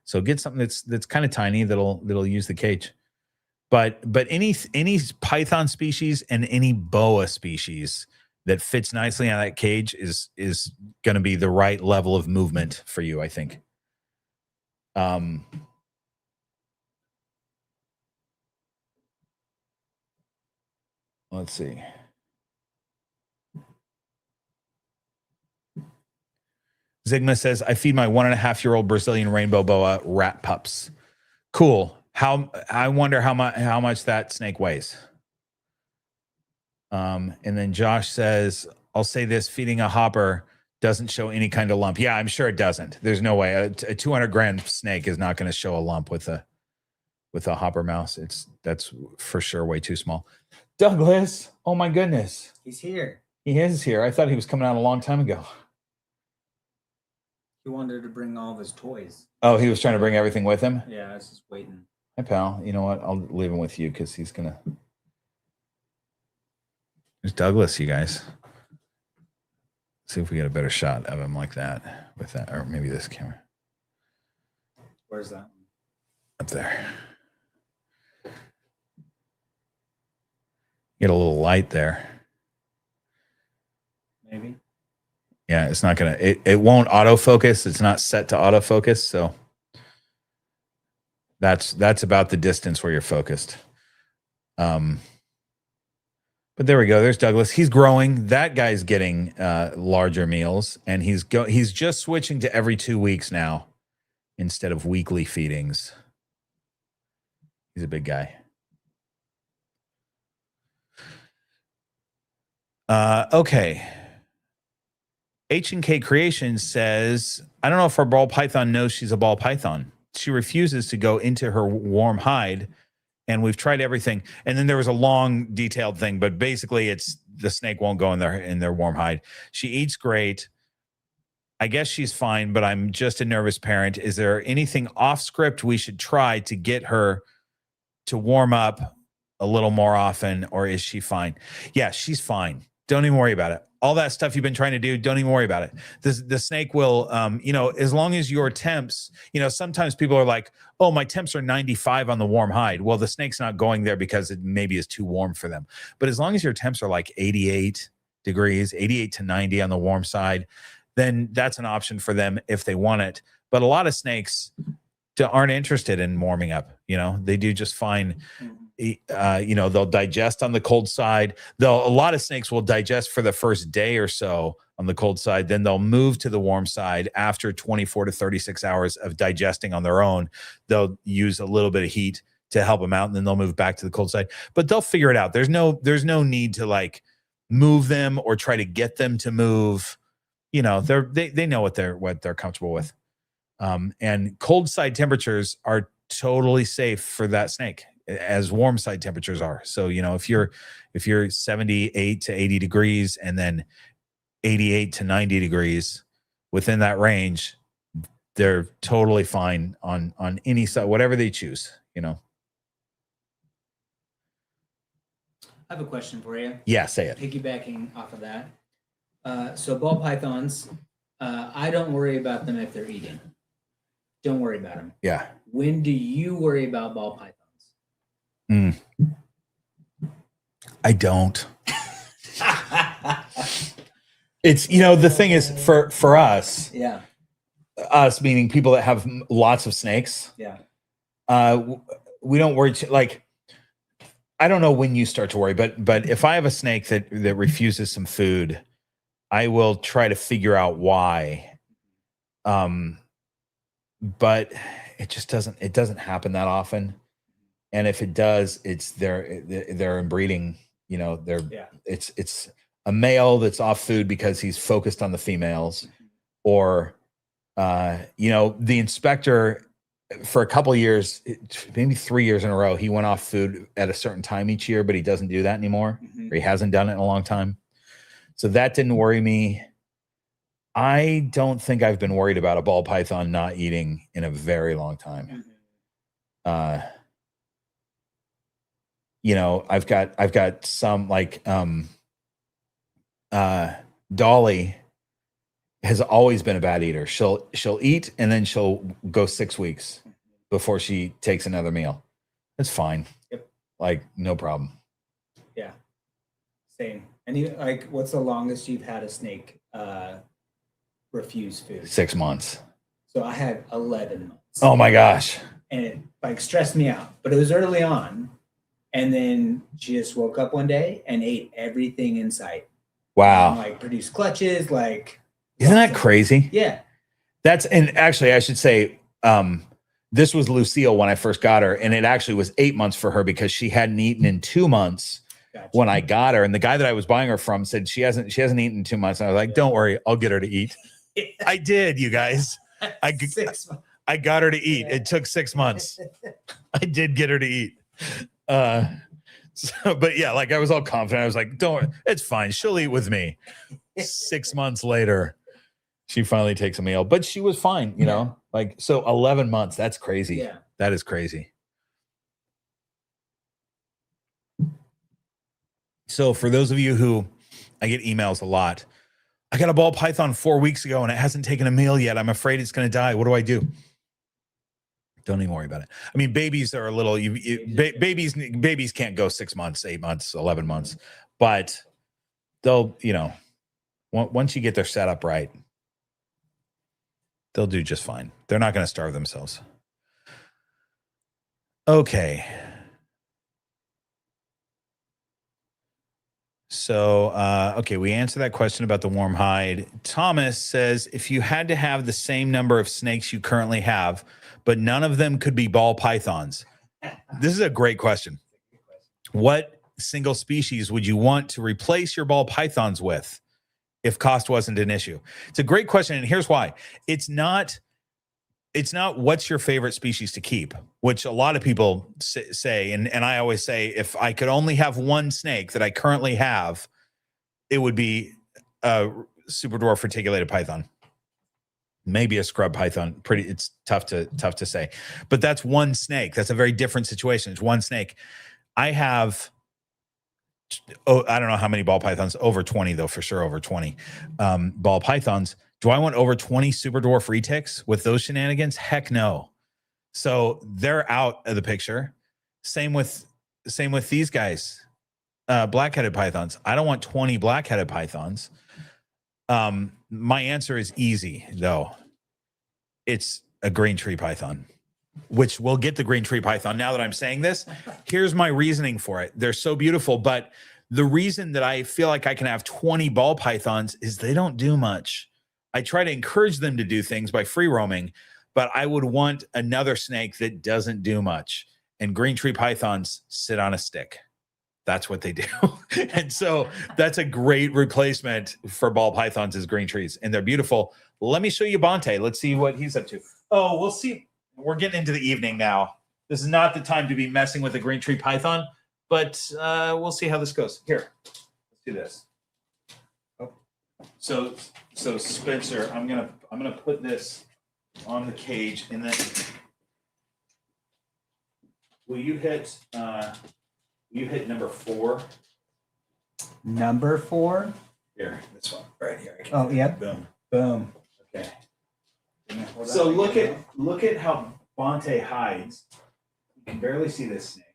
So get something that's kind of tiny that'll use the cage. But any python species and any boa species that fits nicely on that cage is going to be the right level of movement for you, I think. Let's see. Zigma says, I feed my 1.5-year-old Brazilian rainbow boa rat pups. Cool. I wonder how much that snake weighs. And then Josh says, I'll say this, feeding a hopper doesn't show any kind of lump. Yeah, I'm sure it doesn't. There's no way. A 200-gram snake is not going to show a lump with a hopper mouse. That's for sure way too small. Douglas, oh my goodness. He's here. He is here. I thought he was coming out a long time ago. He wanted to bring all of his toys. Oh, he was trying to bring everything with him? Yeah, I was just waiting. Hi, pal. You know what? I'll leave him with you because he's going to... There's Douglas, you guys. See if we get a better shot of him like that with that, or maybe this camera. Where's that? Up there. Get a little light there. Maybe. Yeah, it's not going to... It won't autofocus. It's not set to autofocus, so... That's about the distance where you're focused. But there we go. There's Douglas. He's growing. That guy's getting larger meals, and he's just switching to every 2 weeks now instead of weekly feedings. He's a big guy. Okay. H&K Creations says, I don't know if our ball python knows she's a ball python. She refuses to go into her warm hide, and we've tried everything. And then there was a long, detailed thing, but basically it's the snake won't go in their warm hide. She eats great. I guess she's fine, but I'm just a nervous parent. Is there anything off script we should try to get her to warm up a little more often, or is she fine? Yeah, she's fine. Don't even worry about it. All that stuff you've been trying to do, don't even worry about it. The snake will, as long as your temps, sometimes people are like, oh, my temps are 95 on the warm hide. Well, the snake's not going there because it maybe is too warm for them. But as long as your temps are like 88 degrees, 88 to 90 on the warm side, then that's an option for them if they want it. But a lot of snakes aren't interested in warming up. They do just fine they'll digest on the cold side. A lot of snakes will digest for the first day or so on the cold side. Then they'll move to the warm side after 24 to 36 hours of digesting on their own. They'll use a little bit of heat to help them out, and then they'll move back to the cold side. But they'll figure it out. There's no need to like move them or try to get them to move. They know what they're comfortable with. And cold side temperatures are totally safe for that snake, as warm side temperatures are. So, if you're 78 to 80 degrees and then 88 to 90 degrees, within that range, they're totally fine on any side, whatever they choose, I have a question for you. Yeah, say it. Piggybacking off of that. So ball pythons, I don't worry about them if they're eating. Don't worry about them. Yeah. When do you worry about ball pythons? I don't. It's, the thing is for us, Yeah. Us meaning people that have lots of snakes. Yeah. We don't worry. Like, I don't know when you start to worry, but if I have a snake that refuses some food, I will try to figure out why. But it just doesn't happen that often. And if it does, it's they're inbreeding, it's a male that's off food because he's focused on the females, or the inspector for a couple of years, maybe 3 years in a row, he went off food at a certain time each year, but he doesn't do that anymore. Or he hasn't done it in a long time. So that didn't worry me. I don't think I've been worried about a ball python not eating in a very long time. I've got some like Dolly has always been a bad eater. She'll eat and then she'll go 6 weeks before she takes another meal. That's fine. Yep. Like, no problem. Yeah. Same. And what's the longest you've had a snake refuse food? 6 months. So I had 11 months. Oh my gosh. And it stressed me out, but it was early on. And then she just woke up one day and ate everything in sight. Wow. And, produced clutches, Isn't that crazy? Yeah. And actually I should say, this was Lucille when I first got her, and it actually was 8 months for her because she hadn't eaten in 2 months. Gotcha. When I got her. And the guy that I was buying her from said she hasn't eaten in 2 months. And I was like, don't worry, I'll get her to eat. I did, you guys. I got her to eat. Yeah. It took 6 months. I did get her to eat. But yeah, I was all confident. I was like, don't worry, it's fine. She'll eat with me. 6 months later, she finally takes a meal, but she was fine, so 11 months. That's crazy. Yeah. That is crazy. So for those of you who, I get emails a lot. I got a ball python 4 weeks ago and it hasn't taken a meal yet. I'm afraid it's going to die. What do I do? Don't even worry about it. I mean, babies are a little, babies can't go 6 months, 8 months, 11 months, but they'll, once you get their setup right, they'll do just fine. They're not going to starve themselves. Okay. So, we answered that question about the warm hide. Thomas says, if you had to have the same number of snakes you currently have, but none of them could be ball pythons. This is a great question. What single species would you want to replace your ball pythons with if cost wasn't an issue? It's a great question, and here's why. It's not what's your favorite species to keep, which a lot of people say, and I always say, if I could only have one snake that I currently have, it would be a super dwarf reticulated python. Maybe a scrub python. It's tough to say, but that's one snake. That's a very different situation. It's one snake. I have, I don't know how many ball pythons, over 20 though, for sure over 20 ball pythons. Do I want over 20 super dwarf retics with those shenanigans? Heck no. So they're out of the picture. Same with these guys, black-headed pythons. I don't want 20 black-headed pythons. My answer is easy, though. It's a green tree python. which will get the green tree python. Now that I'm saying this, here's my reasoning for it. They're so beautiful, but the reason that I feel like I can have 20 ball pythons is they don't do much. I try to encourage them to do things by free roaming, but I would want another snake that doesn't do much. And green tree pythons sit on a stick. That's what they do. And so that's a great replacement for ball pythons is green trees. And they're beautiful. Let me show you Bonte. Let's see what he's up to. Oh, we'll see. We're getting into the evening now. This is not the time to be messing with a green tree python, but we'll see how this goes. Here, let's do this. Oh. So Spencer, I'm gonna put this on the cage, and then will you hit number 4? Number 4. Here, this one right here. Oh, yeah. Boom. Boom. Okay. So look at how Bonte hides. You can barely see this snake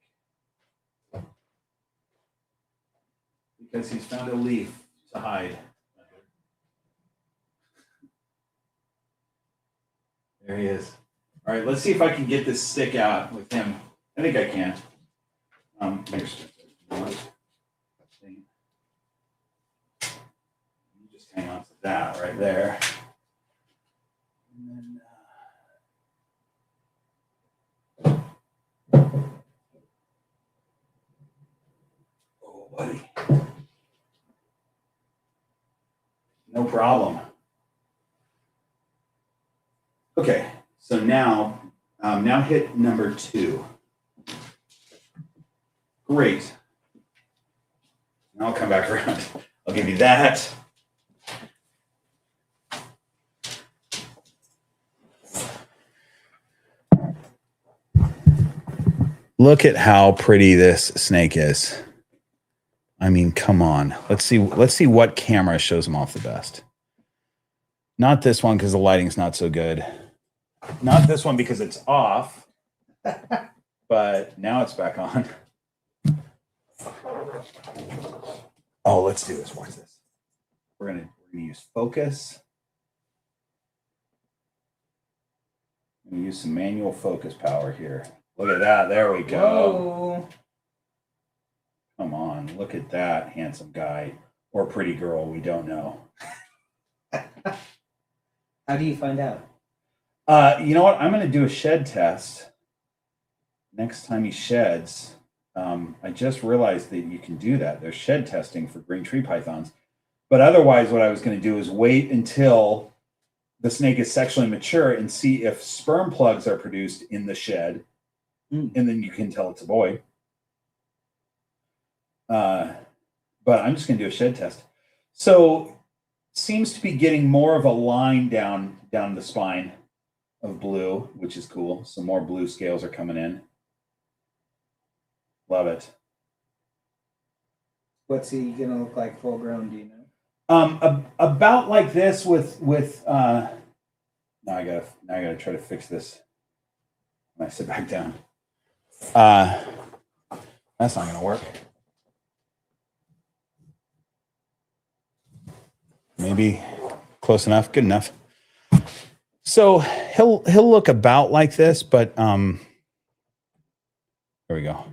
because he's found a leaf to hide. There he is. All right, let's see if I can get this stick out with him. I think I can. You just hang on to that right there. And then, oh, buddy. No problem. Okay, so now hit number 2. Great. Now I'll come back around. I'll give you that. Look at how pretty this snake is. I mean, come on. Let's see what camera shows him off the best. Not this one because the lighting's not so good. Not this one because it's off. But now it's back on. Oh, let's do this. Watch this. We're gonna use focus. I'm gonna use some manual focus power here. Look at that. There we go. Whoa. Come on. Look at that handsome guy or pretty girl. We don't know. How do you find out? You know what? I'm going to do a shed test next time he sheds. I just realized that you can do that. There's shed testing for green tree pythons. But otherwise, what I was going to do is wait until the snake is sexually mature and see if sperm plugs are produced in the shed. And then you can tell it's a boy. But I'm just going to do a shed test. So seems to be getting more of a line down the spine of blue, which is cool. Some more blue scales are coming in. Love it. What's he gonna look like full grown? Do you know? About like this with now I gotta try to fix this when I sit back down. That's not gonna work. Maybe close enough, good enough. So he'll look about like this, but there we go.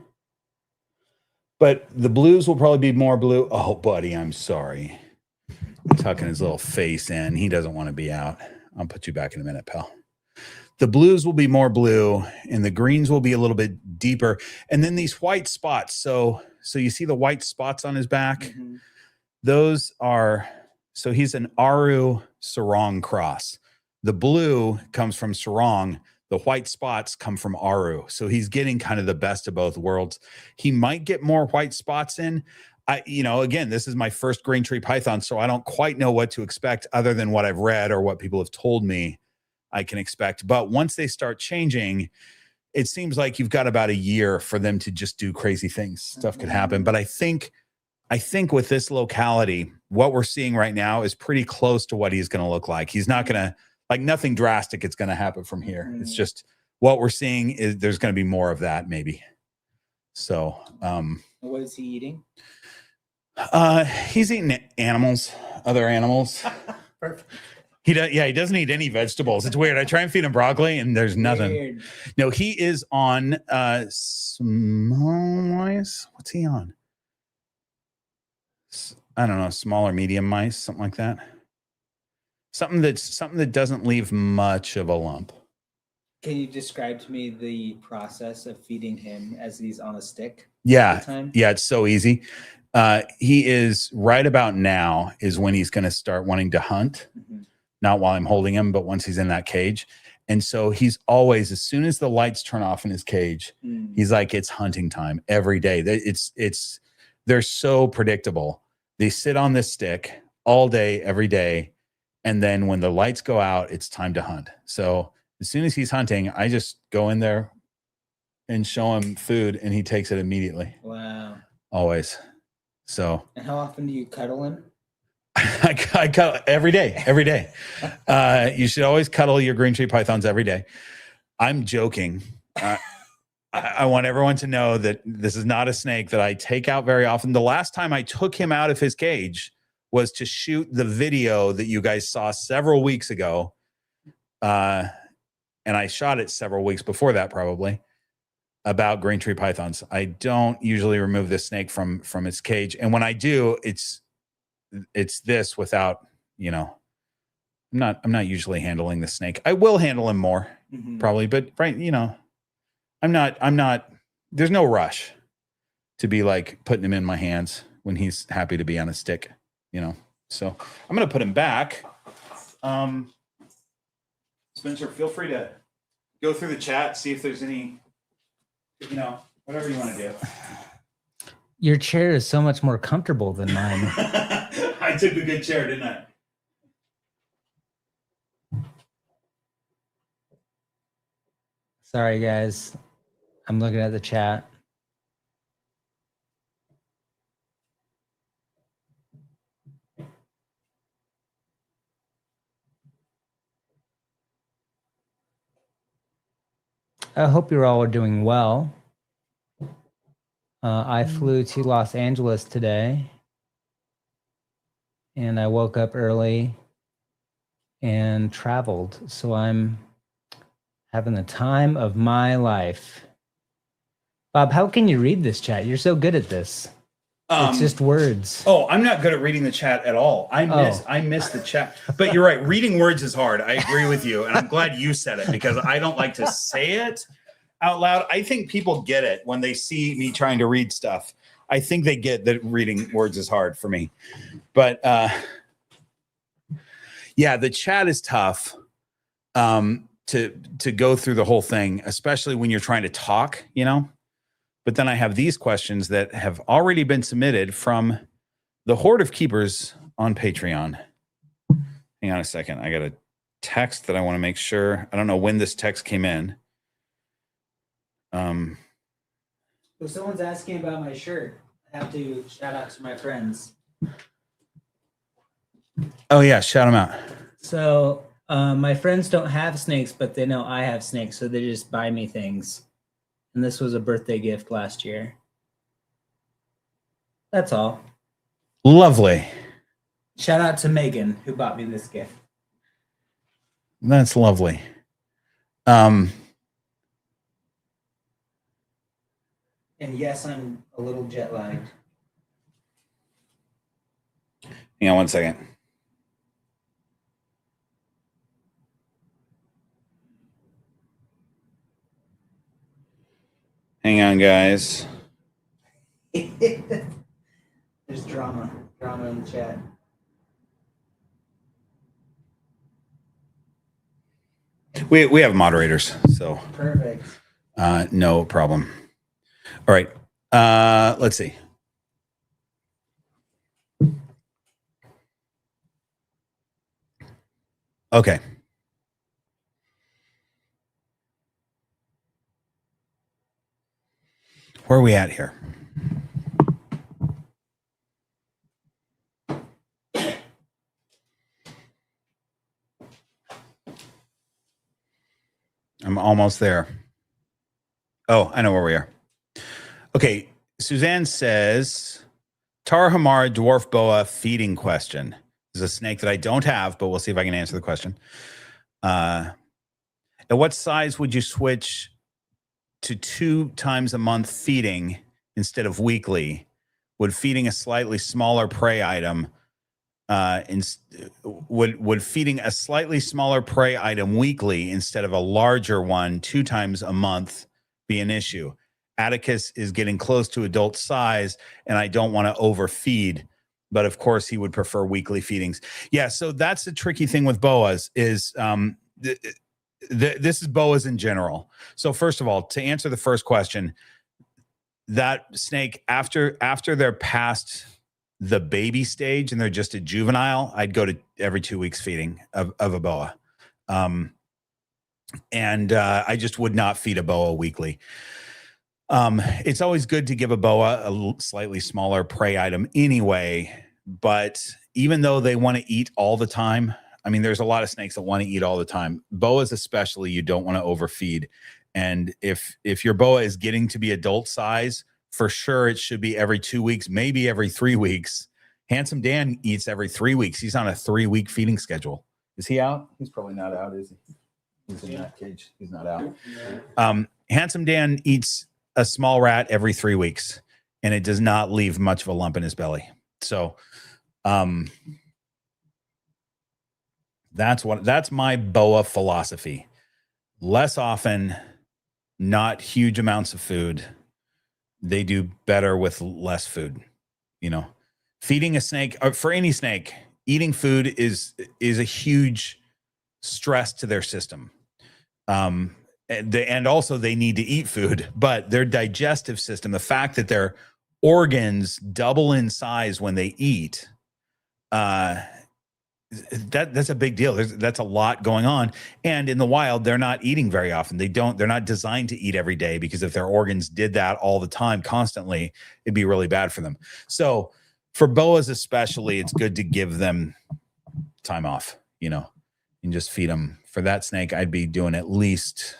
But the blues will probably be more blue. Oh, buddy, I'm sorry. Tucking his little face in. He doesn't want to be out. I'll put you back in a minute, pal. The blues will be more blue, and the greens will be a little bit deeper. And then these white spots. So you see the white spots on his back? Mm-hmm. Those are, so he's an Aru Sarong cross. The blue comes from Sarong. The white spots come from Aru. So he's getting kind of the best of both worlds. He might get more white spots in. Again, this is my first green tree python, so I don't quite know what to expect other than what I've read or what people have told me I can expect. But once they start changing, it seems like you've got about a year for them to just do crazy things. Stuff could happen. But I think with this locality, what we're seeing right now is pretty close to what he's going to look like. He's not going to, like, nothing drastic is going to happen from here. It's just what we're seeing is there's going to be more of that maybe. So, what is he eating? He's eating animals, other animals. Perfect. He does. Yeah, he doesn't eat any vegetables. It's weird. I try and feed him broccoli, and there's nothing. Weird. No, he is on small mice. What's he on? I don't know, small or medium mice, something like that. Something that doesn't leave much of a lump. Can you describe to me the process of feeding him as he's on a stick? Yeah, Time? yeah, it's so easy. He is right about now is when he's going to start wanting to hunt. Mhm. Not while I'm holding him, but once he's in that cage. And so he's always, as soon as the lights turn off in his cage, he's like, it's hunting time every day. They're so predictable. They sit on this stick all day, every day. And then when the lights go out, it's time to hunt. So as soon as he's hunting, I just go in there and show him food and he takes it immediately. Wow. Always. So. And how often do you cuddle him? I cuddle every day. You should always cuddle your green tree pythons every day. I'm joking. I want everyone to know that this is not a snake that I take out very often. The last time I took him out of his cage was to shoot the video that you guys saw several weeks ago. And I shot it several weeks before that, probably, about green tree pythons. I don't usually remove this snake from its cage. And when I do, it's this without, I'm not usually handling the snake. I will handle him more probably, but right. I'm not, there's no rush to be like putting him in my hands when he's happy to be on a stick, so I'm going to put him back. Spencer, feel free to go through the chat, see if there's any, whatever you want to do. Your chair is so much more comfortable than mine. I took a good chair, didn't I? Sorry, guys. I'm looking at the chat. I hope you're all doing well. I flew to Los Angeles today, and I woke up early and traveled. So I'm having the time of my life. Bob, how can you read this chat? You're so good at this. It's just words. Oh, I'm not good at reading the chat at all. I miss the chat. But you're right. Reading words is hard. I agree with you. And I'm glad you said it because I don't like to say it out loud. I think people get it when they see me trying to read stuff. I think they get that reading words is hard for me. But yeah, the chat is tough to go through the whole thing, especially when you're trying to talk, But then I have these questions that have already been submitted from the Horde of Keepers on Patreon. Hang on a second. I got a text that I want to make sure. I don't know when this text came in. So someone's asking about my shirt. I have to shout out to my friends. Oh, yeah. Shout them out. So my friends don't have snakes, but they know I have snakes. So they just buy me things. And this was a birthday gift last year. That's all. Lovely. Shout out to Megan, who bought me this gift. That's lovely. And yes, I'm a little jet lagged. Hang on one second. Hang on, guys. There's drama in the chat. We have moderators, so Perfect. no problem. All right. Let's see. Okay. Where are we at here? I'm almost there. Oh, I know where we are. Okay. Suzanne says, Tarahumara dwarf boa feeding question. is a snake that I don't have, but we'll see if I can answer the question. At what size would you switch to 2 times a month feeding instead of weekly? Would feeding a slightly smaller prey item would feeding a slightly smaller prey item weekly instead of a larger one 2 times a month be an issue? Atticus is getting close to adult size, and I don't want to overfeed, but of course he would prefer weekly feedings. Yeah, so that's the tricky thing with boas is this is boas in general. So first of all, to answer the first question, that snake after they're past the baby stage and they're just a juvenile, I'd go to every 2 weeks feeding of a boa. I just would not feed a boa weekly. It's always good to give a boa a slightly smaller prey item anyway, but even though they want to eat all the time, I mean, there's a lot of snakes that want to eat all the time. Boas especially, you don't want to overfeed. And if your boa is getting to be adult size, for sure it should be every 2 weeks, maybe every 3 weeks. Handsome Dan eats every 3 weeks. He's on a 3-week feeding schedule. Is he out? He's probably not out, is he? He's in that cage. He's not out. Handsome Dan eats a small rat every 3 weeks, and it does not leave much of a lump in his belly. So that's my boa philosophy. Less often, not huge amounts of food. They do better with less food. You know, feeding a snake, or for any snake, eating food is a huge stress to their system. And also they need to eat food, but their digestive system, the fact that their organs double in size when they eat, that's a big deal. That's a lot going on. And in the wild, they're not eating very often. They're not designed to eat every day, because if their organs did that all the time, constantly, it'd be really bad for them. So for boas especially, it's good to give them time off, you know, and just feed them. For that snake, I'd be doing at least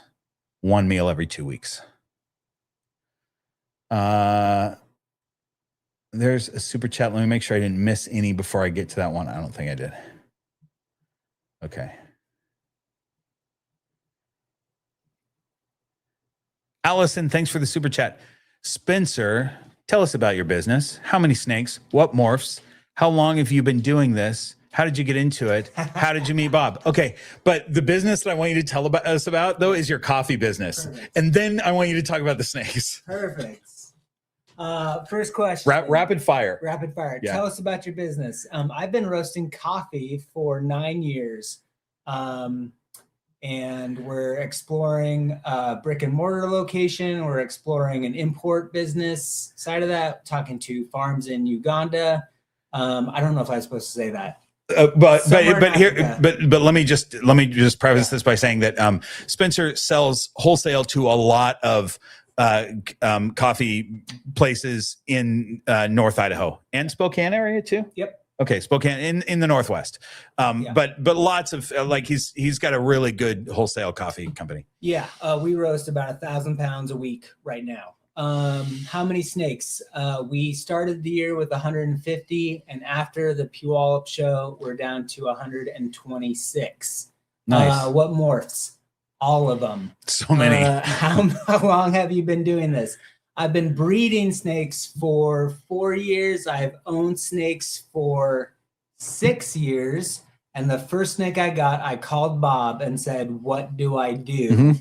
1 meal every 2 weeks. There's a super chat. Let me make sure I didn't miss any before I get to that one. I don't think I did. Okay. Allison, thanks for the super chat. Spencer, tell us about your business. How many snakes? What morphs? How long have you been doing this? How did you get into it? How did you meet Bob? Okay, but the business that I want you to tell us about, though, is your coffee business. Perfect. And then I want you to talk about the snakes. Perfect. First question. Rapid fire. Rapid fire. Yeah. Tell us about your business. I've been roasting coffee for 9 years. And we're exploring a brick and mortar location. We're exploring an import business side of that, talking to farms in Uganda. I don't know if I was supposed to say that. But let me just preface this by saying that Spencer sells wholesale to a lot of coffee places in North Idaho and Spokane area too. Yep. Okay, Spokane in the Northwest. Yeah. But lots of he's got a really good wholesale coffee company. Yeah, we roast about 1,000 pounds a week right now. How many snakes? We started the year with 150, and after the Puyallup show, we're down to 126. Nice. What morphs? All of them. So many. How long have you been doing this? I've been breeding snakes for 4 years. I've owned snakes for 6 years. And the first snake I got, I called Bob and said, "What do I do?" Mm-hmm.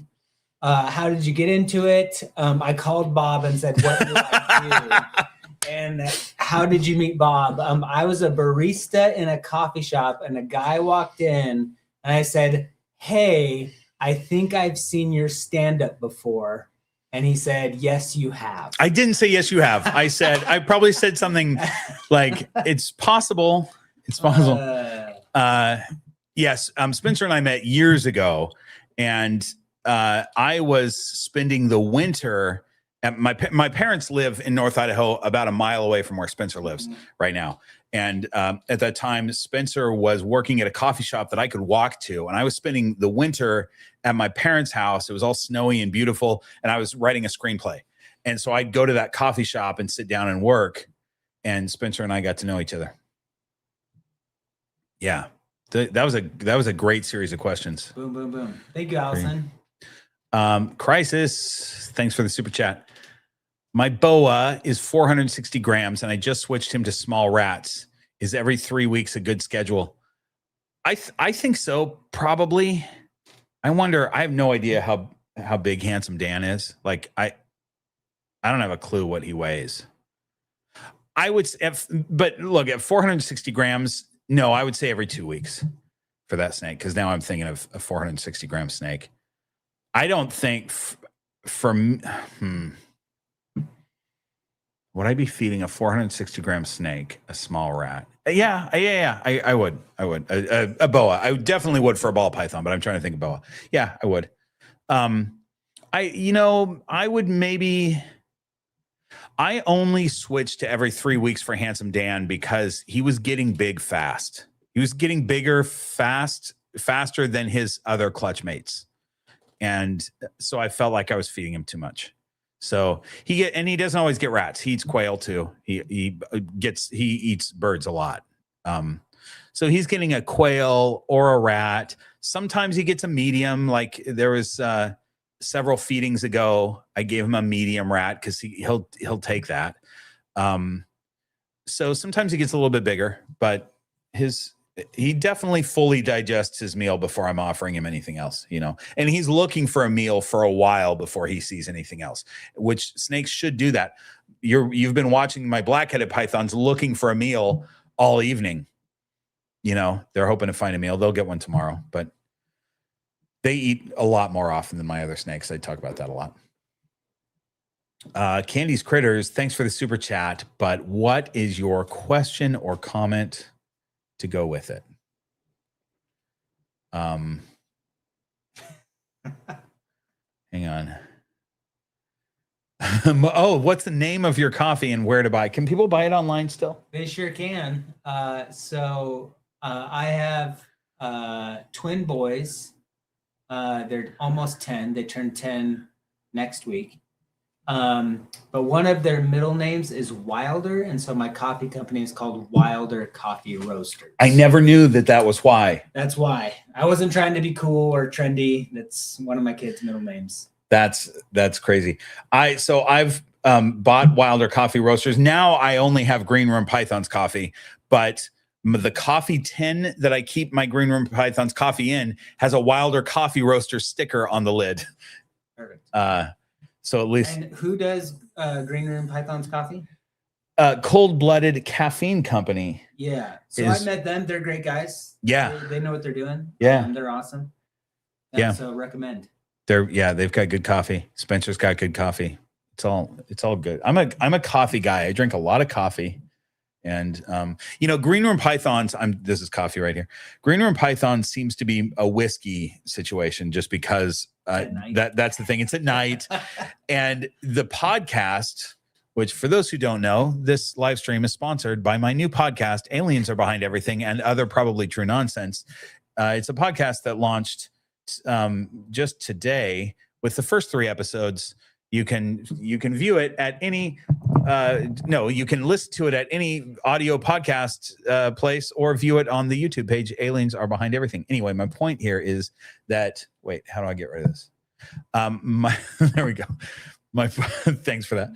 How did you get into it? I called Bob and said, "What do I do?" And how did you meet Bob? I was a barista in a coffee shop, and a guy walked in, and I said, "Hey, I think I've seen your stand-up before." And he said, "Yes, you have." I didn't say yes, you have. I probably said something like, "It's possible. It's possible." Yes. Spencer and I met years ago, and I was spending the winter at my parents live in North Idaho, about a mile away from where Spencer lives right now. And at that time, Spencer was working at a coffee shop that I could walk to. And I was spending the winter at my parents' house. It was all snowy and beautiful. And I was writing a screenplay. And so I'd go to that coffee shop and sit down and work. And Spencer and I got to know each other. Yeah. That was a great series of questions. Boom, boom, boom. Thank you, Allison. Crisis, thanks for the super chat. My boa is 460 grams, and I just switched him to small rats. Is every 3 weeks a good schedule? I think so, probably. I wonder. I have no idea how big Handsome Dan is. Like I don't have a clue what he weighs. I would, but look, at 460 grams, no, I would say every 2 weeks for that snake, because now I'm thinking of a 460 gram snake. I don't think would I be feeding a 460 gram snake a small rat? Yeah. I would. A boa. I definitely would for a ball python, but I'm trying to think of boa. Yeah, I would. I would maybe. I only switched to every 3 weeks for Handsome Dan because he was getting big fast. He was getting bigger faster than his other clutch mates. And so I felt like I was feeding him too much. So he doesn't always get rats. He eats quail too. He eats birds a lot. So he's getting a quail or a rat. Sometimes he gets a medium. Like there was several feedings ago, I gave him a medium rat because he'll take that. So sometimes he gets a little bit bigger, but he definitely fully digests his meal before I'm offering him anything else, and he's looking for a meal for a while before he sees anything else, which snakes should do that. You've been watching my black-headed pythons looking for a meal all evening. They're hoping to find a meal. They'll get one tomorrow, but they eat a lot more often than my other snakes. I talk about that a lot. Candy's Critters, thanks for the super chat, but what is your question or comment to go with it? Hang on. What's the name of your coffee and where to buy? Can people buy it online still? They sure can. I have twin boys. They're almost 10. They turn 10 next week. But one of their middle names is Wilder, and so my coffee company is called Wilder Coffee Roasters. I never knew that was why. That's why. I wasn't trying to be cool or trendy. That's one of my kids' middle names. That's crazy. I've bought Wilder Coffee Roasters. Now I only have Green Room Pythons coffee, but the coffee tin that I keep my Green Room Pythons coffee in has a Wilder Coffee Roaster sticker on the lid. Perfect. So at least. And who does Green Room Pythons coffee? Cold Blooded Caffeine Company. Yeah. So I met them. They're great guys. Yeah. They know what they're doing. Yeah. They're awesome. Yeah. So recommend. They've got good coffee. Spencer's got good coffee. It's all good. I'm a coffee guy. I drink a lot of coffee. And Green Room Pythons, this is coffee right here. Green Room Pythons seems to be a whiskey situation just because that's the thing. It's at night. And the podcast, which for those who don't know, this live stream is sponsored by my new podcast, Aliens Are Behind Everything and Other Probably True Nonsense. It's a podcast that launched just today with the first 3 episodes. You can view it at any you can listen to it at any audio podcast place or view it on the YouTube page. Aliens Are Behind Everything. Anyway, my point here is that how do I get rid of this? There we go. Thanks for that.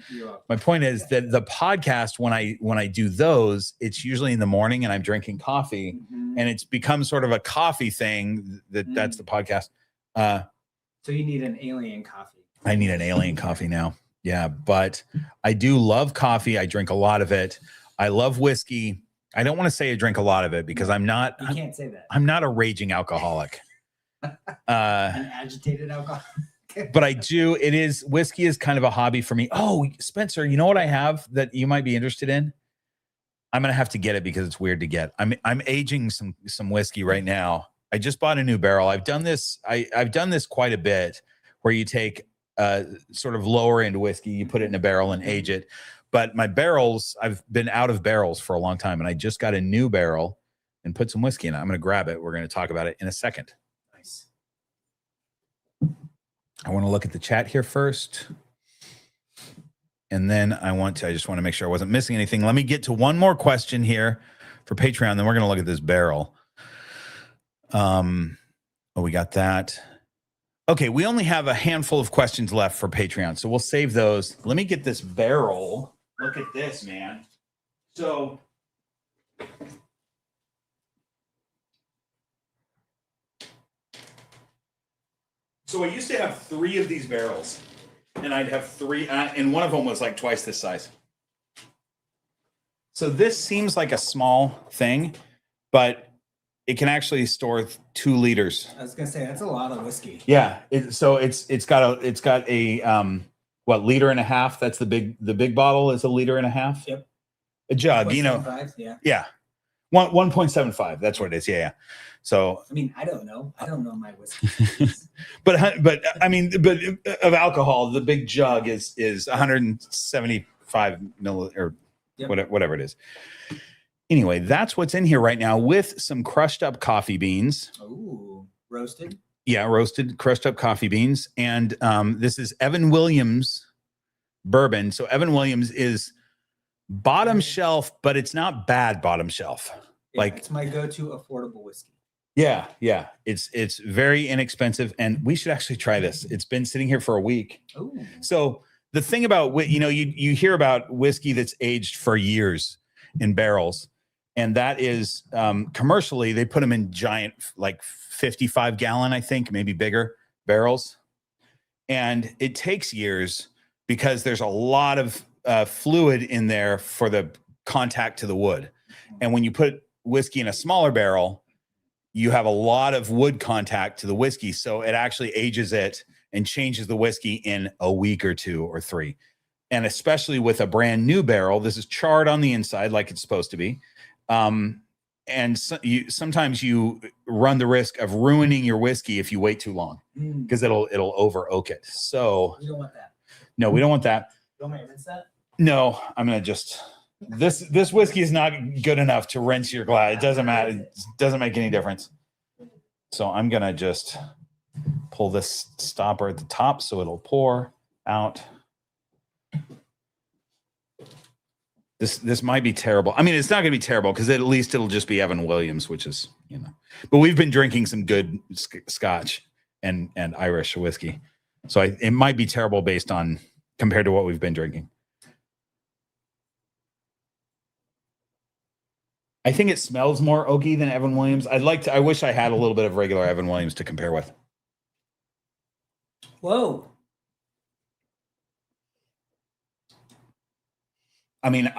My point is that the podcast, when I do those, it's usually in the morning and I'm drinking coffee, and it's become sort of a coffee thing. That's the podcast. So you need an alien coffee. I need an alien coffee now. Yeah, but I do love coffee. I drink a lot of it. I love whiskey. I don't want to say I drink a lot of it because I'm not. You can't say that. I'm not a raging alcoholic. An agitated alcoholic. But I do. Whiskey is kind of a hobby for me. Oh, Spencer, you know what I have that you might be interested in? I'm gonna have to get it because it's weird to get. I'm aging some whiskey right now. I just bought a new barrel. I've done this. I've done this quite a bit, where you take sort of lower end whiskey, you put it in a barrel and age it. But my barrels, I've been out of barrels for a long time, and I just got a new barrel and put some whiskey in it. I'm going to grab it. We're going to talk about it in a second. Nice. I want to look at the chat here first. And then I just want to make sure I wasn't missing anything. Let me get to one more question here for Patreon. Then we're going to look at this barrel. We got that. Okay, we only have a handful of questions left for Patreon, so we'll save those. Let me get this barrel. Look at this, man. So I used to have 3 of these barrels, and I'd have 3, and one of them was like twice this size. So this seems like a small thing, but it can actually store 2 liters. I was gonna say that's a lot of whiskey. Yeah. It's got a liter and a half. That's the big bottle is a liter and a half. Yep. A jug, 1.75, yeah. Yeah. 1.75. That's what it is. Yeah. So I mean, I don't know my whiskey. but of alcohol, the big jug is 175 milliliters or whatever it is. Anyway, that's what's in here right now with some crushed up coffee beans. Ooh, roasted? Yeah, roasted, crushed up coffee beans. And this is Evan Williams bourbon. So Evan Williams is bottom shelf, but it's not bad bottom shelf. Yeah, it's my go-to affordable whiskey. Yeah. It's very inexpensive, and we should actually try this. It's been sitting here for a week. Ooh. So the thing about, you hear about whiskey that's aged for years in barrels. And that is commercially, they put them in giant, like 55 gallon, I think, maybe bigger barrels. And it takes years because there's a lot of fluid in there for the contact to the wood. And when you put whiskey in a smaller barrel, you have a lot of wood contact to the whiskey. So it actually ages it and changes the whiskey in a week or 2 or 3. And especially with a brand new barrel, this is charred on the inside like it's supposed to be. And sometimes you run the risk of ruining your whiskey if you wait too long because it'll over oak it. So we don't want that. No, we don't want that. You want me to rinse that? No, I'm gonna just this whiskey is not good enough to rinse your glass. It doesn't matter. It doesn't make any difference. So I'm gonna just pull this stopper at the top so it'll pour out. This might be terrible. I mean, it's not going to be terrible because at least it'll just be Evan Williams, which is, but we've been drinking some good Scotch and Irish whiskey. So it might be terrible compared to what we've been drinking. I think it smells more oaky than Evan Williams. I wish I had a little bit of regular Evan Williams to compare with. Whoa. I mean,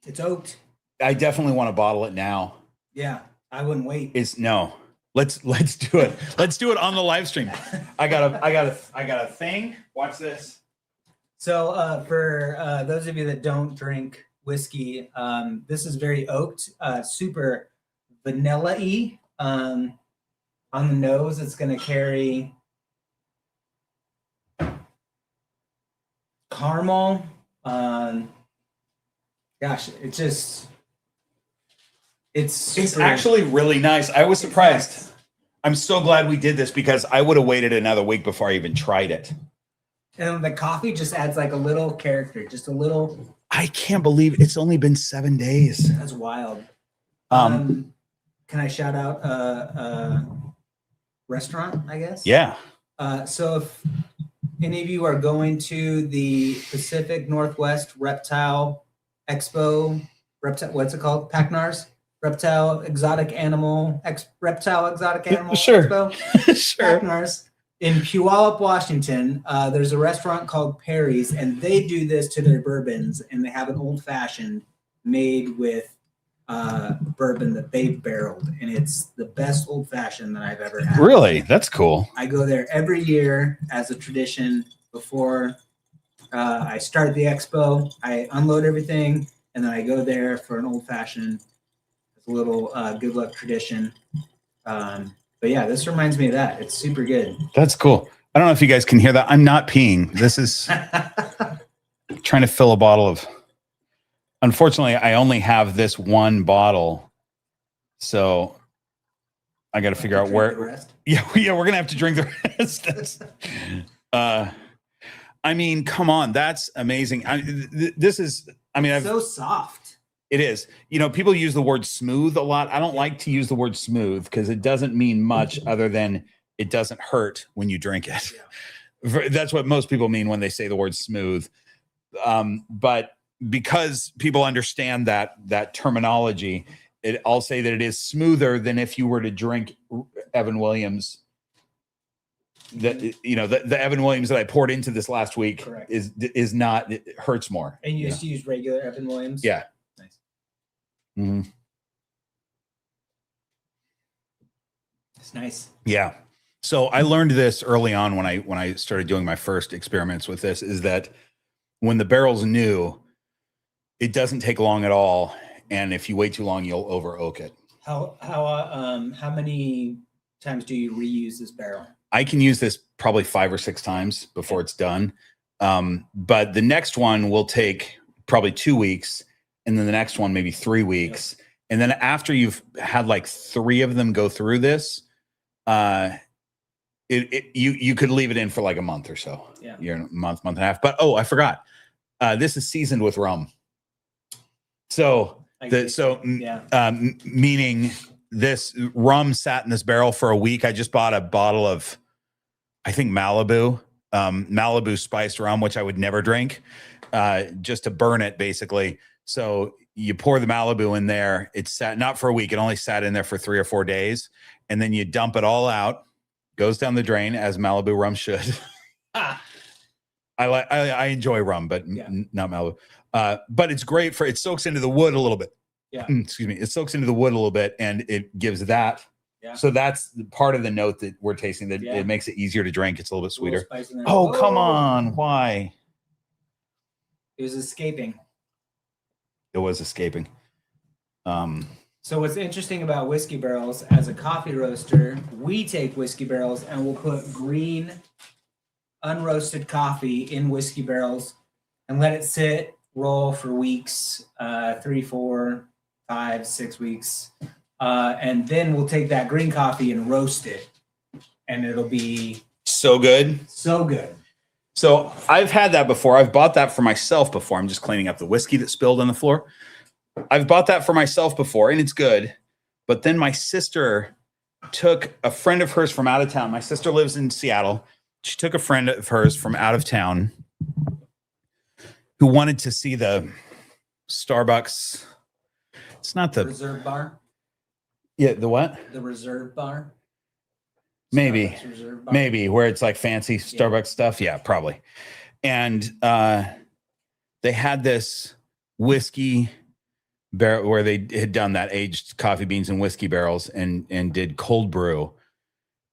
it's oaked. I definitely want to bottle it now. Yeah, I wouldn't wait. Let's do it. Let's do it on the live stream. I got a thing. Watch this. So for those of you that don't drink whiskey, this is very oaked, super vanilla-y. On the nose, it's going to carry caramel. Gosh, it's actually really nice. I was surprised. I'm so glad we did this because I would have waited another week before I even tried it. And the coffee just adds like a little character, just a little. I can't believe it's only been 7 days. That's wild. Can I shout out a restaurant, I guess? Yeah. So if any of you are going to the Pacific Northwest Reptile Expo, what's it called? PACNARS? Reptile Exotic Animal Sure. Expo? Sure. PACNARS. In Puyallup, Washington, there's a restaurant called Perry's, and they do this to their bourbons, and they have an old fashioned made with bourbon that they've barreled, and it's the best old fashioned that I've ever had. Really? That's cool. I go there every year as a tradition before I start the expo. I unload everything, and then I go there for an old fashioned. It's a little good luck tradition. But yeah, this reminds me of that. It's super good. That's cool. I don't know if you guys can hear that. I'm not peeing. This is trying to fill a bottle of. Unfortunately, I only have this one bottle, so I got to figure out where. The rest? Yeah, we're gonna have to drink the rest. I mean, come on, that's amazing. I've so soft. It is. You know, people use the word smooth a lot. I don't like to use the word smooth because it doesn't mean much other than it doesn't hurt when you drink it. Yeah. That's what most people mean when they say the word smooth. But because people understand that terminology, I'll say that it is smoother than if you were to drink Evan Williams. The Evan Williams that I poured into this last week is not, it hurts more. And you just use regular Evan Williams? Yeah. Nice. Mm-hmm. It's nice. Yeah. So I learned this early on when I started doing my first experiments with this, is that when the barrel's new, it doesn't take long at all. And if you wait too long, you'll over oak it. How many times do you reuse this barrel? I can use this probably 5 or 6 times before it's done. But the next one will take probably 2 weeks. And then the next one, maybe 3 weeks. Yep. And then after you've had like 3 of them go through this, you could leave it in for like a month or so. Yeah. You're a month and a half. But I forgot. This is seasoned with rum. So meaning this rum sat in this barrel for a week. I just bought a bottle of, I think, Malibu spiced rum, which I would never drink, just to burn it basically. So you pour the Malibu in there. It sat not for a week. It only sat in there for 3 or 4 days. And then you dump it all out, goes down the drain as Malibu rum should. I enjoy rum, but not Malibu. But it's great it soaks into the wood a little bit. Yeah. Excuse me. It soaks into the wood a little bit and it gives that. Yeah. So that's part of the note that we're tasting, that it makes it easier to drink. It's a little bit sweeter. Oh, come on. Why? It was escaping. It was escaping. So what's interesting about whiskey barrels, as a coffee roaster, we take whiskey barrels and we'll put green unroasted coffee in whiskey barrels and let it sit, roll for weeks, 3, 4, 5, 6 weeks. And then we'll take that green coffee and roast it. And it'll be so good. So good. So I've had that before. I've bought that for myself before. I'm just cleaning up the whiskey that spilled on the floor. I've bought that for myself before and it's good. But then my sister took a friend of hers from out of town. My sister lives in Seattle. She took a friend of hers from out of town who wanted to see the Starbucks. It's not the Reserve Bar. Yeah, the what? The Reserve Bar. Maybe, maybe where it's like fancy Starbucks stuff. Yeah, probably. And they had this whiskey barrel where they had done that, aged coffee beans in whiskey barrels and did cold brew.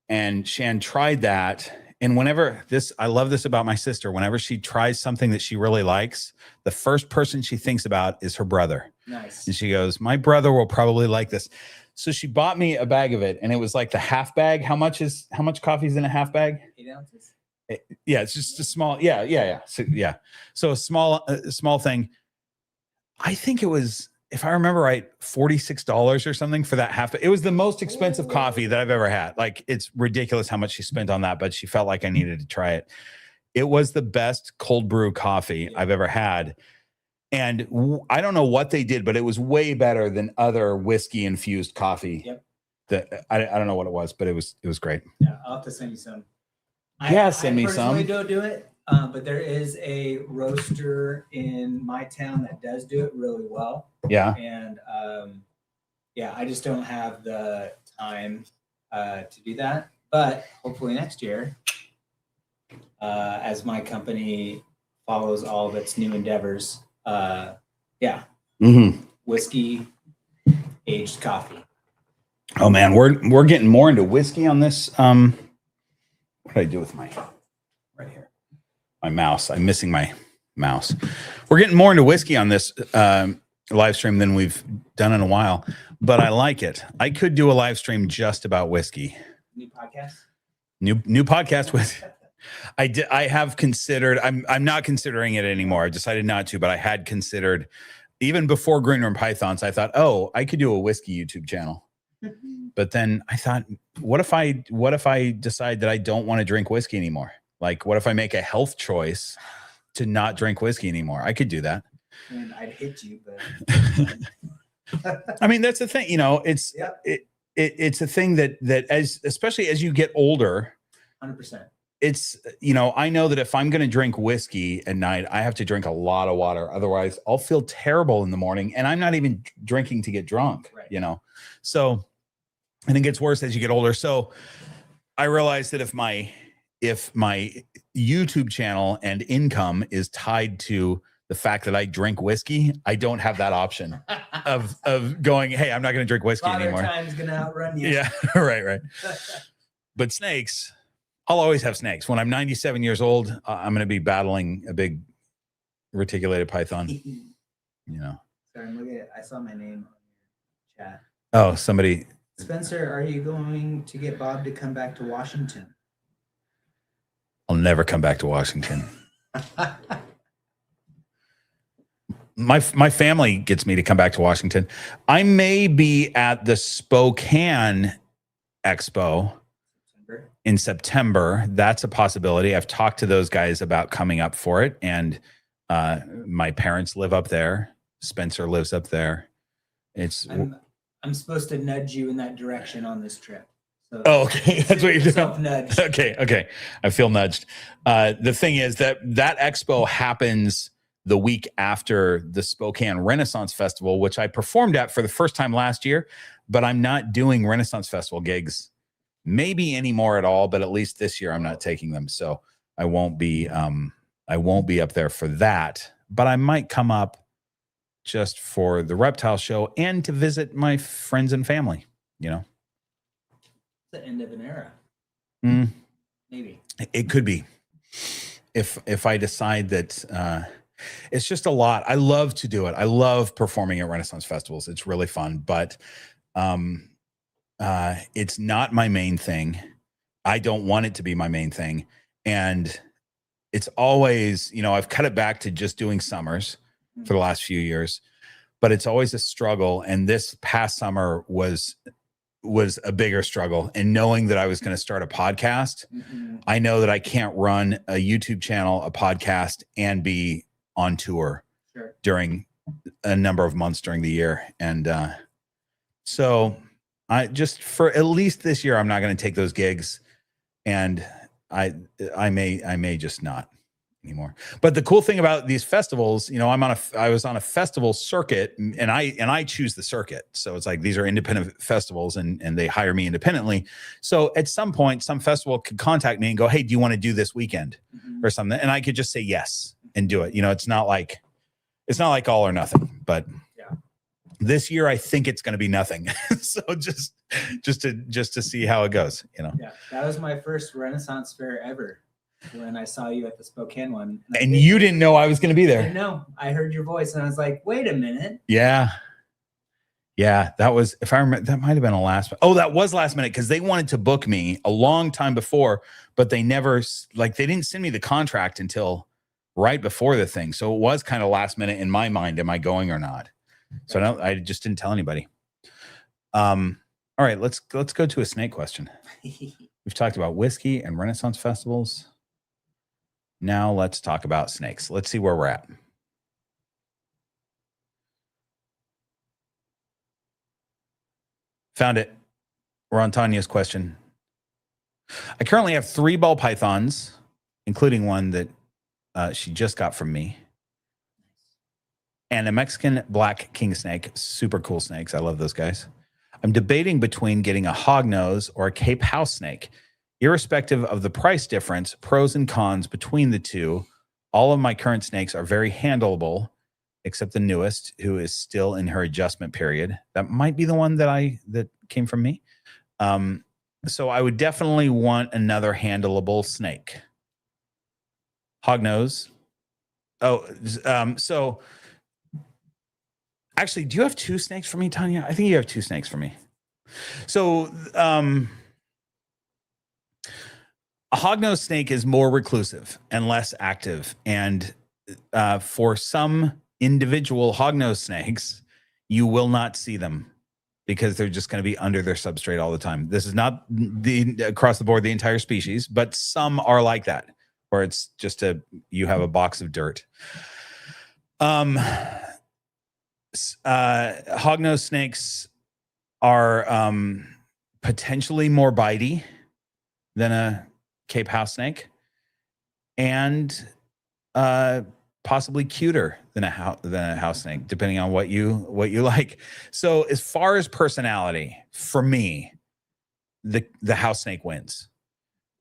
And Shan tried that. And I love this about my sister, whenever she tries something that she really likes, the first person she thinks about is her brother. Nice. And she goes, my brother will probably like this. So she bought me a bag of it, and it was like the half bag. How much coffee is in a half bag? 8 ounces. Yeah, it's just a small. Yeah. So a small thing. I think it was, if I remember right, $46 or something for that half. It was the most expensive coffee that I've ever had. Like, it's ridiculous how much she spent on that, but she felt like I needed to try it. It was the best cold brew coffee I've ever had. And I don't know what they did, but it was way better than other whiskey infused coffee. Yep. That I don't know what it was, but it was great. Yeah, I'll have to send you some. Send me some. I personally don't do it, but there is a roaster in my town that does do it really well. Yeah. And I just don't have the time to do that. But hopefully next year, as my company follows all of its new endeavors. Whiskey aged coffee. Oh man, we're getting more into whiskey on this. What did I do with my right here? My mouse. I'm missing my mouse. We're getting more into whiskey on this live stream than we've done in a while, but I like it. I could do a live stream just about whiskey. New podcast. New podcast with. I have considered. I'm not considering it anymore. I decided not to, but I had considered, even before Green Room Pythons. I thought, I could do a whiskey YouTube channel. But then I thought, what if I decide that I don't want to drink whiskey anymore? Like, what if I make a health choice to not drink whiskey anymore? I could do that. And I'd hit you, but I mean, that's the thing, you know, it's, Yep. it's a thing that especially as you get older, 100%. it's, you know, I know that if I'm going to drink whiskey at night, I have to drink a lot of water. Otherwise I'll feel terrible in the morning, and I'm not even drinking to get drunk, Right. you know? So, and it gets worse as you get older. So I realized that if my YouTube channel and income is tied to the fact that I drink whiskey, I don't have that option of going, hey, I'm not going to drink whiskey Father anymore. Time's gonna outrun you. Yeah, right. But snakes, I'll always have snakes. When I'm 97 years old, I'm going to be battling a big reticulated python. You know. Sorry, I'm looking at, I saw my name on your chat. Oh, somebody. Spencer, are you going to get Bob to come back to Washington? I'll never come back to Washington. My family gets me to come back to Washington. I may be at the Spokane Expo in September. That's a possibility. I've talked to those guys about coming up for it, and my parents live up there. Spencer lives up there. It's I'm supposed to nudge you in that direction on this trip. So okay. That's what you're doing. Self-nudge. Okay. I feel nudged. The thing is that expo happens the week after the Spokane Renaissance Festival, which I performed at for the first time last year, but I'm not doing Renaissance Festival gigs maybe anymore at all, but at least this year I'm not taking them. So I won't be up there for that, but I might come up just for the Reptile show and to visit my friends and family, you know. The end of an era. Maybe. It could be. If I decide that it's just a lot. I love to do it. I love performing at Renaissance festivals. It's really fun, but it's not my main thing. I don't want it to be my main thing. And it's always, you know, I've cut it back to just doing summers for the last few years, but it's always a struggle. And this past summer was a bigger struggle. And knowing that I was going to start a podcast, I know that I can't run a YouTube channel, a podcast, and be on tour during a number of months during the year. And so I just, for at least this year, I'm not going to take those gigs, and I may just not anymore. But the cool thing about these festivals, you know, I was on a festival circuit, and I choose the circuit. So it's like, these are independent festivals, and they hire me independently. So at some point, some festival could contact me and go, hey, do you want to do this weekend or something? And I could just say yes and do it. You know, it's not like all or nothing, but this year I think it's going to be nothing. So just to see how it goes, you know. Yeah, that was my first Renaissance fair ever, when I saw you at the Spokane one. And you didn't know I was going to be there. No, I heard your voice and I was like, wait a minute. Yeah, that was, if I remember, that might have been a last. Oh, that was last minute, because they wanted to book me a long time before, but they never, like, they didn't send me the contract until right before the thing. So it was kind of last minute in my mind. Am I going or not? So I just didn't tell anybody. All right, let's go to a snake question. We've talked about whiskey and Renaissance festivals. Now let's talk about snakes. Let's see where we're at. Found it. We're on Tanya's question. I currently have 3 ball pythons, including one that she just got from me, and a Mexican black king snake. Super cool snakes. I love those guys. I'm debating between getting a hognose or a Cape house snake. Irrespective of the price difference, pros and cons between the two, all of my current snakes are very handleable, except the newest, who is still in her adjustment period. That might be the one that came from me. So I would definitely want another handleable snake. Hognose. So actually, do you have 2 snakes for me, Tanya? I think you have 2 snakes for me. So a hognose snake is more reclusive and less active. And for some individual hognose snakes, you will not see them because they're just going to be under their substrate all the time. This is not across the board, the entire species, but some are like that, where it's just you have a box of dirt. Hognose snakes are potentially more bitey than a Cape house snake, and possibly cuter than a house snake, depending on what you like. So as far as personality, for me, the house snake wins.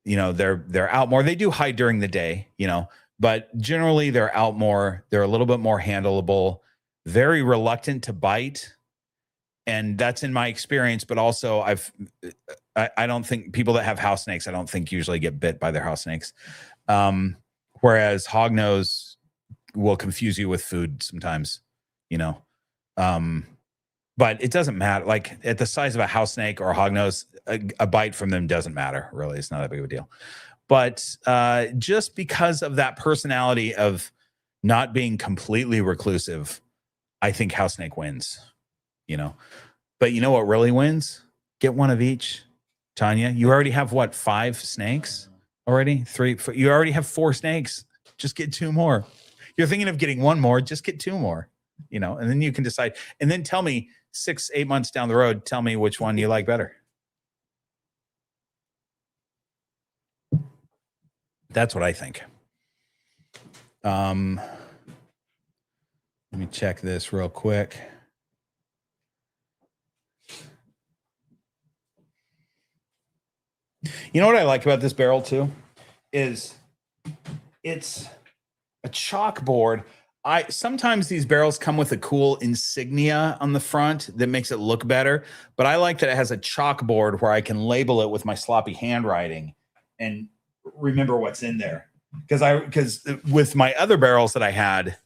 You know, they're out more. They do hide during the day, you know, but generally they're out more. They're a little bit more handleable, very reluctant to bite. And that's in my experience, but also I don't think people that have house snakes, I don't think usually get bit by their house snakes. Whereas hognose will confuse you with food sometimes, you know. But it doesn't matter. Like at the size of a house snake or a hognose, a bite from them doesn't matter, really. It's not that big of a deal. But just because of that personality of not being completely reclusive, I think house snake wins, you know. But you know what really wins? Get one of each. Tanya, you already have what, 5 snakes already? 3, you already have 4 snakes. Just get 2 more. You're thinking of getting 1 more, just get 2 more, you know, and then you can decide. And then tell me 6-8 months down the road, tell me which one you like better. That's what I think. Let me check this real quick. You know what I like about this barrel too is it's a chalkboard. Sometimes these barrels come with a cool insignia on the front that makes it look better, but I like that it has a chalkboard where I can label it with my sloppy handwriting and remember what's in there. Because with my other barrels that I had,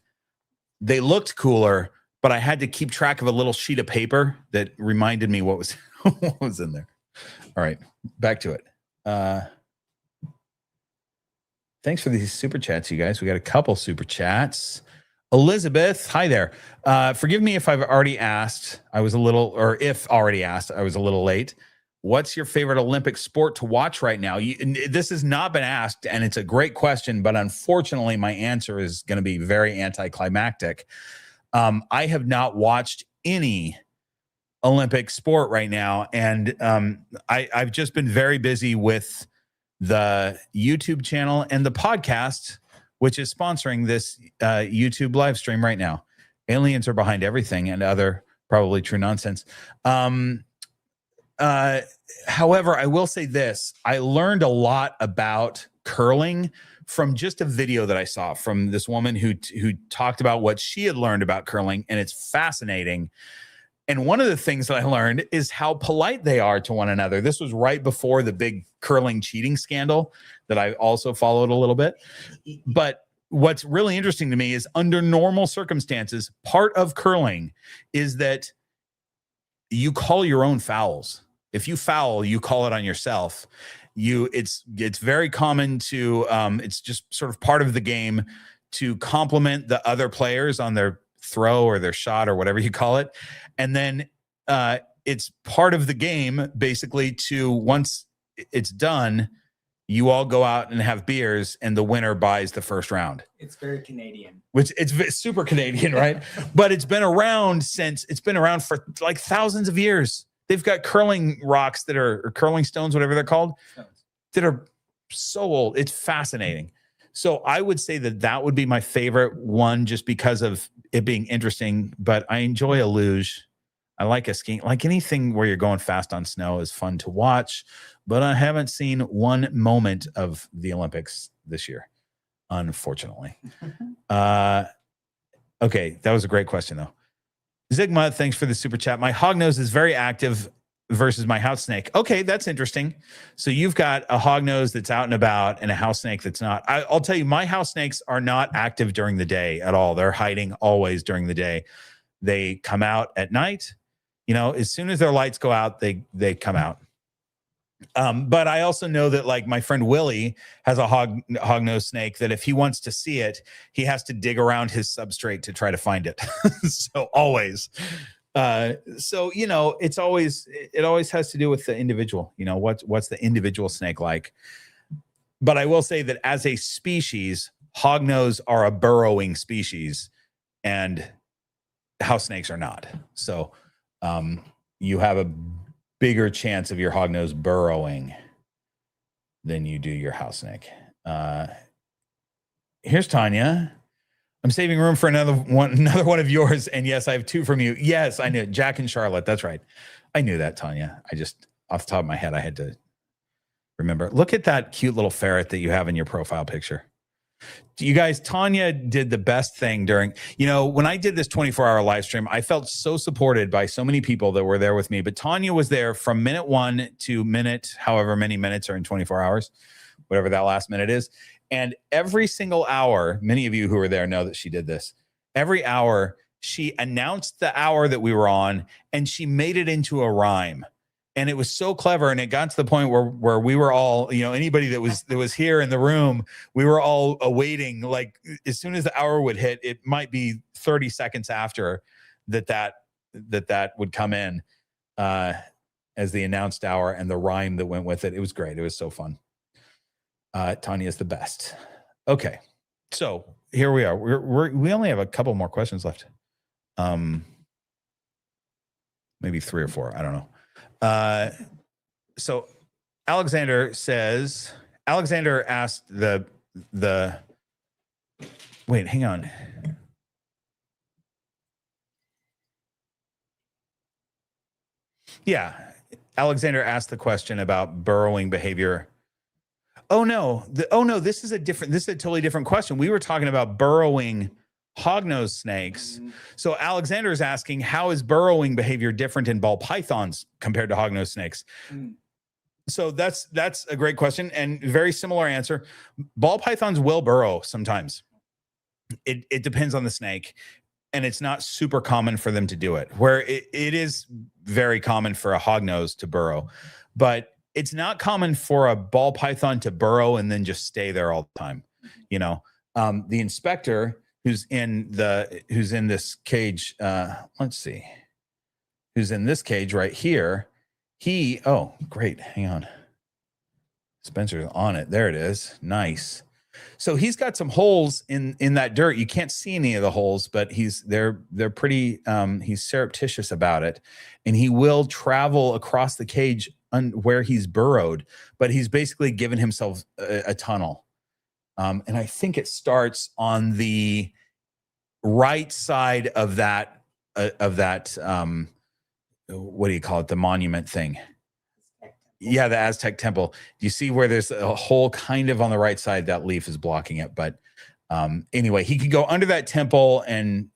they looked cooler, but I had to keep track of a little sheet of paper that reminded me what was what was in there. All right, back to it. Thanks for these super chats, you guys. We got a couple super chats. Elizabeth, hi there. Forgive me if I've already asked. I was a little late. What's your favorite Olympic sport to watch right now? This has not been asked, and it's a great question, but unfortunately, my answer is going to be very anticlimactic. I have not watched any Olympic sport right now, and I've just been very busy with the YouTube channel and the podcast, which is sponsoring this YouTube live stream right now. Aliens are behind everything and other probably true nonsense. However, I will say this. I learned a lot about curling from just a video that I saw from this woman who talked about what she had learned about curling, and it's fascinating. And one of the things that I learned is how polite they are to one another. This was right before the big curling cheating scandal that I also followed a little bit. But what's really interesting to me is under normal circumstances, part of curling is that you call your own fouls. If you foul, you call it on yourself. It's very common to it's just sort of part of the game to compliment the other players on their throw or their shot or whatever you call it. And then it's part of the game basically to, once it's done, you all go out and have beers and the winner buys the first round. It's very Canadian. Which it's super Canadian, right? But it's been around for like thousands of years. They've got curling rocks or curling stones, whatever they're called, that are so old. It's fascinating. So I would say that would be my favorite one just because of it being interesting, but I enjoy a luge. I like a skiing, like anything where you're going fast on snow is fun to watch, but I haven't seen one moment of the Olympics this year, unfortunately. Okay, that was a great question though. Zigma, thanks for the super chat. My hognose is very active versus my house snake. Okay, that's interesting. So you've got a hognose that's out and about and a house snake that's not. I'll tell you, my house snakes are not active during the day at all. They're hiding always during the day. They come out at night. You know, as soon as their lights go out, they come out. But I also know that like my friend Willie has a hognose snake that if he wants to see it, he has to dig around his substrate to try to find it. So always. So, you know, it always has to do with the individual, you know, what's the individual snake like. But I will say that as a species, hognose are a burrowing species. and house snakes are not. So you have a bigger chance of your hognose burrowing than you do your house snake. Here's Tanya. I'm saving room for another one of yours. And yes, I have two from you. Yes, I knew it. Jack and Charlotte. That's right. I knew that, Tanya. I just, off the top of my head, I had to remember. Look at that cute little ferret that you have in your profile picture. You guys, Tanya did the best thing during, when I did this 24-hour live stream, I felt so supported by so many people that were there with me. But Tanya was there from minute 1 to minute, however many minutes are in 24 hours, whatever that last minute is. And every single hour, many of you who were there know that she did this. Every hour, she announced the hour that we were on, and she made it into a rhyme. And it was so clever, and it got to the point where we were all, anybody that was here in the room, we were all awaiting. Like as soon as the hour would hit, it might be 30 seconds after that would come in as the announced hour and the rhyme that went with it. It was great. It was so fun. Tanya is the best. Okay, so here we are. We only have a couple more questions left. Maybe 3 or 4. I don't know. So Alexander asked the wait, hang on. Yeah. Alexander asked the question about burrowing behavior. Oh no, this is a totally different question. We were talking about burrowing hognose snakes. So Alexander is asking, how is burrowing behavior different in ball pythons compared to hognose snakes? So that's a great question and very similar answer. Ball pythons will burrow sometimes. It depends on the snake, and it's not super common for them to do it. Where it is very common for a hognose to burrow, but it's not common for a ball python to burrow and then just stay there all the time. The inspector who's in this cage, let's see, who's in this cage right here. Oh, great. Hang on. Spencer's on it. There it is. Nice. So he's got some holes in that dirt. You can't see any of the holes, but they're pretty, he's surreptitious about it. And he will travel across the cage where he's burrowed, but he's basically given himself a tunnel. And I think it starts on the right side of that, what do you call it? The monument thing. Yeah, the Aztec temple. You see where there's a hole kind of on the right side, that leaf is blocking it. But anyway, he could go under that temple and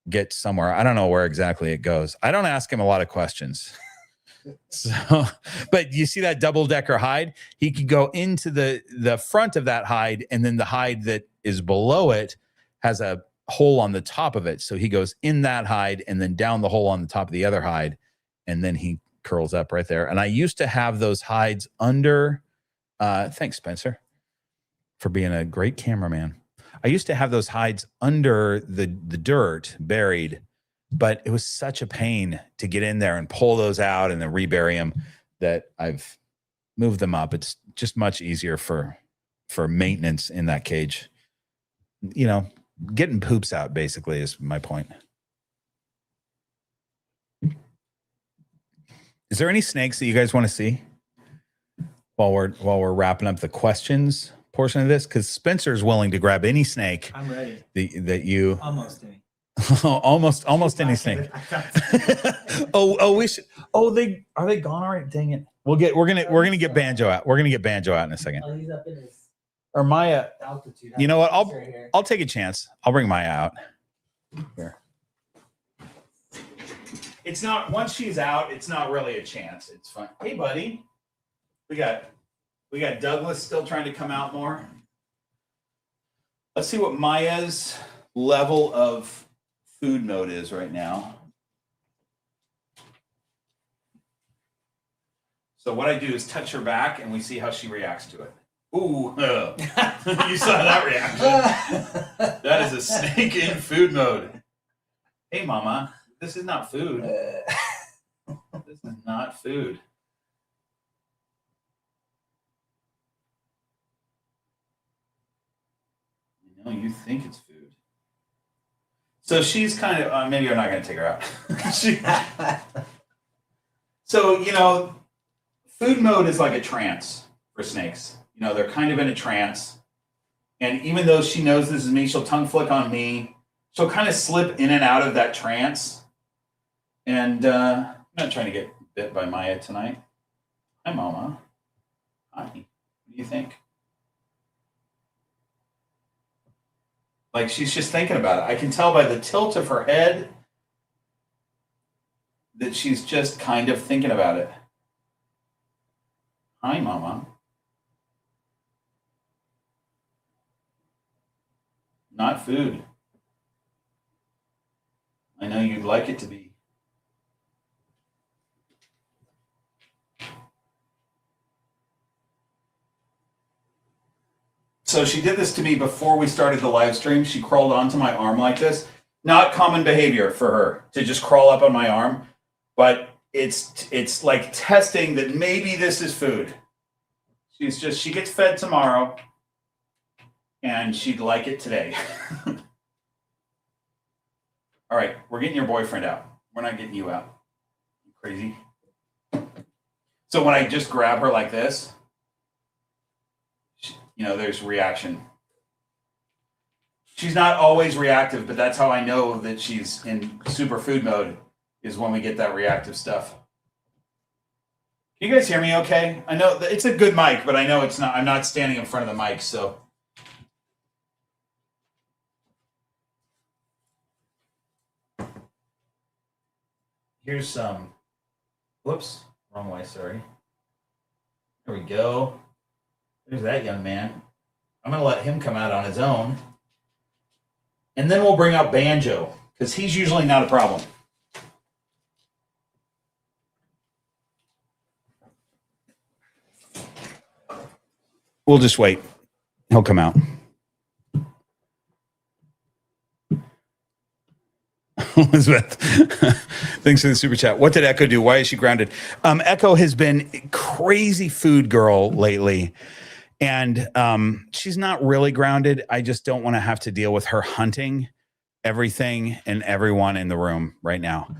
get somewhere. I don't know where exactly it goes. I don't ask him a lot of questions. So, but you see that double-decker hide? He could go into the front of that hide, and then the hide that is below it has a hole on the top of it. So he goes in that hide and then down the hole on the top of the other hide, and then he curls up right there. And I used to have those hides under, thanks, Spencer, for being a great cameraman. I used to have those hides under the dirt buried, but it was such a pain to get in there and pull those out and then rebury them that I've moved them up. It's just much easier for maintenance in that cage. Getting poops out basically is my point. Is there any snakes that you guys want to see while we're wrapping up the questions portion of this? Because Spencer's willing to grab any snake. I'm ready. That you Almost any. almost any snake. We should. Are they gone already? Dang it. We're gonna get Banjo out. We're gonna get Banjo out in a second. Oh, he's up in his Or Maya. altitude. You know what? I'll take a chance. I'll bring Maya out. Here. It's not, once she's out, it's not really a chance. It's fun. Hey, buddy. We got Douglas still trying to come out more. Let's see what Maya's level of food mode is right now. So what I do is touch her back and we see how she reacts to it. Ooh, you saw that reaction. That is a snake in food mode. Hey, mama, this is not food. This is not food. You think it's food. So she's kind of, maybe I'm not going to take her out. So, you know, food mode is like a trance for snakes. You know, they're kind of in a trance. And even though she knows this is me, she'll tongue flick on me. She'll kind of slip in and out of that trance. And I'm not trying to get bit by Maya tonight. Hi, Mama. Hi. What do you think? Like, she's just thinking about it. I can tell by the tilt of her head that she's just kind of thinking about it. Hi, Mama. Not food. I know you'd like it to be. So she did this to me before we started the live stream. She crawled onto my arm like this. Not common behavior for her to just crawl up on my arm, but it's like testing that maybe this is food. She gets fed tomorrow and she'd like it today. All right, we're getting your boyfriend out. We're not getting you out. You crazy. So when I just grab her like this, you know, there's reaction. She's not always reactive, but that's how I know that she's in super food mode, is when we get that reactive stuff. Can you guys hear me okay? I know it's a good mic, but I know it's not. I'm not standing in front of the mic, so. Here's some, whoops, wrong way, sorry. There we go. There's that young man. I'm going to let him come out on his own. And then we'll bring out Banjo, because he's usually not a problem. We'll just wait. He'll come out. Elizabeth, thanks for the super chat. What did Echo do? Why is she grounded? Echo has been crazy food girl lately. And she's not really grounded. I just don't want to have to deal with her hunting everything and everyone in the room right now.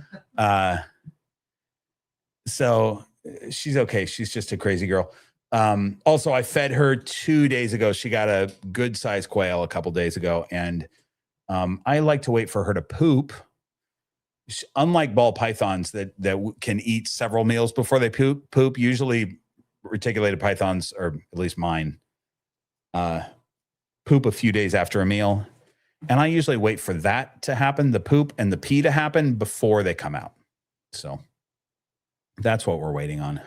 So she's okay. She's just a crazy girl. Also, I fed her 2 days ago. She got a good sized quail a couple days ago. And I like to wait for her to poop. Unlike ball pythons that can eat several meals before they poop, usually reticulated pythons, or at least mine, poop a few days after a meal. And I usually wait for that to happen, the poop and the pee to happen, before they come out. So that's what we're waiting on.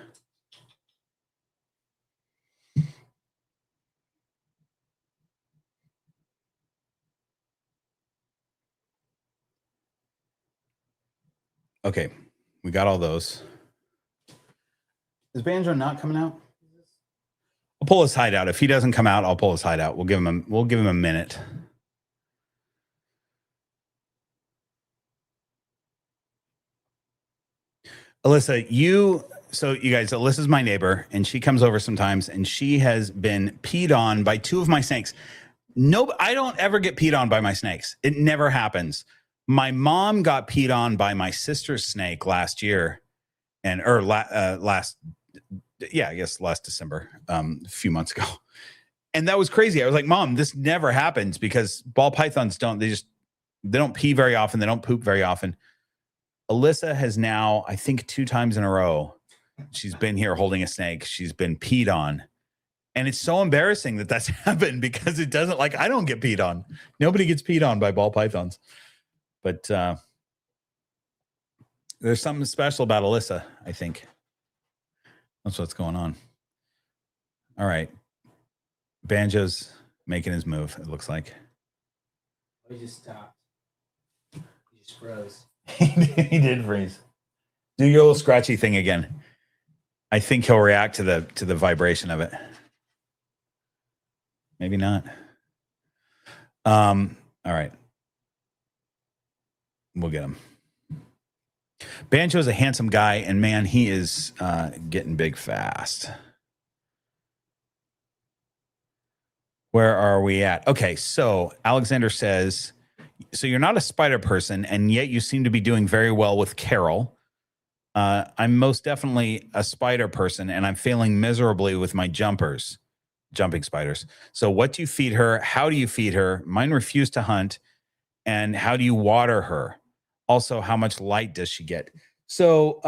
Okay, we got all those. Is Banjo not coming out? I'll pull his hide out. If he doesn't come out, I'll pull his hide out. We'll give him a minute. Alyssa, you guys, Alyssa's my neighbor, and she comes over sometimes, and she has been peed on by two of my snakes. No, I don't ever get peed on by my snakes. It never happens. My mom got peed on by my sister's snake last year, last December, a few months ago. And that was crazy. I was like, Mom, this never happens, because ball pythons they don't pee very often. They don't poop very often. Alyssa has now, I think 2 times in a row, she's been here holding a snake. She's been peed on. And it's so embarrassing that that's happened, because it doesn't, like, I don't get peed on. Nobody gets peed on by ball pythons. But there's something special about Alyssa, I think. That's what's going on. All right. Banjo's making his move, it looks like. He just stopped. He just froze. He did freeze. Do your little scratchy thing again. I think he'll react to the vibration of it. Maybe not. All right. We'll get him. Banjo's a handsome guy, and man, he is getting big fast. Where are we at? Okay, so Alexander says, so you're not a spider person, and yet you seem to be doing very well with Carol. I'm most definitely a spider person, and I'm failing miserably with my jumping spiders. So what do you feed her? How do you feed her? Mine refuse to hunt. And how do you water her? Also, how much light does she get? So,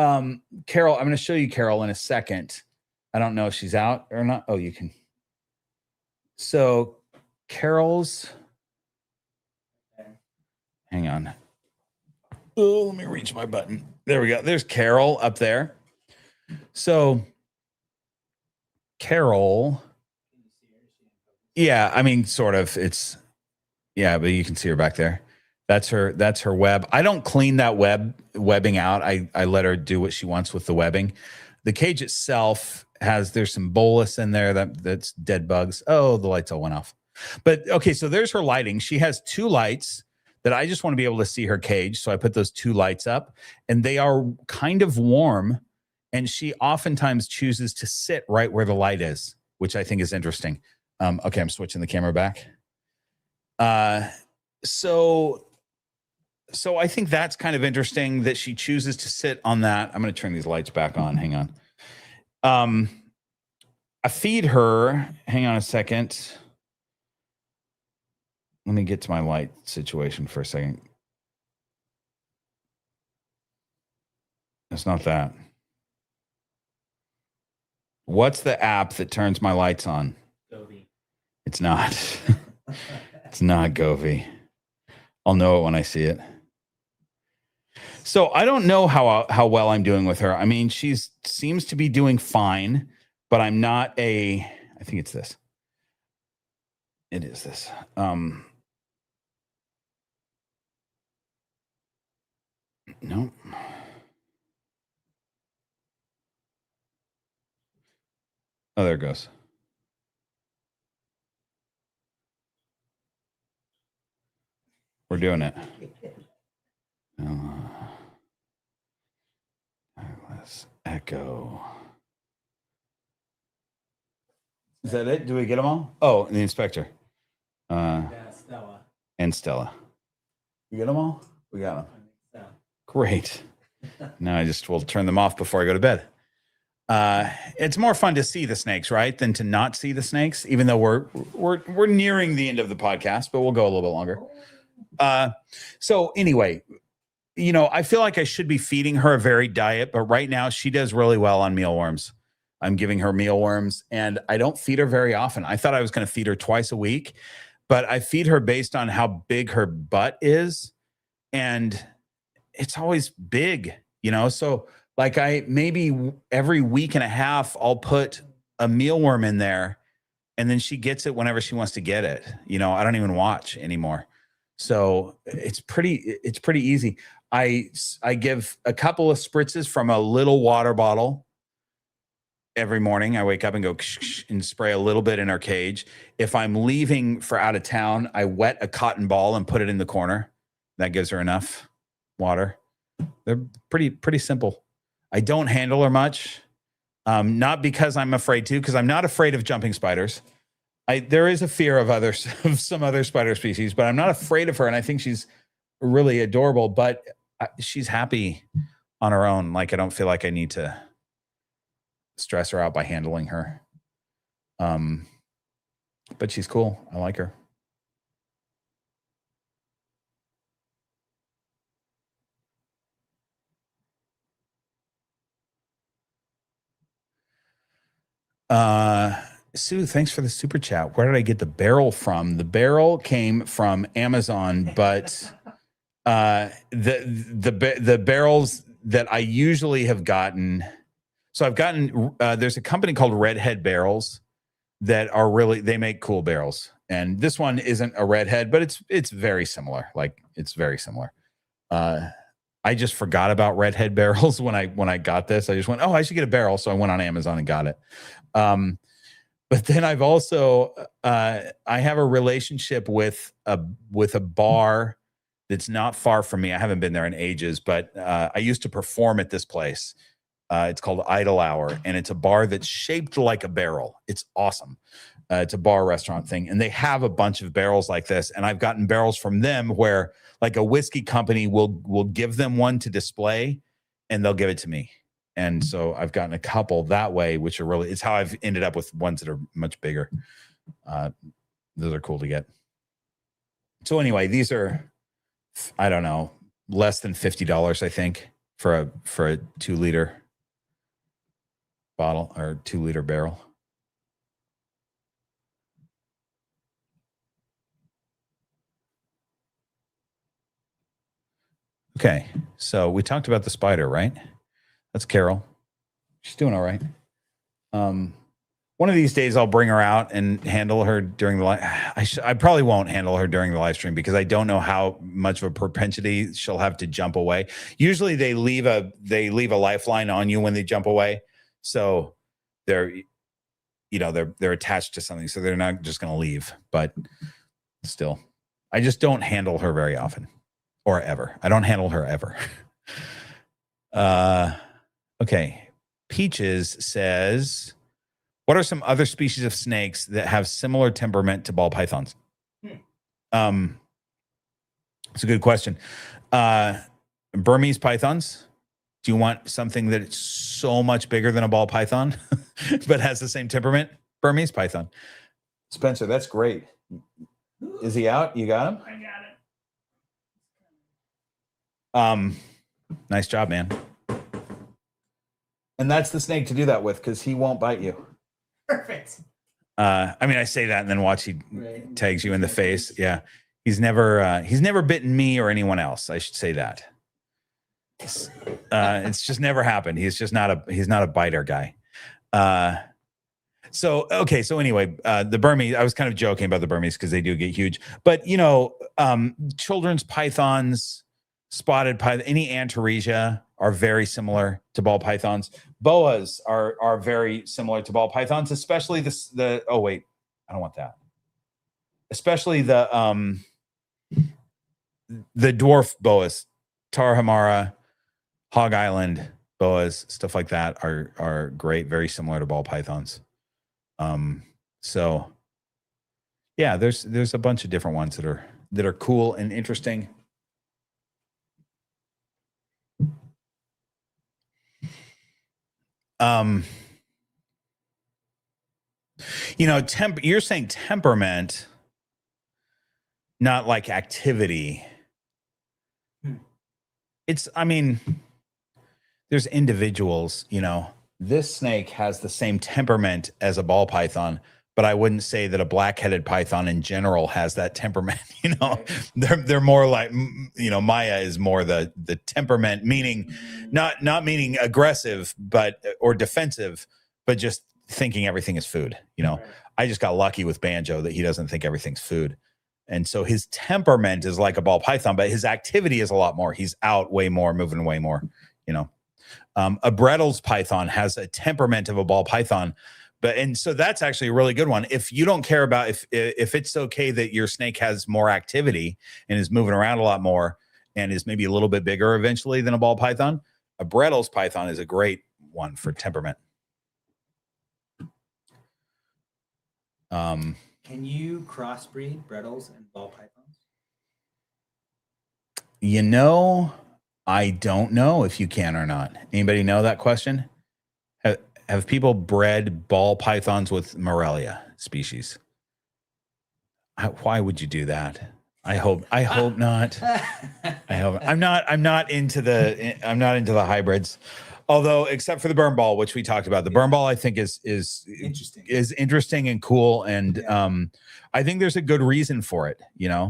Carol, I'm going to show you Carol in a second. I don't know if she's out or not. Oh, you can. So, Carol's. Hang on. Oh, let me reach my button. There we go. There's Carol up there. So, Carol. Yeah, I mean, sort of. Yeah, but you can see her back there. That's her web. I don't clean that webbing out. I let her do what she wants with the webbing. The cage itself there's some bolus in there that's dead bugs. Oh, the lights all went off. But okay, so there's her lighting. She has 2 lights that I just want to be able to see her cage. So I put those 2 lights up, and they are kind of warm. And she oftentimes chooses to sit right where the light is, which I think is interesting. Okay, I'm switching the camera back. So I think that's kind of interesting that she chooses to sit on that. I'm going to turn these lights back on. Hang on. I feed her. Hang on a second. Let me get to my light situation for a second. It's not that. What's the app that turns my lights on? Govi. It's not. It's not Govi. I'll know it when I see it. So I don't know how well I'm doing with her. I mean, she seems to be doing fine, but I'm not I think it's this. It is this. No. Oh, there it goes. We're doing it. Let's echo. Is that it? Do we get them all? Oh, and the inspector. Yeah, Stella. And Stella. You get them all? We got them. Yeah. Great. Now I just will turn them off before I go to bed. It's more fun to see the snakes, right, than to not see the snakes, even though we're nearing the end of the podcast, but we'll go a little bit longer. So anyway, I feel like I should be feeding her a varied diet, but right now she does really well on mealworms. I'm giving her mealworms, and I don't feed her very often. I thought I was going to feed her twice a week, but I feed her based on how big her butt is, and it's always big, so like maybe every week and a half, I'll put a mealworm in there, and then she gets it whenever she wants to get it. I don't even watch anymore. So it's pretty easy. I give a couple of spritzes from a little water bottle every morning. I wake up and go and spray a little bit in her cage. If I'm leaving for out of town, I wet a cotton ball and put it in the corner. That gives her enough water. They're pretty simple. I don't handle her much. Not because I'm afraid to, because I'm not afraid of jumping spiders. There is a fear of some other spider species, but I'm not afraid of her. And I think she's really adorable, but she's happy on her own. Like, I don't feel like I need to stress her out by handling her. But she's cool. I like her. Sue, thanks for the super chat. Where did I get the barrel from? The barrel came from Amazon, but the barrels that I usually have gotten. So I've gotten there's a company called Redhead Barrels that they make cool barrels, and this one isn't a redhead, but it's very similar. Like, it's very similar. I just forgot about Redhead Barrels when I got this. I just went, oh, I should get a barrel, so I went on Amazon and got it. But then I've also I have a relationship with a bar that's not far from me. I haven't been there in ages, but I used to perform at this place, It's called Idle Hour, and it's a bar that's shaped like a barrel. It's awesome. It's a bar restaurant thing, and they have a bunch of barrels like this. And I've gotten barrels from them where like a whiskey company will give them one to display, and they'll give it to me. And so I've gotten a couple that way, which are really, it's how I've ended up with ones that are much bigger. Those are cool to get. So anyway, these are, I don't know, less than $50, I think, for a 2-liter bottle or 2-liter barrel. Okay, so we talked about the spider, right? That's Carol. She's doing all right. One of these days I'll bring her out and handle her during the I probably won't handle her during the live stream because I don't know how much of a propensity she'll have to jump away. Usually they leave a lifeline on you when they jump away. So they're attached to something, so they're not just going to leave, but still I just don't handle her very often or ever. I don't handle her ever. Okay. Peaches says, what are some other species of snakes that have similar temperament to ball pythons? It's a good question. Burmese pythons. Do you want something that's so much bigger than a ball python, but has the same temperament? Burmese python. Spencer, that's great. Is he out? You got him? I got it. Nice job, man. And that's the snake to do that with because he won't bite you. Perfect. I mean, I say that and then watch he tags you in the face. Yeah. He's never bitten me or anyone else. I should say that. It's just never happened. He's not a biter guy. So anyway, the Burmese, I was kind of joking about the Burmese because they do get huge, but children's pythons, spotted python, any Antaresia are very similar to ball pythons. Boas are very similar to ball pythons, especially oh wait, I don't want that. Especially the dwarf boas, Tarahumara, Hog Island boas, stuff like that are great, very similar to ball pythons. So yeah, there's a bunch of different ones that are cool and interesting. You're saying temperament, not like activity. There's individuals, this snake has the same temperament as a ball python, but I wouldn't say that a black-headed python in general has that temperament. They're more like, Maya is more the temperament, meaning not meaning aggressive, or defensive, but just thinking everything is food. Right. I just got lucky with Banjo that he doesn't think everything's food. And so his temperament is like a ball python, but his activity is a lot more. He's out way more, moving way more, a Brettles python has a temperament of a ball python, and so that's actually a really good one. If you don't care about if it's okay that your snake has more activity and is moving around a lot more and is maybe a little bit bigger eventually than a ball python, a Brettles python is a great one for temperament. Can you crossbreed Brettles and ball pythons? I don't know if you can or not. Anybody know that question? Have people bred ball pythons with Morelia species? Why would you do that? I hope not. I'm not into the hybrids. Although, except for the burn ball, which we talked about, the burn ball I think is interesting and cool, and I think there's a good reason for it.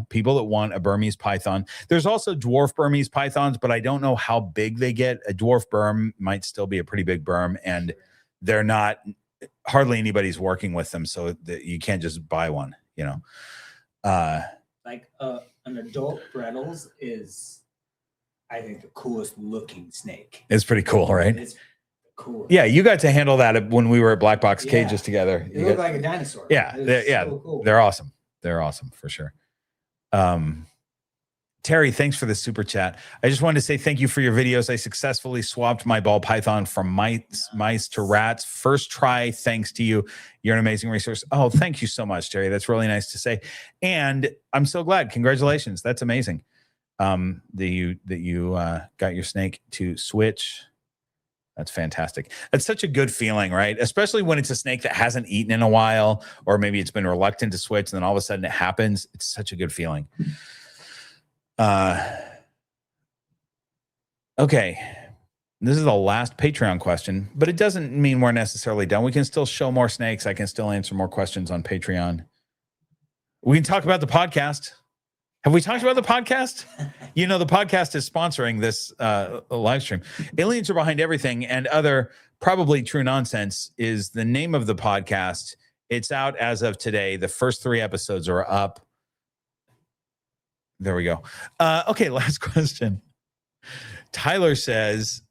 People that want a Burmese python. There's also dwarf Burmese pythons, but I don't know how big they get. A dwarf Burm might still be a pretty big Burm, and they're not. Hardly anybody's working with them, so that you can't just buy one. Like an adult Brettles is, I think, the coolest looking snake. It's pretty cool, right? It's cool. Yeah, you got to handle that when we were at Black Box Cages together. They look like a dinosaur. Yeah, so cool. They're awesome. They're awesome for sure. Terry, thanks for the super chat. I just wanted to say thank you for your videos. I successfully swapped my ball python from mice to rats. First try, thanks to you. You're an amazing resource. Oh, thank you so much, Terry. That's really nice to say. And I'm so glad. Congratulations. That's amazing. That you got your snake to switch. That's fantastic. That's such a good feeling, right? Especially when it's a snake that hasn't eaten in a while, or maybe it's been reluctant to switch, and then all of a sudden it happens. It's such a good feeling. Okay. This is the last Patreon question, but it doesn't mean we're necessarily done. We can still show more snakes. I can still answer more questions on Patreon. We can talk about the podcast. Have we talked about the podcast? You know, the podcast is sponsoring this live stream. Aliens Are Behind Everything and Other Probably True Nonsense is the name of the podcast. It's out as of today. The first 3 episodes are up. There we go. Okay, last question. Tyler says,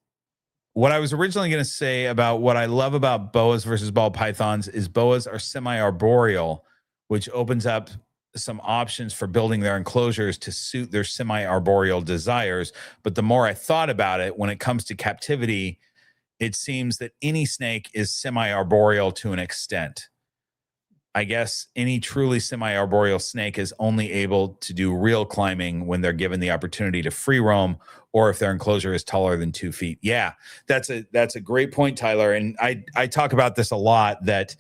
what I was originally going to say about what I love about boas versus ball pythons is boas are semi-arboreal, which opens up some options for building their enclosures to suit their semi-arboreal desires. But the more I thought about it, when it comes to captivity, it seems that any snake is semi-arboreal to an extent. I guess any truly semi-arboreal snake is only able to do real climbing when they're given the opportunity to free roam, or if their enclosure is taller than 2 feet. Yeah, that's a great point, Tyler. And I talk about this a lot, that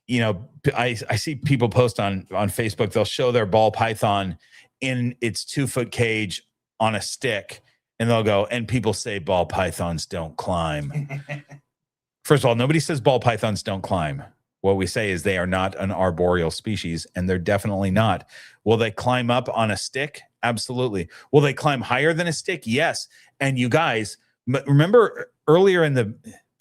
you know, I see people post on Facebook, they'll show their ball python in its 2-foot cage on a stick, and they'll go, and people say ball pythons don't climb. First of all, nobody says ball pythons don't climb. What we say is they are not an arboreal species, and they're definitely not. Will they climb up on a stick? Absolutely. Will they climb higher than a stick? Yes. And you guys, remember earlier in the,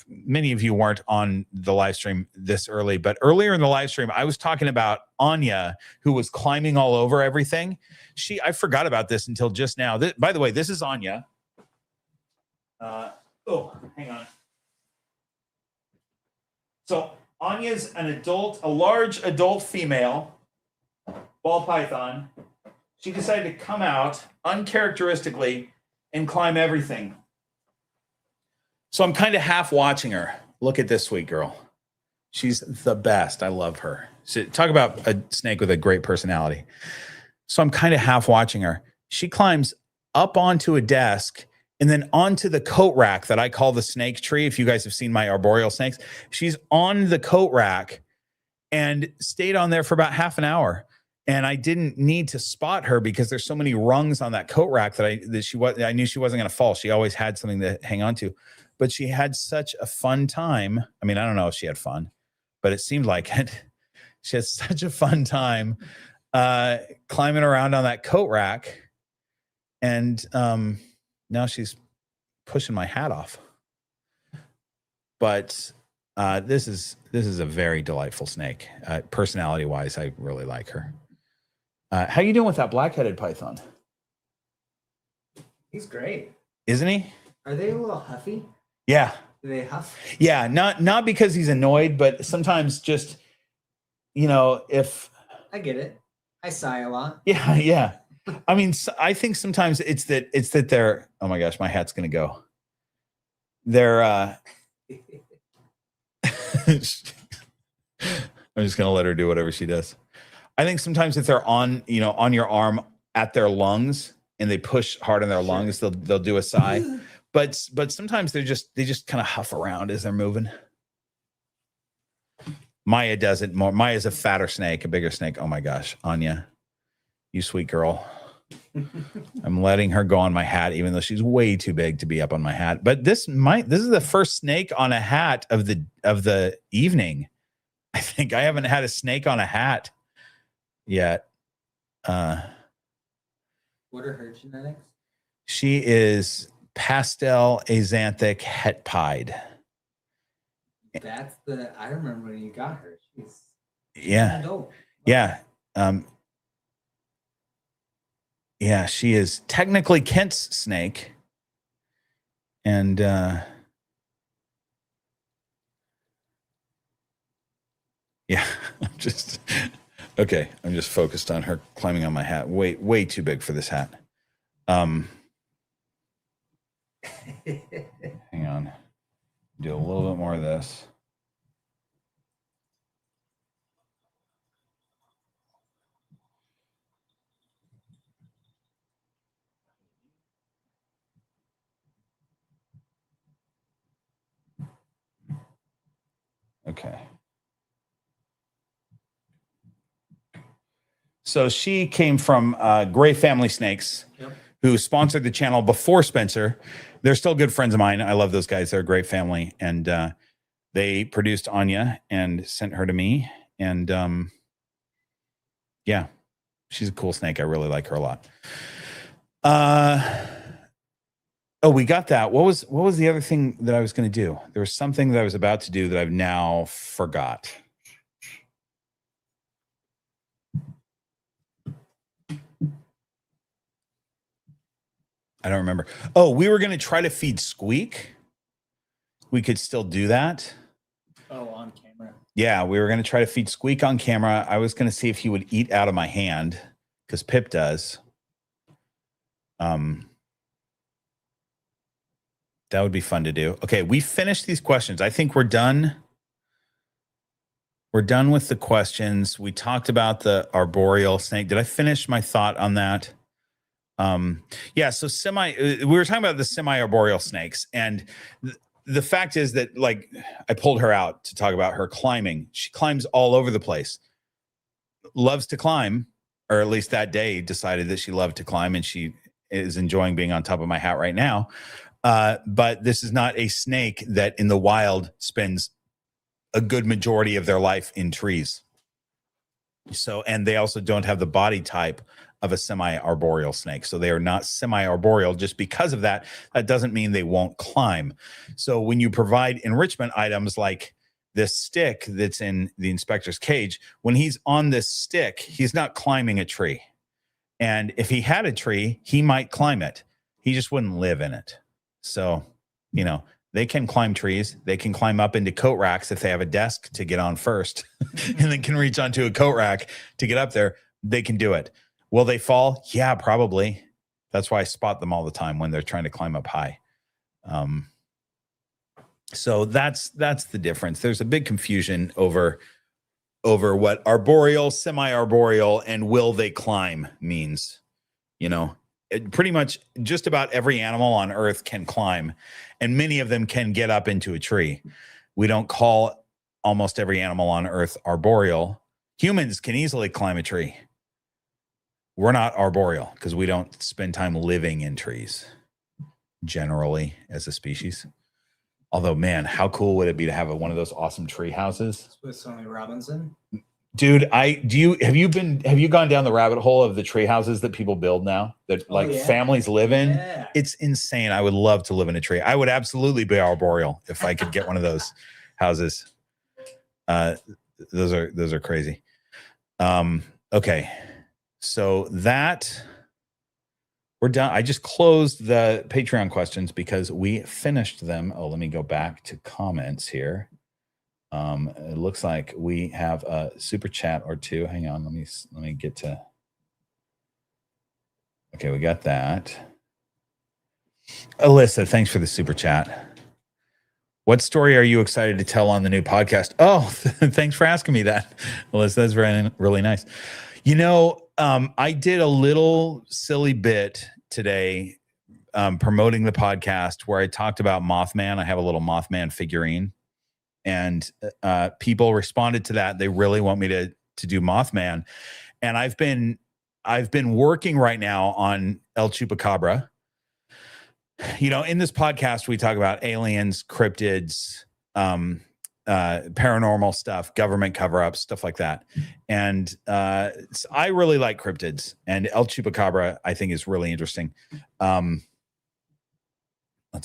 many of you weren't on the live stream this early, but earlier in the live stream, I was talking about Anya, who was climbing all over everything. I forgot about this until just now. By the way, this is Anya. Oh, hang on. So Anya's a large adult female ball python. She decided to come out uncharacteristically and climb everything. So I'm kind of half watching her. Look at this sweet girl. She's the best. I love her. So talk about a snake with a great personality. So I'm kind of half watching her. She climbs up onto a desk and then onto the coat rack that I call the snake tree. If you guys have seen my arboreal snakes, she's on the coat rack and stayed on there for about half an hour. And I didn't need to spot her because there's so many rungs on that coat rack that I knew she wasn't going to fall. She always had something to hang on to, but she had such a fun time. I mean, I don't know if she had fun, but it seemed like it. She had such a fun time climbing around on that coat rack. And now she's pushing my hat off. But this is a very delightful snake. Personality wise, I really like her. How you doing with that black-headed python? He's great. Isn't he? Are they a little huffy? Yeah. Do they huff? Yeah, not because he's annoyed, but sometimes just, you know, if I get it. I sigh a lot. Yeah. I mean, I think sometimes it's that they're, oh my gosh, my hat's gonna go. They're I'm just gonna let her do whatever she does. I think sometimes if they're on your arm at their lungs and they push hard on their lungs, they'll do a sigh. But sometimes they just kind of huff around as they're moving. Maya does it more. Maya's a fatter snake, a bigger snake. Oh my gosh, Anya, you sweet girl. I'm letting her go on my hat, even though she's way too big to be up on my hat. But this is the first snake on a hat of the evening. I think I haven't had a snake on a hat yet. What are her genetics? She is pastel axanthic het pied. That's I remember when you got her. She's Yeah. adult. Yeah. Yeah, she is technically Kent's snake. And yeah, Okay, I'm just focused on her climbing on my hat. Way too big for this hat. Hang on. Do a little bit more of this. Okay. So she came from Gray Family Snakes, who sponsored the channel before Spencer. They're still good friends of mine. I love those guys. They're a great family. And they produced Anya and sent her to me. And yeah, she's a cool snake. I really like her a lot. Oh, we got that. What was the other thing that I was going to do? There was something that I was about to do that I've now forgot. I don't remember. Oh, we were going to try to feed Squeak. We could still do that. Oh, on camera. Yeah, we were going to try to feed Squeak on camera. I was going to see if he would eat out of my hand because Pip does. That would be fun to do. Okay, we finished these questions. I think we're done. We're done with the questions. We talked about the arboreal snake. Did I finish my thought on that? Yeah, so we were talking about the semi-arboreal snakes, and the fact is that, like, I pulled her out to talk about her climbing. She climbs all over the place, loves to climb, or at least that day decided that she loved to climb, and she is enjoying being on top of my hat right now. But this is not a snake that in the wild spends a good majority of their life in trees. So, and they also don't have the body type of a semi-arboreal snake. So they are not semi-arboreal. Just because of that, that doesn't mean they won't climb. So when you provide enrichment items like this stick that's in the inspector's cage, when he's on this stick, he's not climbing a tree. And if he had a tree, he might climb it. He just wouldn't live in it. So, you know, they can climb trees. They can climb up into coat racks if they have a desk to get on first and then can reach onto a coat rack to get up there. They can do it. Will they fall? Yeah, probably. That's why I spot them all the time when they're trying to climb up high. So that's the difference. There's a big confusion over what arboreal, semi-arboreal, and will they climb means. You know, pretty much just about every animal on Earth can climb, and many of them can get up into a tree. We don't call almost every animal on Earth arboreal. Humans can easily climb a tree. We're not arboreal because we don't spend time living in trees generally as a species. Although, man, how cool would it be to have one of those awesome tree houses? Smithsonian Robinson. Dude, have you gone down the rabbit hole of the tree houses that people build now that families live in? Yeah. It's insane. I would love to live in a tree. I would absolutely be arboreal if I could get one of those houses. Those are crazy. Okay. So that we're done. I just closed the Patreon questions because we finished them. Oh, let me go back to comments here. It looks like we have a super chat or two. Hang on. Let me get to. Okay, we got that. Alyssa, thanks for the super chat. What story are you excited to tell on the new podcast? Oh, thanks for asking me that, Alyssa. That's really nice. You know, I did a little silly bit today promoting the podcast where I talked about Mothman. I have a little Mothman figurine, and people responded to that. They really want me to do Mothman, and I've been working right now on El Chupacabra. You know, in this podcast, we talk about aliens, cryptids, paranormal stuff, government cover-ups, stuff like that. And I really like cryptids, and El Chupacabra I think is really interesting. Let's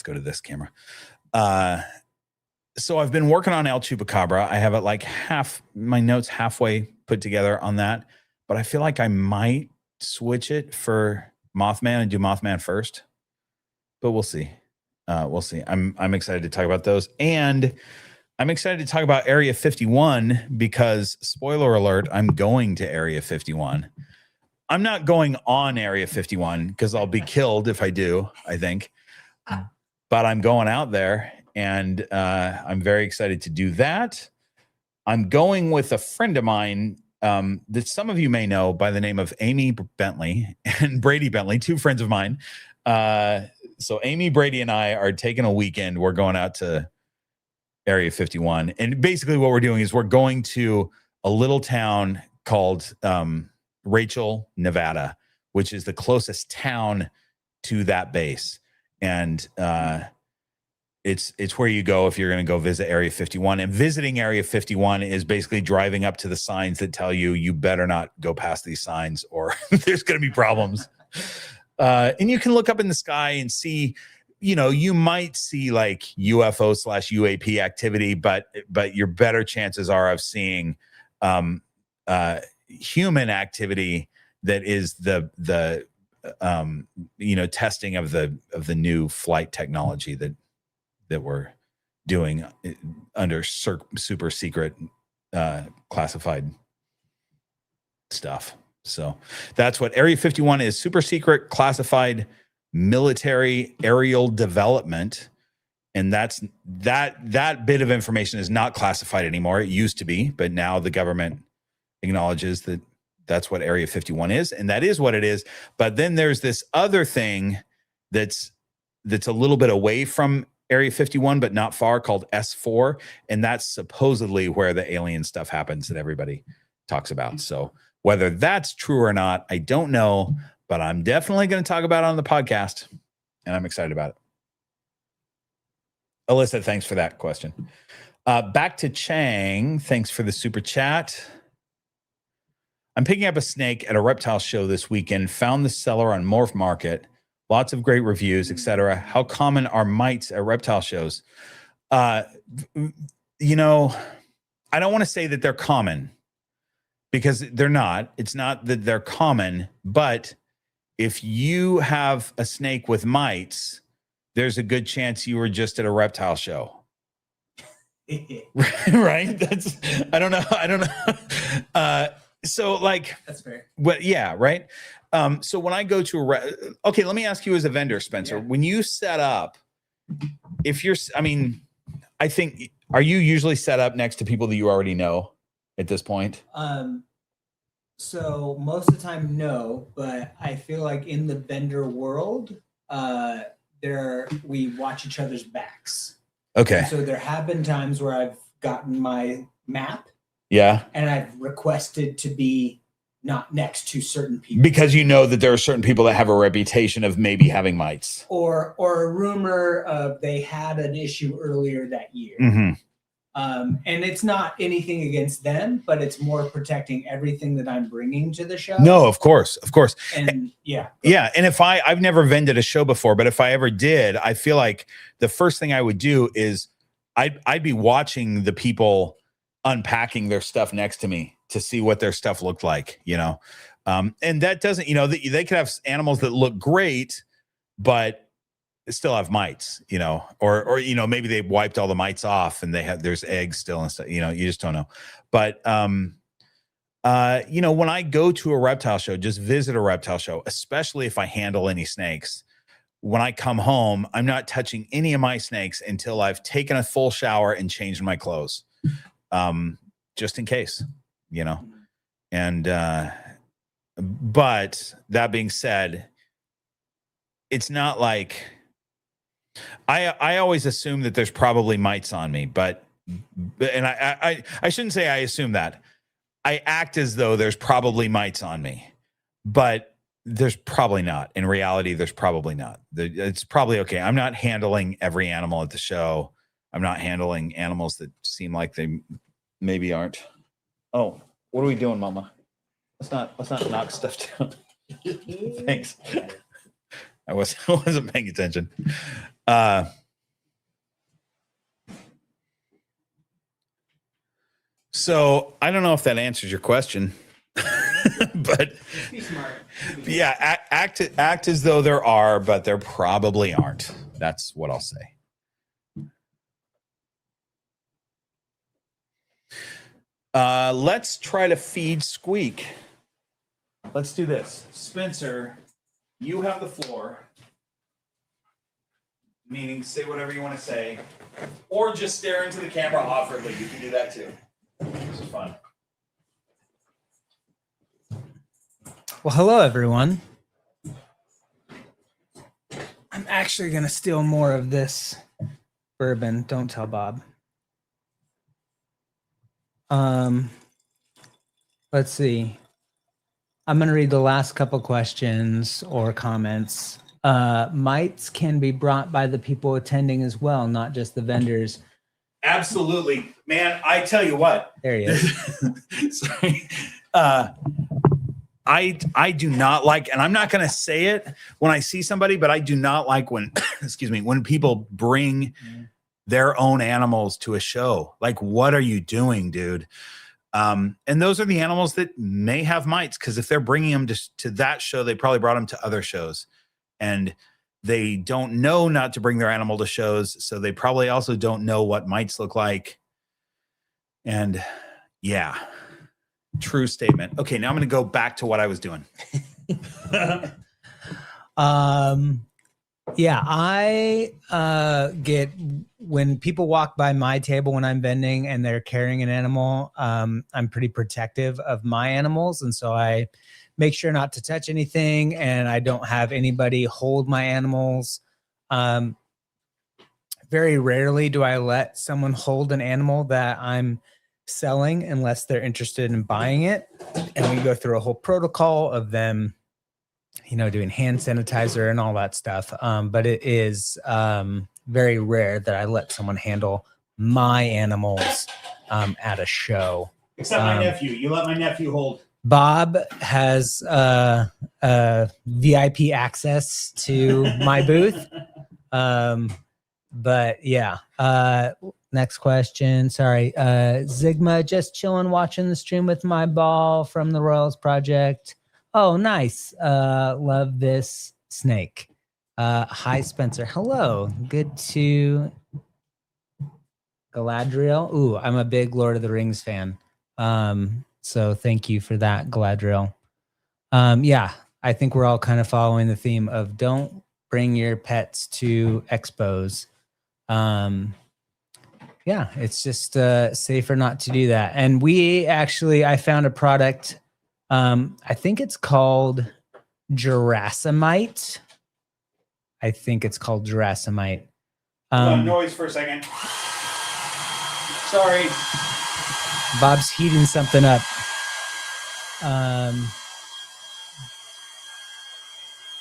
go to this camera. So I've been working on El Chupacabra. I have it like my notes halfway put together on that, but I feel like I might switch it for Mothman and do Mothman first, but we'll see. We'll see. I'm excited to talk about those. And I'm excited to talk about Area 51 because, spoiler alert, I'm going to Area 51. I'm not going on Area 51 because I'll be killed if I do, I think. But I'm going out there, and I'm very excited to do that. I'm going with a friend of mine that some of you may know by the name of Amy Bentley and Brady Bentley, two friends of mine. So Amy, Brady, and I are taking a weekend. We're going out to Area 51. And basically what we're doing is we're going to a little town called Rachel, Nevada, which is the closest town to that base. And it's where you go if you're going to go visit Area 51. And visiting Area 51 is basically driving up to the signs that tell you you better not go past these signs or there's going to be problems. And you can look up in the sky and see, you might see like UFO/UAP activity, but your better chances are of seeing human activity that is the testing of the new flight technology that we're doing under super secret classified stuff. So that's what Area 51 is: super secret classified military aerial development. And that bit of information is not classified anymore. It used to be, but now the government acknowledges that that's what Area 51 is, and that is what it is. But then there's this other thing that's a little bit away from Area 51, but not far, called S4, and that's supposedly where the alien stuff happens that everybody talks about. So whether that's true or not, I don't know, but I'm definitely going to talk about it on the podcast, and I'm excited about it. Alyssa, thanks for that question. Back to Chang. Thanks for the super chat. I'm picking up a snake at a reptile show this weekend. Found the seller on Morph Market. Lots of great reviews, etc. How common are mites at reptile shows? I don't want to say that they're common because they're not. It's not that they're common, but if you have a snake with mites, there's a good chance you were just at a reptile show. Right? I don't know. So like, that's fair. Well, yeah. Right. So when I go to okay, let me ask you as a vendor, Spencer, when you set up, I think, are you usually set up next to people that you already know at this point? So most of the time, no, but I feel like in the vendor world, we watch each other's backs. Okay. And so there have been times where I've gotten my map. Yeah. And I've requested to be not next to certain people. Because you know that there are certain people that have a reputation of maybe having mites. Or a rumor of they had an issue earlier that year. Mm-hmm. And it's not anything against them, but it's more protecting everything that I'm bringing to the show. No, of course. And yeah. Yeah. And if I've never vended a show before, but if I ever did, I feel like the first thing I would do is I'd be watching the people unpacking their stuff next to me to see what their stuff looked like, and that doesn't, they could have animals that look great, but still have mites, or maybe they wiped all the mites off and there's eggs still and stuff, you just don't know. But, when I go to a reptile show, just visit a reptile show, especially if I handle any snakes, when I come home, I'm not touching any of my snakes until I've taken a full shower and changed my clothes. Just in case, and, but that being said, it's not like I always assume that there's probably mites on me, and I shouldn't say I assume that. I act as though there's probably mites on me, but there's probably not. In reality, there's probably not. It's probably okay. I'm not handling every animal at the show. I'm not handling animals that seem like they maybe aren't. Oh, what are we doing, Mama? Let's not knock stuff down. Thanks. I wasn't paying attention. So I don't know if that answers your question, but be smart. Yeah, act as though there are, but there probably aren't. That's what I'll say. Let's try to feed Squeak. Let's do this. Spencer, you have the floor. Meaning say whatever you want to say. Or just stare into the camera awkwardly. You can do that too. This is fun. Well, hello, everyone. I'm actually going to steal more of this bourbon. Don't tell Bob. Let's see. I'm going to read the last couple questions or comments. Mites can be brought by the people attending as well, not just the vendors. Absolutely. Man, I tell you what. There he is. Sorry. I do not like, and I'm not going to say it when I see somebody, but I do not like when, excuse me, when people bring their own animals to a show. Like, what are you doing, dude? And those are the animals that may have mites, because if they're bringing them to that show, they probably brought them to other shows. And they don't know not to bring their animal to shows, so they probably also don't know what mites look like. And yeah, true statement. Okay, now I'm going to go back to what I was doing. Yeah, I get when people walk by my table when I'm vending and they're carrying an animal, I'm pretty protective of my animals. And so I make sure not to touch anything, and I don't have anybody hold my animals. Very rarely do I let someone hold an animal that I'm selling unless they're interested in buying it. And we go through a whole protocol of them, you know, doing hand sanitizer and all that stuff. But it is very rare that I let someone handle my animals at a show. Except my nephew. You let my nephew hold. Bob has VIP access to my booth. But yeah, next question. Sorry. Zigma, just chilling, watching the stream with my ball from the Royals Project. Oh, nice. Love this snake. Hi, Spencer. Hello. Good to Galadriel. Ooh, I'm a big Lord of the Rings fan. So thank you for that, Galadriel. Yeah, I think we're all kind of following the theme of don't bring your pets to expos. Yeah, it's just safer not to do that. And I found a product. I think it's called Jurassomite. Noise for a second. Sorry. Bob's heating something up.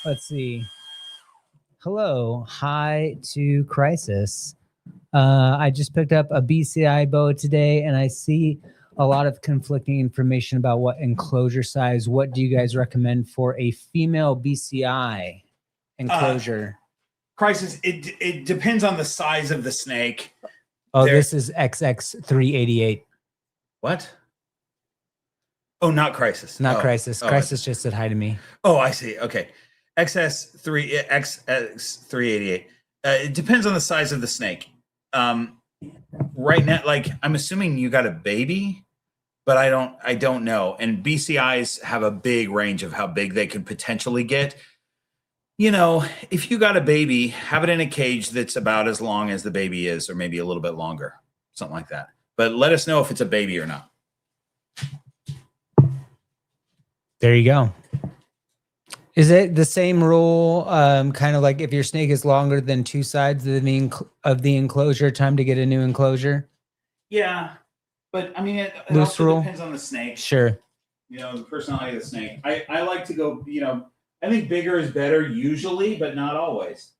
Let's see. Hello. Hi to Crisis. I just picked up a BCI boa today, and I see a lot of conflicting information about what enclosure size. What do you guys recommend for a female BCI enclosure? Crisis, it depends on the size of the snake. Oh, this is XX388. What? Oh, not Crisis. Not Crisis. Crisis just said hi to me. Oh, I see. Okay. XX388. It depends on the size of the snake. Right now, like, I'm assuming you got a baby, but I don't know. And BCIs have a big range of how big they could potentially get. You know, if you got a baby, have it in a cage that's about as long as the baby is, or maybe a little bit longer, something like that. But let us know if it's a baby or not. There you go. Is it the same rule, kind of like if your snake is longer than two sides of the enclosure, time to get a new enclosure? Yeah, but I mean, it Loose also rule? depends on the snake. Sure. You know, the personality of the snake. I like to go, you know, I think bigger is better usually, but not always.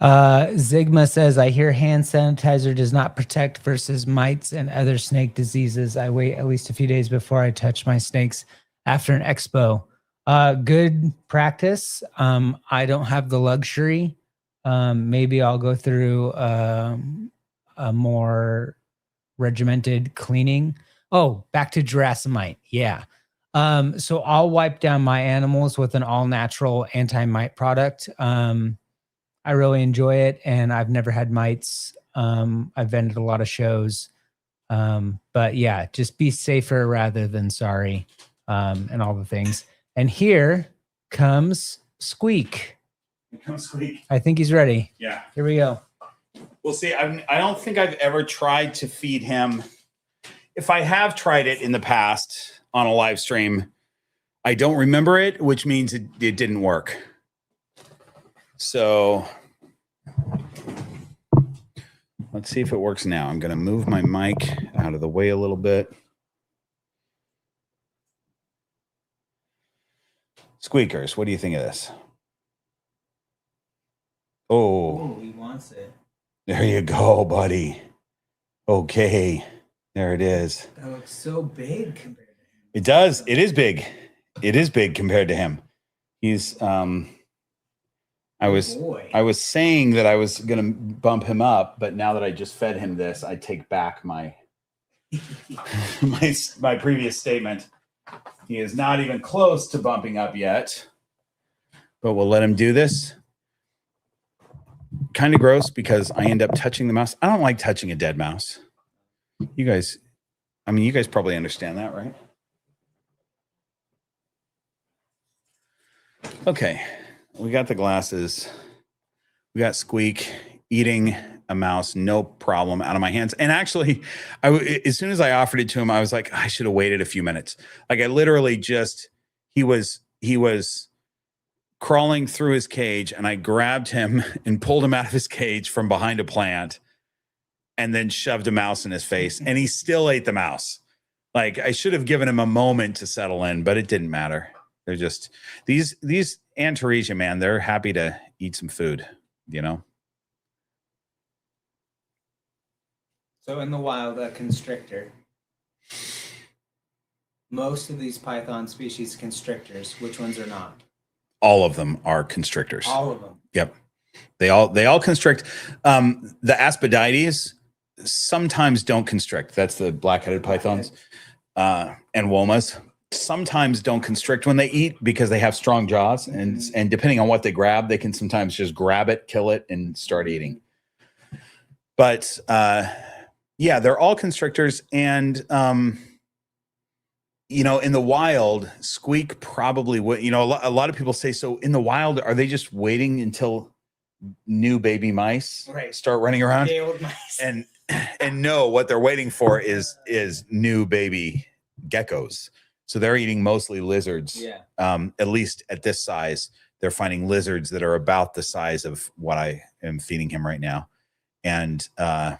Zigma says, I hear hand sanitizer does not protect versus mites and other snake diseases. I wait at least a few days before I touch my snakes after an expo. Good practice. I don't have the luxury. Maybe I'll go through a more regimented cleaning. Oh, back to Jurassomite. Yeah. So I'll wipe down my animals with an all-natural anti-mite product. I really enjoy it, and I've never had mites. I've been at a lot of shows. But yeah, just be safer rather than sorry, and all the things. And here comes Squeak. Here comes Squeak. I think he's ready. Yeah. Here we go. We'll see. I don't think I've ever tried to feed him. If I have tried it in the past on a live stream, I don't remember it, which means it didn't work. So let's see if it works now. I'm going to move my mic out of the way a little bit. Squeakers, what do you think of this? Oh, he wants it. there you go, buddy. Okay, there it is. That looks so big compared to him. It does. It is big. It is big compared to him. He's I was saying that I was going to bump him up, but now that I just fed him this, I take back my my previous statement. He is not even close to bumping up yet, but we'll let him do this. Kind of gross because I end up touching the mouse. I don't like touching a dead mouse. You guys, I mean, you guys probably understand that, right? Okay, we got the glasses. We got Squeak eating a mouse, no problem, out of my hands. And actually, as soon as I offered it to him, I was like, I should have waited a few minutes. Like I literally just, he was crawling through his cage, and I grabbed him and pulled him out of his cage from behind a plant, and then shoved a mouse in his face, and he still ate the mouse. Like I should have given him a moment to settle in, but it didn't matter. They're just these Antaresia, man. They're happy to eat some food, you know. So in the wild, a constrictor. Most of these python species constrictors. Which ones are not? All of them are constrictors. All of them. Yep. They all constrict. The Aspidites sometimes don't constrict. That's the black-headed pythons and womas. Sometimes don't constrict when they eat because they have strong jaws, and depending on what they grab, they can sometimes just grab it, kill it, and start eating. But yeah, they're all constrictors, and you know, in the wild, Squeak probably would. You know, a lot of people say, so in the wild, are they just waiting until new baby mice start running around? The old mice. And no, what they're waiting for is new baby geckos. So they're eating mostly lizards. Yeah. At least at this size, they're finding lizards that are about the size of what I am feeding him right now, and they're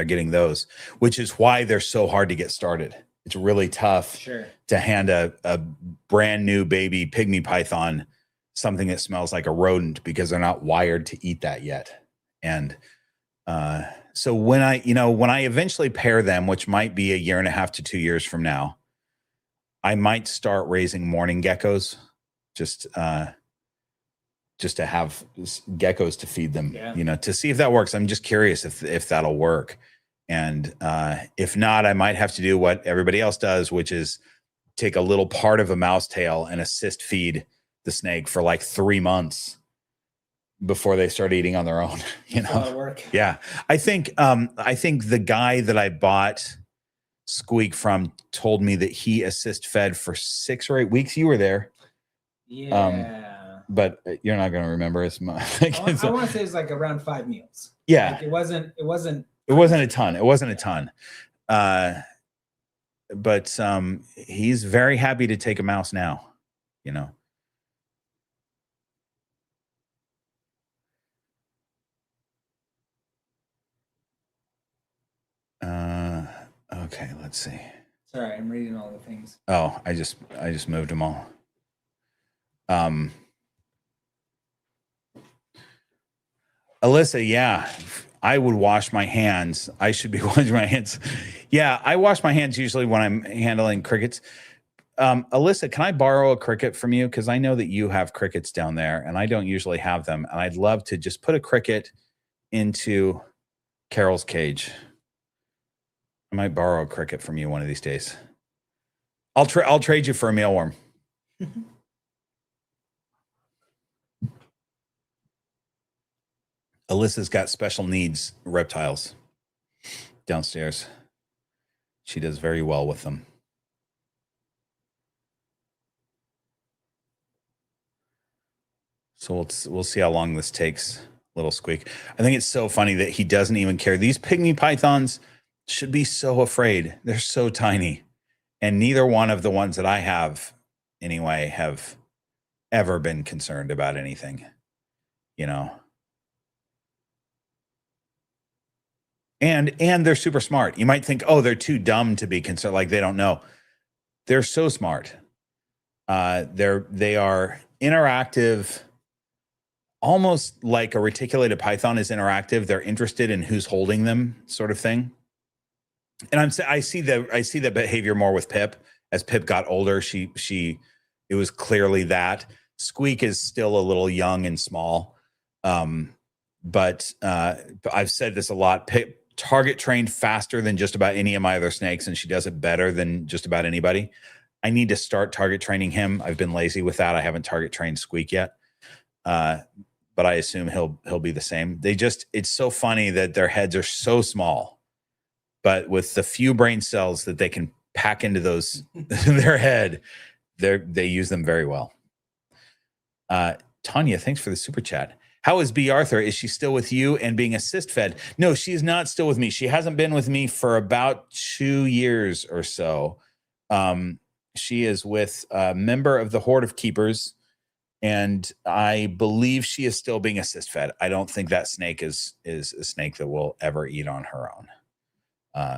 getting those, which is why they're so hard to get started. It's really tough to hand a brand new baby pygmy python something that smells like a rodent because they're not wired to eat that yet. And so when I eventually pair them, which might be 1.5 to 2 years from now, I might start raising morning geckos just to have geckos to feed them, you know, to see if that works. I'm just curious if that'll work. And if not, I might have to do what everybody else does, which is take a little part of a mouse tail and assist feed the snake for like 3 months before they start eating on their own, you know? Yeah. I think the guy that I bought Squeak from told me that he assist fed for 6 or 8 weeks. You were there. Yeah. But you're not going to remember as much. I want to say it was like around 5 meals. Yeah. Like it wasn't a ton. It wasn't a ton. But he's very happy to take a mouse now, you know. Okay, let's see. Sorry, I'm reading all the things. Oh, I just moved them all. Alyssa, yeah, I would wash my hands. I should be washing my hands. Yeah, I wash my hands usually when I'm handling crickets. Alyssa, can I borrow a cricket from you? Because I know that you have crickets down there, and I don't usually have them. And I'd love to just put a cricket into Carol's cage. I might borrow a cricket from you one of these days. I'll trade you for a mealworm. Alyssa's got special needs reptiles downstairs. She does very well with them. So we'll see how long this takes, little Squeak. I think it's so funny that he doesn't even care. These pygmy pythons should be so afraid. They're so tiny. And neither one of the ones that I have, anyway, have ever been concerned about anything, you know. And they're super smart. You might think, oh, they're too dumb to be concerned, like they don't know. They're so smart. They are interactive, almost like a reticulated python is interactive. They're interested in who's holding them, sort of thing. And I see the behavior more with Pip. As Pip got older, it was clearly that. Squeak is still a little young and small, but I've said this a lot. Pip target trained faster than just about any of my other snakes, and she does it better than just about anybody. I need to start target training him. I've been lazy with that. I haven't target trained Squeak yet, but I assume he'll be the same. It's so funny that their heads are so small, but with the few brain cells that they can pack into their head, they use them very well. Tanya, thanks for the super chat. How is B. Arthur? Is she still with you and being assist fed? No, she's not still with me. She hasn't been with me for about 2 years or so. She is with a member of the Horde of Keepers, and I believe she is still being assist fed. I don't think that snake is a snake that will ever eat on her own,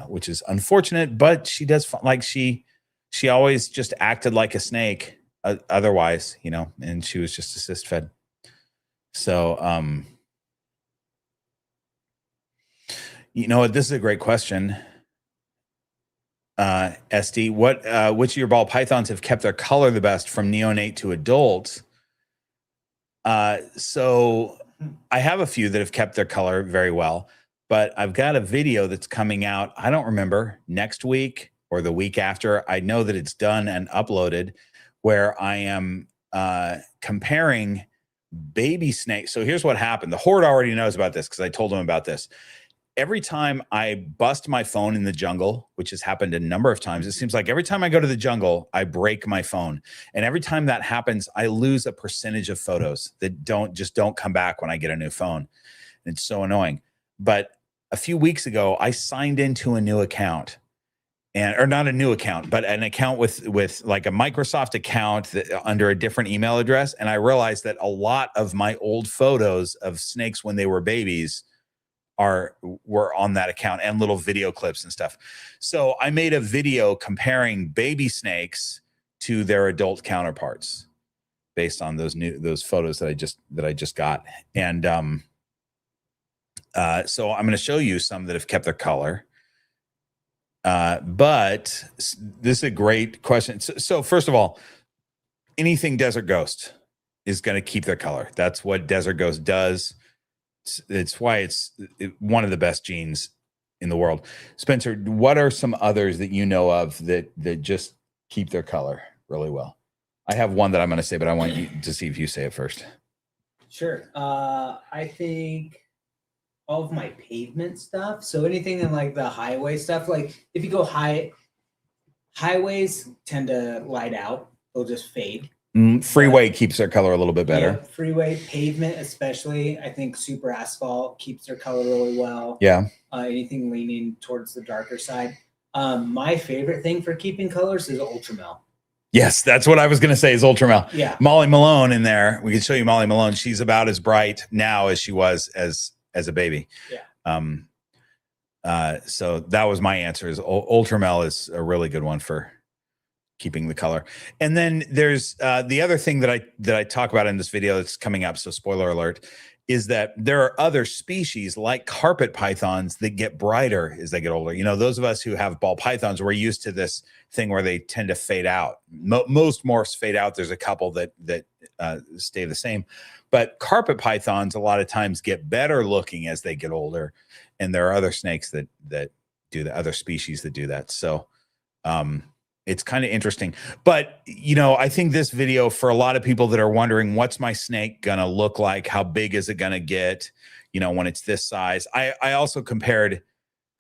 which is unfortunate, but she does, like, she always just acted like a snake otherwise, you know, and she was just assist fed. So, you know what? This is a great question. SD, which of your ball pythons have kept their color the best from neonate to adult? So I have a few that have kept their color very well, but I've got a video that's coming out. I don't remember, next week or the week after. I know that it's done and uploaded, where I am comparing baby snakes. So here's what happened. The Horde already knows about this because I told them about this. Every time I bust my phone in the jungle, which has happened a number of times, it seems like every time I go to the jungle, I break my phone. And every time that happens, I lose a percentage of photos that don't come back when I get a new phone. And it's so annoying. But a few weeks ago, I signed into a new account. Or not a new account, but an account with like a Microsoft account under a different email address. And I realized that a lot of my old photos of snakes when they were babies were on that account, and little video clips and stuff. So I made a video comparing baby snakes to their adult counterparts based on those photos that I just got. And so I'm going to show you some that have kept their color. But this is a great question. So first of all, anything Desert Ghost is going to keep their color. That's what Desert Ghost does. It's why it's one of the best genes in the world. Spencer, what are some others that you know of that just keep their color really well? I have one that I'm going to say, but I want you to see if you say it first. Sure. I think all of my pavement stuff. So anything in like the highway stuff, like if you go highways tend to light out. They'll just fade. Freeway keeps their color a little bit better. Yeah, freeway, pavement especially. I think super asphalt keeps their color really well. Yeah. Anything leaning towards the darker side. My favorite thing for keeping colors is Ultramel. Yes, that's what I was going to say is Ultramel. Yeah. Molly Malone in there. We can show you Molly Malone. She's about as bright now as she was as a baby. Yeah. So that was my answer. Is Ultramel is a really good one for keeping the color. And then there's the other thing that I talk about in this video that's coming up, so spoiler alert, is that there are other species like carpet pythons that get brighter as they get older. You know, those of us who have ball pythons, we're used to this thing where they tend to fade out. Most morphs fade out. There's a couple that stay the same. But carpet pythons a lot of times get better looking as they get older. And there are other snakes that do that, other species that do that. So it's kind of interesting. But, you know, I think this video, for a lot of people that are wondering, what's my snake going to look like? How big is it going to get? you know, when it's this size. I also compared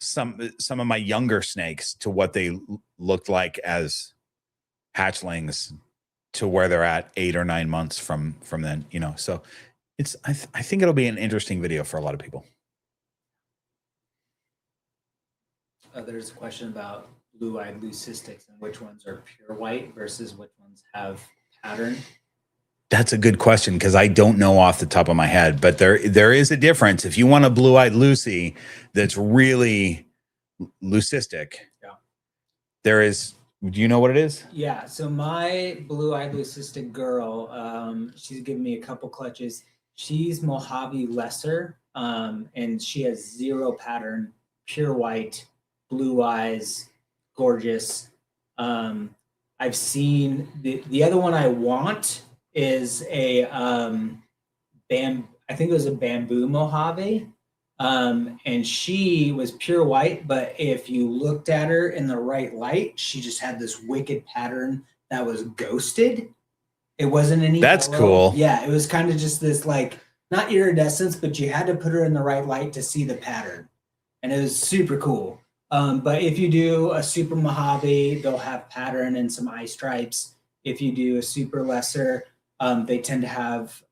some of my younger snakes to what they looked like as hatchlings to where they're at 8 or 9 months from then, you know. So it's I think it'll be an interesting video for a lot of people. There's a question about blue-eyed leucistics and which ones are pure white versus which ones have pattern. That's a good question because I don't know off the top of my head, but there is a difference. If you want a blue-eyed Lucy that's really leucistic, yeah, there is. Do you know what it is? Yeah, so my blue-eyed leucistic girl, she's given me a couple clutches. She's Mojave Lesser, and she has 0 pattern, pure white, blue eyes, gorgeous. I've seen the other one I want is a I think it was a bamboo Mojave, and she was pure white, but if you looked at her in the right light, she just had this wicked pattern that was ghosted. It wasn't any. That's yellow. cool. Yeah, it was kind of just this like not iridescence, but you had to put her in the right light to see the pattern, and it was super cool. But if you do a super Mojave, they'll have pattern and some eye stripes. If you do a super lesser, they tend to have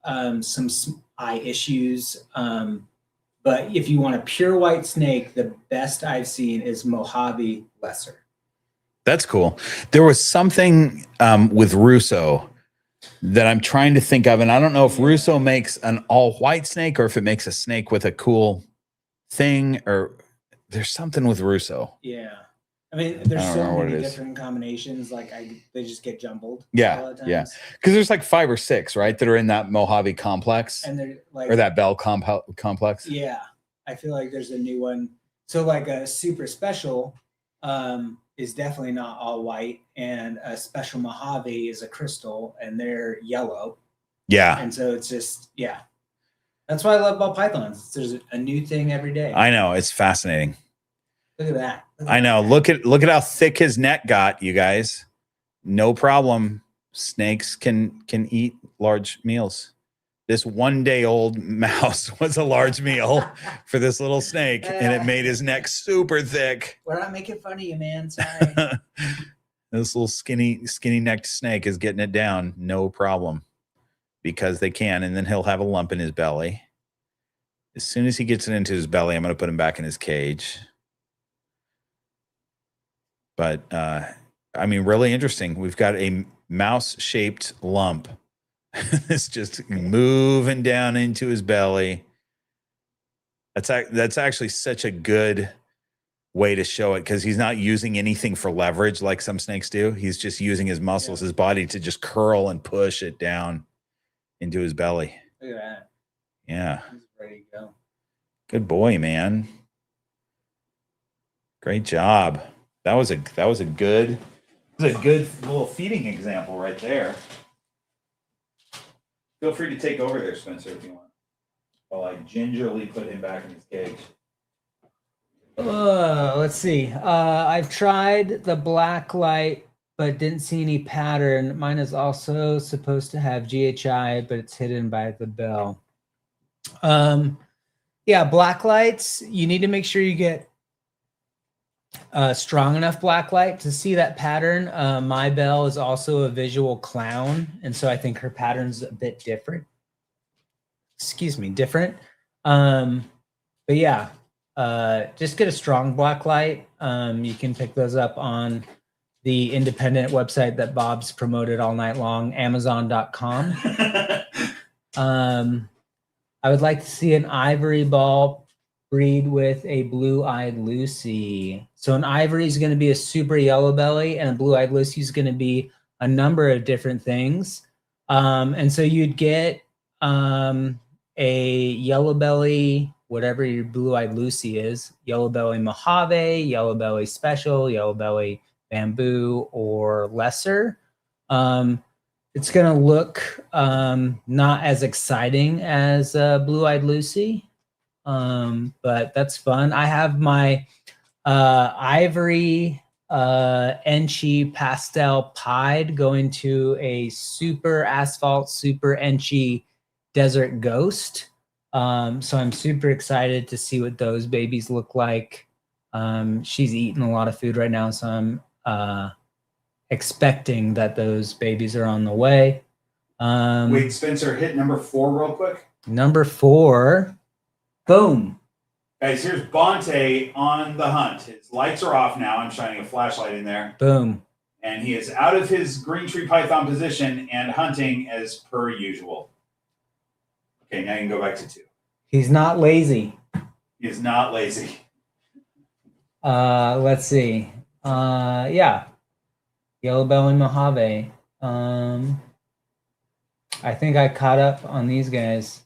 some eye issues. But if you want a pure white snake, the best I've seen is Mojave Lesser. That's cool. There was something with Russo that I'm trying to think of, and I don't know if Russo makes an all white snake or if it makes a snake with a cool thing, or there's something with Russo. Yeah. I mean, there's so many different combinations. Like they just get jumbled. Yeah, yeah. Because there's like 5 or 6, right, that are in that Mojave complex, and they're like, or that Bell complex. Yeah, I feel like there's a new one. So like a super special is definitely not all white, and a special Mojave is a crystal, and they're yellow. Yeah. And so it's just That's why I love ball pythons. There's a new thing every day. I know, it's fascinating. Look at that. I know. Look at how thick his neck got, you guys. No problem. Snakes can eat large meals. This 1-day-old mouse was a large meal for this little snake, and it made his neck super thick. We're not making fun of you, man. Sorry. This little skinny necked snake is getting it down, no problem, because they can, and then he'll have a lump in his belly. As soon as he gets it into his belly, I'm going to put him back in his cage. But I mean, really interesting. We've got a mouse-shaped lump. It's just moving down into his belly. That's actually such a good way to show it, because he's not using anything for leverage like some snakes do. He's just using his muscles, his body, to just curl and push it down into his belly. Look at that. Yeah. He's ready to go. Good boy, man. Great job. That was a good little feeding example right there. Feel free to take over there, Spencer, if you want, while I gingerly put him back in his cage. Let's see. I've tried the black light, but didn't see any pattern. Mine is also supposed to have GHI, but it's hidden by the bell. Yeah, black lights, you need to make sure you get strong enough black light to see that pattern. My bell is also a visual clown, and so I think her pattern's a bit different. Excuse me, different. But yeah, just get a strong black light. You can pick those up on the independent website that Bob's promoted all night long, Amazon.com. I would like to see an ivory ball breed with a blue-eyed Lucy. So an ivory is going to be a super yellow belly, and a blue-eyed Lucy is going to be a number of different things. And so you'd get a yellow belly, whatever your blue-eyed Lucy is, yellow belly Mojave, yellow belly special, yellow belly bamboo, or lesser. It's going to look not as exciting as blue-eyed Lucy, but that's fun. I have my ivory Enchi pastel pied going to a super asphalt, super Enchi desert ghost. So I'm super excited to see what those babies look like. She's eating a lot of food right now, so I'm expecting that those babies are on the way. Wait, Spencer, hit number 4 real quick. Number 4, boom. Guys, here's Bonte on the hunt. His lights are off now. I'm shining a flashlight in there. Boom. And he is out of his green tree python position and hunting as per usual. Okay, now you can go back to 2. He's not lazy. He is not lazy. Let's see. Yeah. Yellow belly Mojave. I think I caught up on these guys.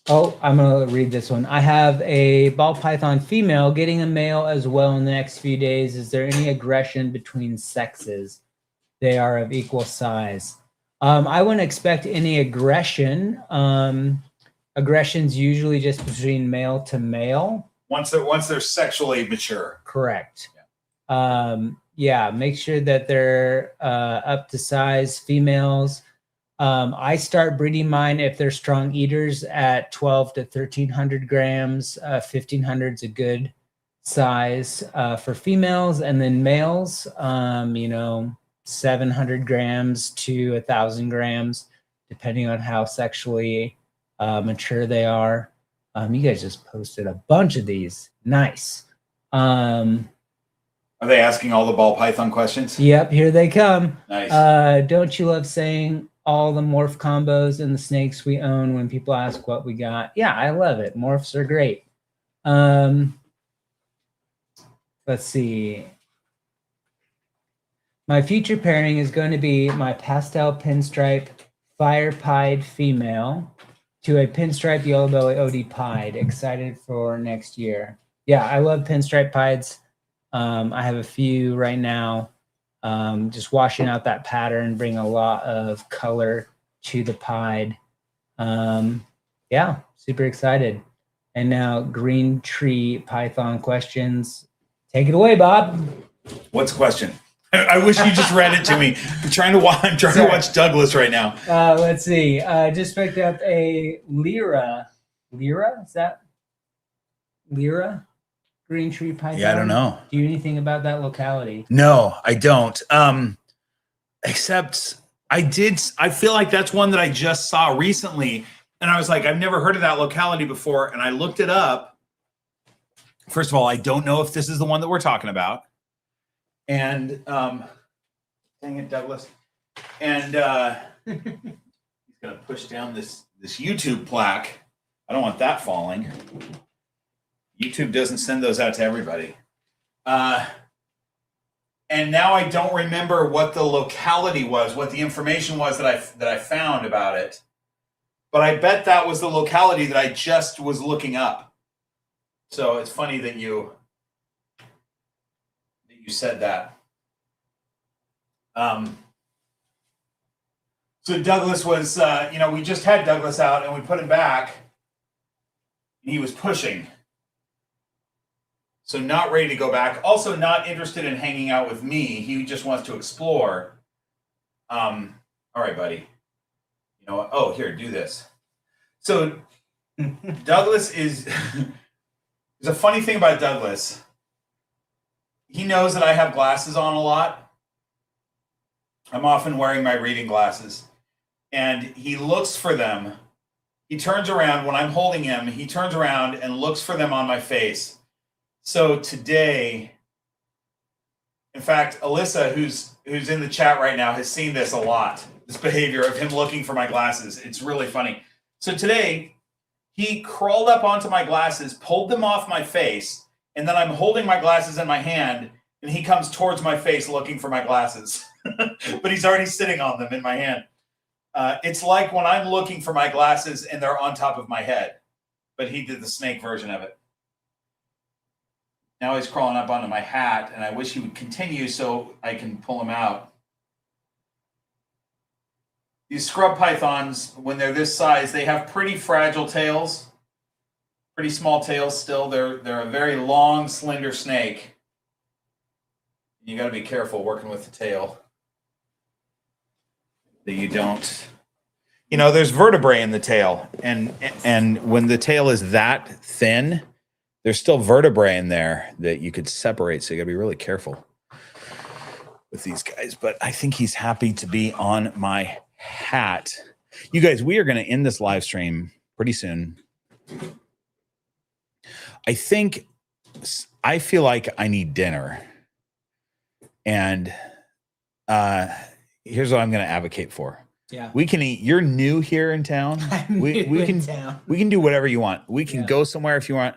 Oh, I'm going to read this one. I have a ball python female getting a male as well in the next few days. Is there any aggression between sexes? They are of equal size. I wouldn't expect any aggression. Aggression's usually just between male to male. Once they're sexually mature. Correct. Yeah, make sure that they're up to size females. I start breeding mine if they're strong eaters at 12 to 1300 grams. 1500 is a good size for females, and then males, 700 grams to 1000 grams, depending on how sexually mature they are. You guys just posted a bunch of these. Nice. Are they asking all the ball python questions? Yep, here they come. Nice. Don't you love saying all the morph combos and the snakes we own when people ask what we got? Yeah, I love it. Morphs are great. Let's see. My future pairing is going to be my pastel pinstripe fire pied female to a pinstripe yellow belly OD pied. Excited for next year. Yeah, I love pinstripe pieds. I have a few right now. Just washing out that pattern, bring a lot of color to the pied. Yeah, super excited. And now green tree python questions. Take it away, Bob. What's the question? I wish you just read it to me. I'm trying to watch Douglas right now. Let's see. Just picked up a Lyra. Lyra? Is that Lyra? Green tree python? Yeah, I don't know. Do you know anything about that locality? No, I don't. Except I feel like that's one that I just saw recently. And I was like, I've never heard of that locality before. And I looked it up. First of all, I don't know if this is the one that we're talking about. And dang it, Douglas. And he's gonna push down this YouTube plaque. I don't want that falling. YouTube doesn't send those out to everybody. And now I don't remember what the locality was, what the information was that I found about it. But I bet that was the locality that I just was looking up. So it's funny that you said that. So Douglas was, we just had Douglas out and we put him back. And he was pushing. So not ready to go back. Also not interested in hanging out with me. He just wants to explore. All right, buddy. You know what? Oh, here, do this. So Douglas is... There's a funny thing about Douglas. He knows that I have glasses on a lot. I'm often wearing my reading glasses. And he looks for them. He turns around when I'm holding him. He turns around and looks for them on my face. So today, in fact, Alyssa, who's in the chat right now, has seen this a lot. This behavior of him looking for my glasses. It's really funny. So today, he crawled up onto my glasses, pulled them off my face, and then I'm holding my glasses in my hand, and he comes towards my face looking for my glasses. But he's already sitting on them in my hand. It's like when I'm looking for my glasses and they're on top of my head. But he did the snake version of it. Now he's crawling up onto my hat, and I wish he would continue so I can pull him out. These scrub pythons, when they're this size, they have pretty fragile tails. Pretty small tails still. They're a very long, slender snake. You got to be careful working with the tail. That you don't you know, there's vertebrae in the tail, and when the tail is that thin, there's still vertebrae in there that you could separate. So you gotta be really careful with these guys. But I think he's happy to be on my hat. You guys, we are going to end this live stream pretty soon. I feel like I need dinner. And here's what I'm going to advocate for. Yeah. We can eat. You're new here in town. We can do whatever you want. We can go somewhere if you want.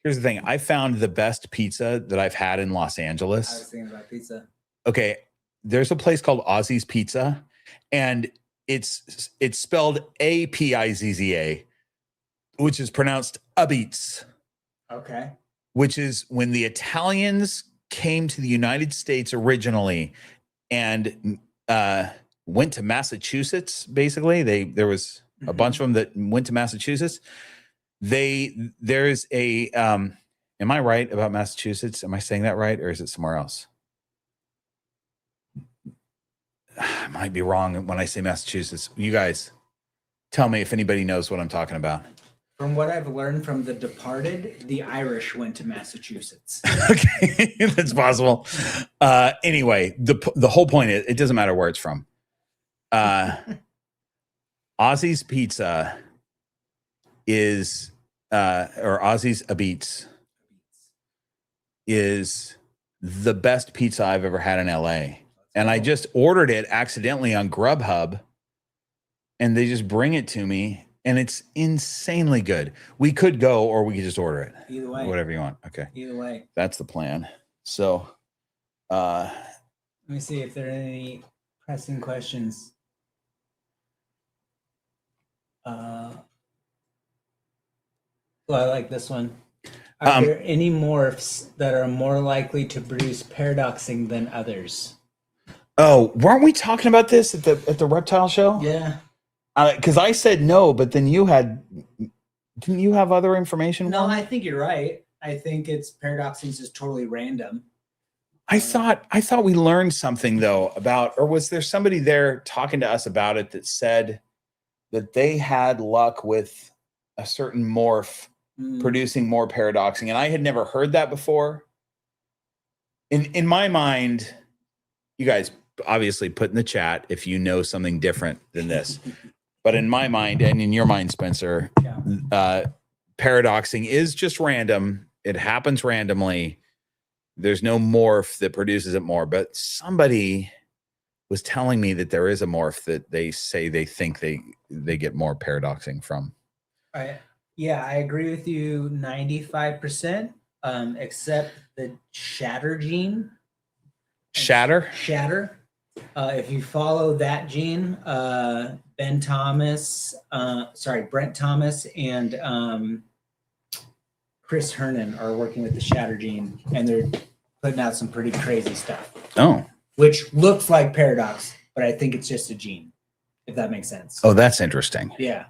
Here's the thing. I found the best pizza that I've had in Los Angeles. I was thinking about pizza. Okay. There's a place called Ozzy's Pizza, and it's spelled Apizza, which is pronounced Abits. Okay. Which is when the Italians came to the United States originally and went to Massachusetts. Basically, there was a bunch of them that went to Massachusetts. There's a am I right about Massachusetts? Am I saying that right, or is it somewhere else? I might be wrong when I say Massachusetts. You guys tell me if anybody knows what I'm talking about. From what I've learned from The Departed, the Irish went to Massachusetts. Okay, that's possible. Anyway, the whole point is it doesn't matter where it's from. Ozzy's Pizza is or Ozzy's Abits is the best pizza I've ever had in LA. And I just ordered it accidentally on Grubhub, and they just bring it to me, and it's insanely good. We could go, or we could just order it. Either way. Whatever you want. Okay. Either way. That's the plan. So, let me see if there are any pressing questions. Well, I like this one. Are there any morphs that are more likely to produce paradoxing than others? oh, weren't we talking about this at the reptile show? Yeah. Because I said no, but then didn't you have other information? No, I think you're right. I think paradoxing is just totally random. I thought we learned something though about, or was there somebody there talking to us about it that said that they had luck with a certain morph producing more paradoxing, and I had never heard that before. In my mind, you guys obviously put in the chat if you know something different than this. But in my mind, and in your mind, Spencer, paradoxing is just random. It happens randomly. There's no morph that produces it more. But somebody was telling me that there is a morph that they say they think they get more paradoxing from. Yeah, I agree with you 95%, except the shatter gene. Shatter? If you follow that gene, Brent Thomas and Chris Hernan are working with the shatter gene, and they're putting out some pretty crazy stuff. Oh. Which looks like paradox, but I think it's just a gene, if that makes sense. Oh, that's interesting. Yeah.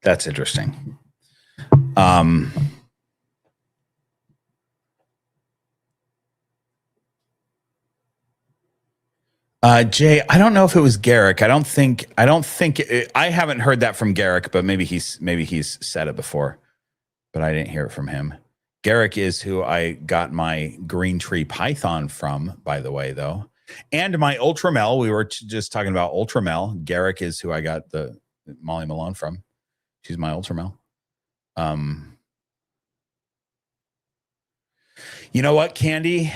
That's interesting. Jay, I don't know if it was Garrick. I haven't heard that from Garrick, but maybe he's said it before, but I didn't hear it from him. Garrick is who I got my green tree python from, by the way, though. And my Ultramel. We were just talking about Ultramel. Garrick is who I got the Molly Malone from. She's my Ultramel. You know what, Candy?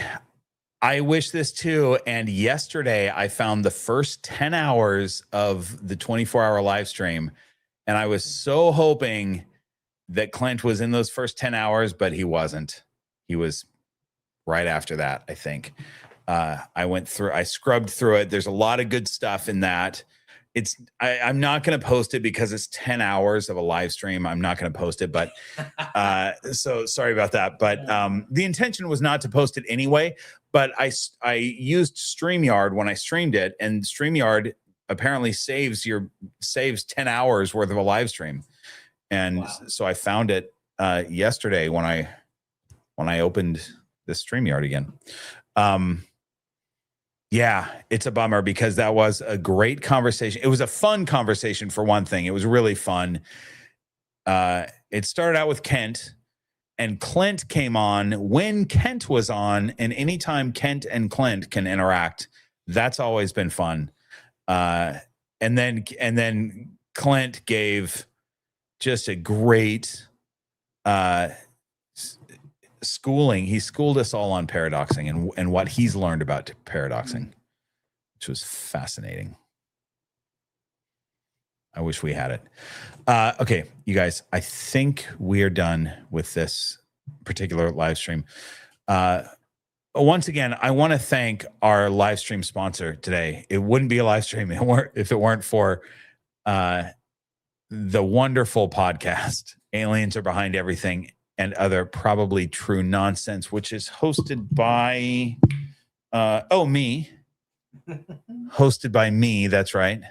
I wish this too. And yesterday I found the first 10 hours of the 24-hour live stream. And I was so hoping that Clint was in those first 10 hours, but he wasn't. He was right after that, I think. I scrubbed through it. There's a lot of good stuff in that. I'm not going to post it because it's 10 hours of a live stream. I'm not going to post it, but so sorry about that. But the intention was not to post it anyway. But I used StreamYard when I streamed it, and StreamYard apparently saves 10 hours worth of a live stream. And so I found it yesterday when I opened the StreamYard again. Yeah, it's a bummer because that was a great conversation. It was a fun conversation for one thing. It was really fun. It started out with Kent, and Clint came on when Kent was on, and anytime Kent and Clint can interact, that's always been fun. And then Clint gave just a great schooling. He schooled us all on paradoxing and what he's learned about paradoxing, which was fascinating. I wish we had it. Okay, you guys, I think we are done with this particular live stream. Once again, I want to thank our live stream sponsor today. It wouldn't be a live stream if it weren't for the wonderful podcast, Aliens Are Behind Everything and Other Probably True Nonsense, which is hosted by, me. Hosted by me, that's right.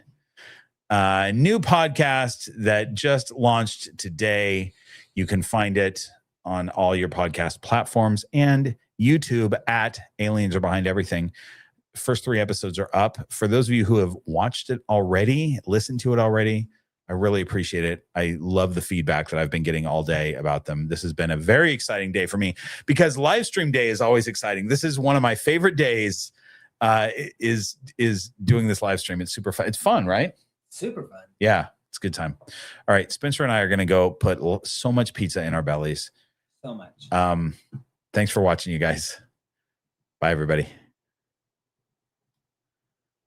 New podcast that just launched today. You can find it on all your podcast platforms and YouTube at Aliens Are Behind Everything. First 3 episodes are up. For those of you who have watched it already, listened to it already, I really appreciate it. I love the feedback that I've been getting all day about them. This has been a very exciting day for me because live stream day is always exciting. This is one of my favorite days, is doing this live stream. It's super fun. It's fun, right? Super fun. Yeah, it's a good time. All right, Spencer and I are going to go put so much pizza in our bellies. So much. Thanks for watching, you guys. Bye, everybody.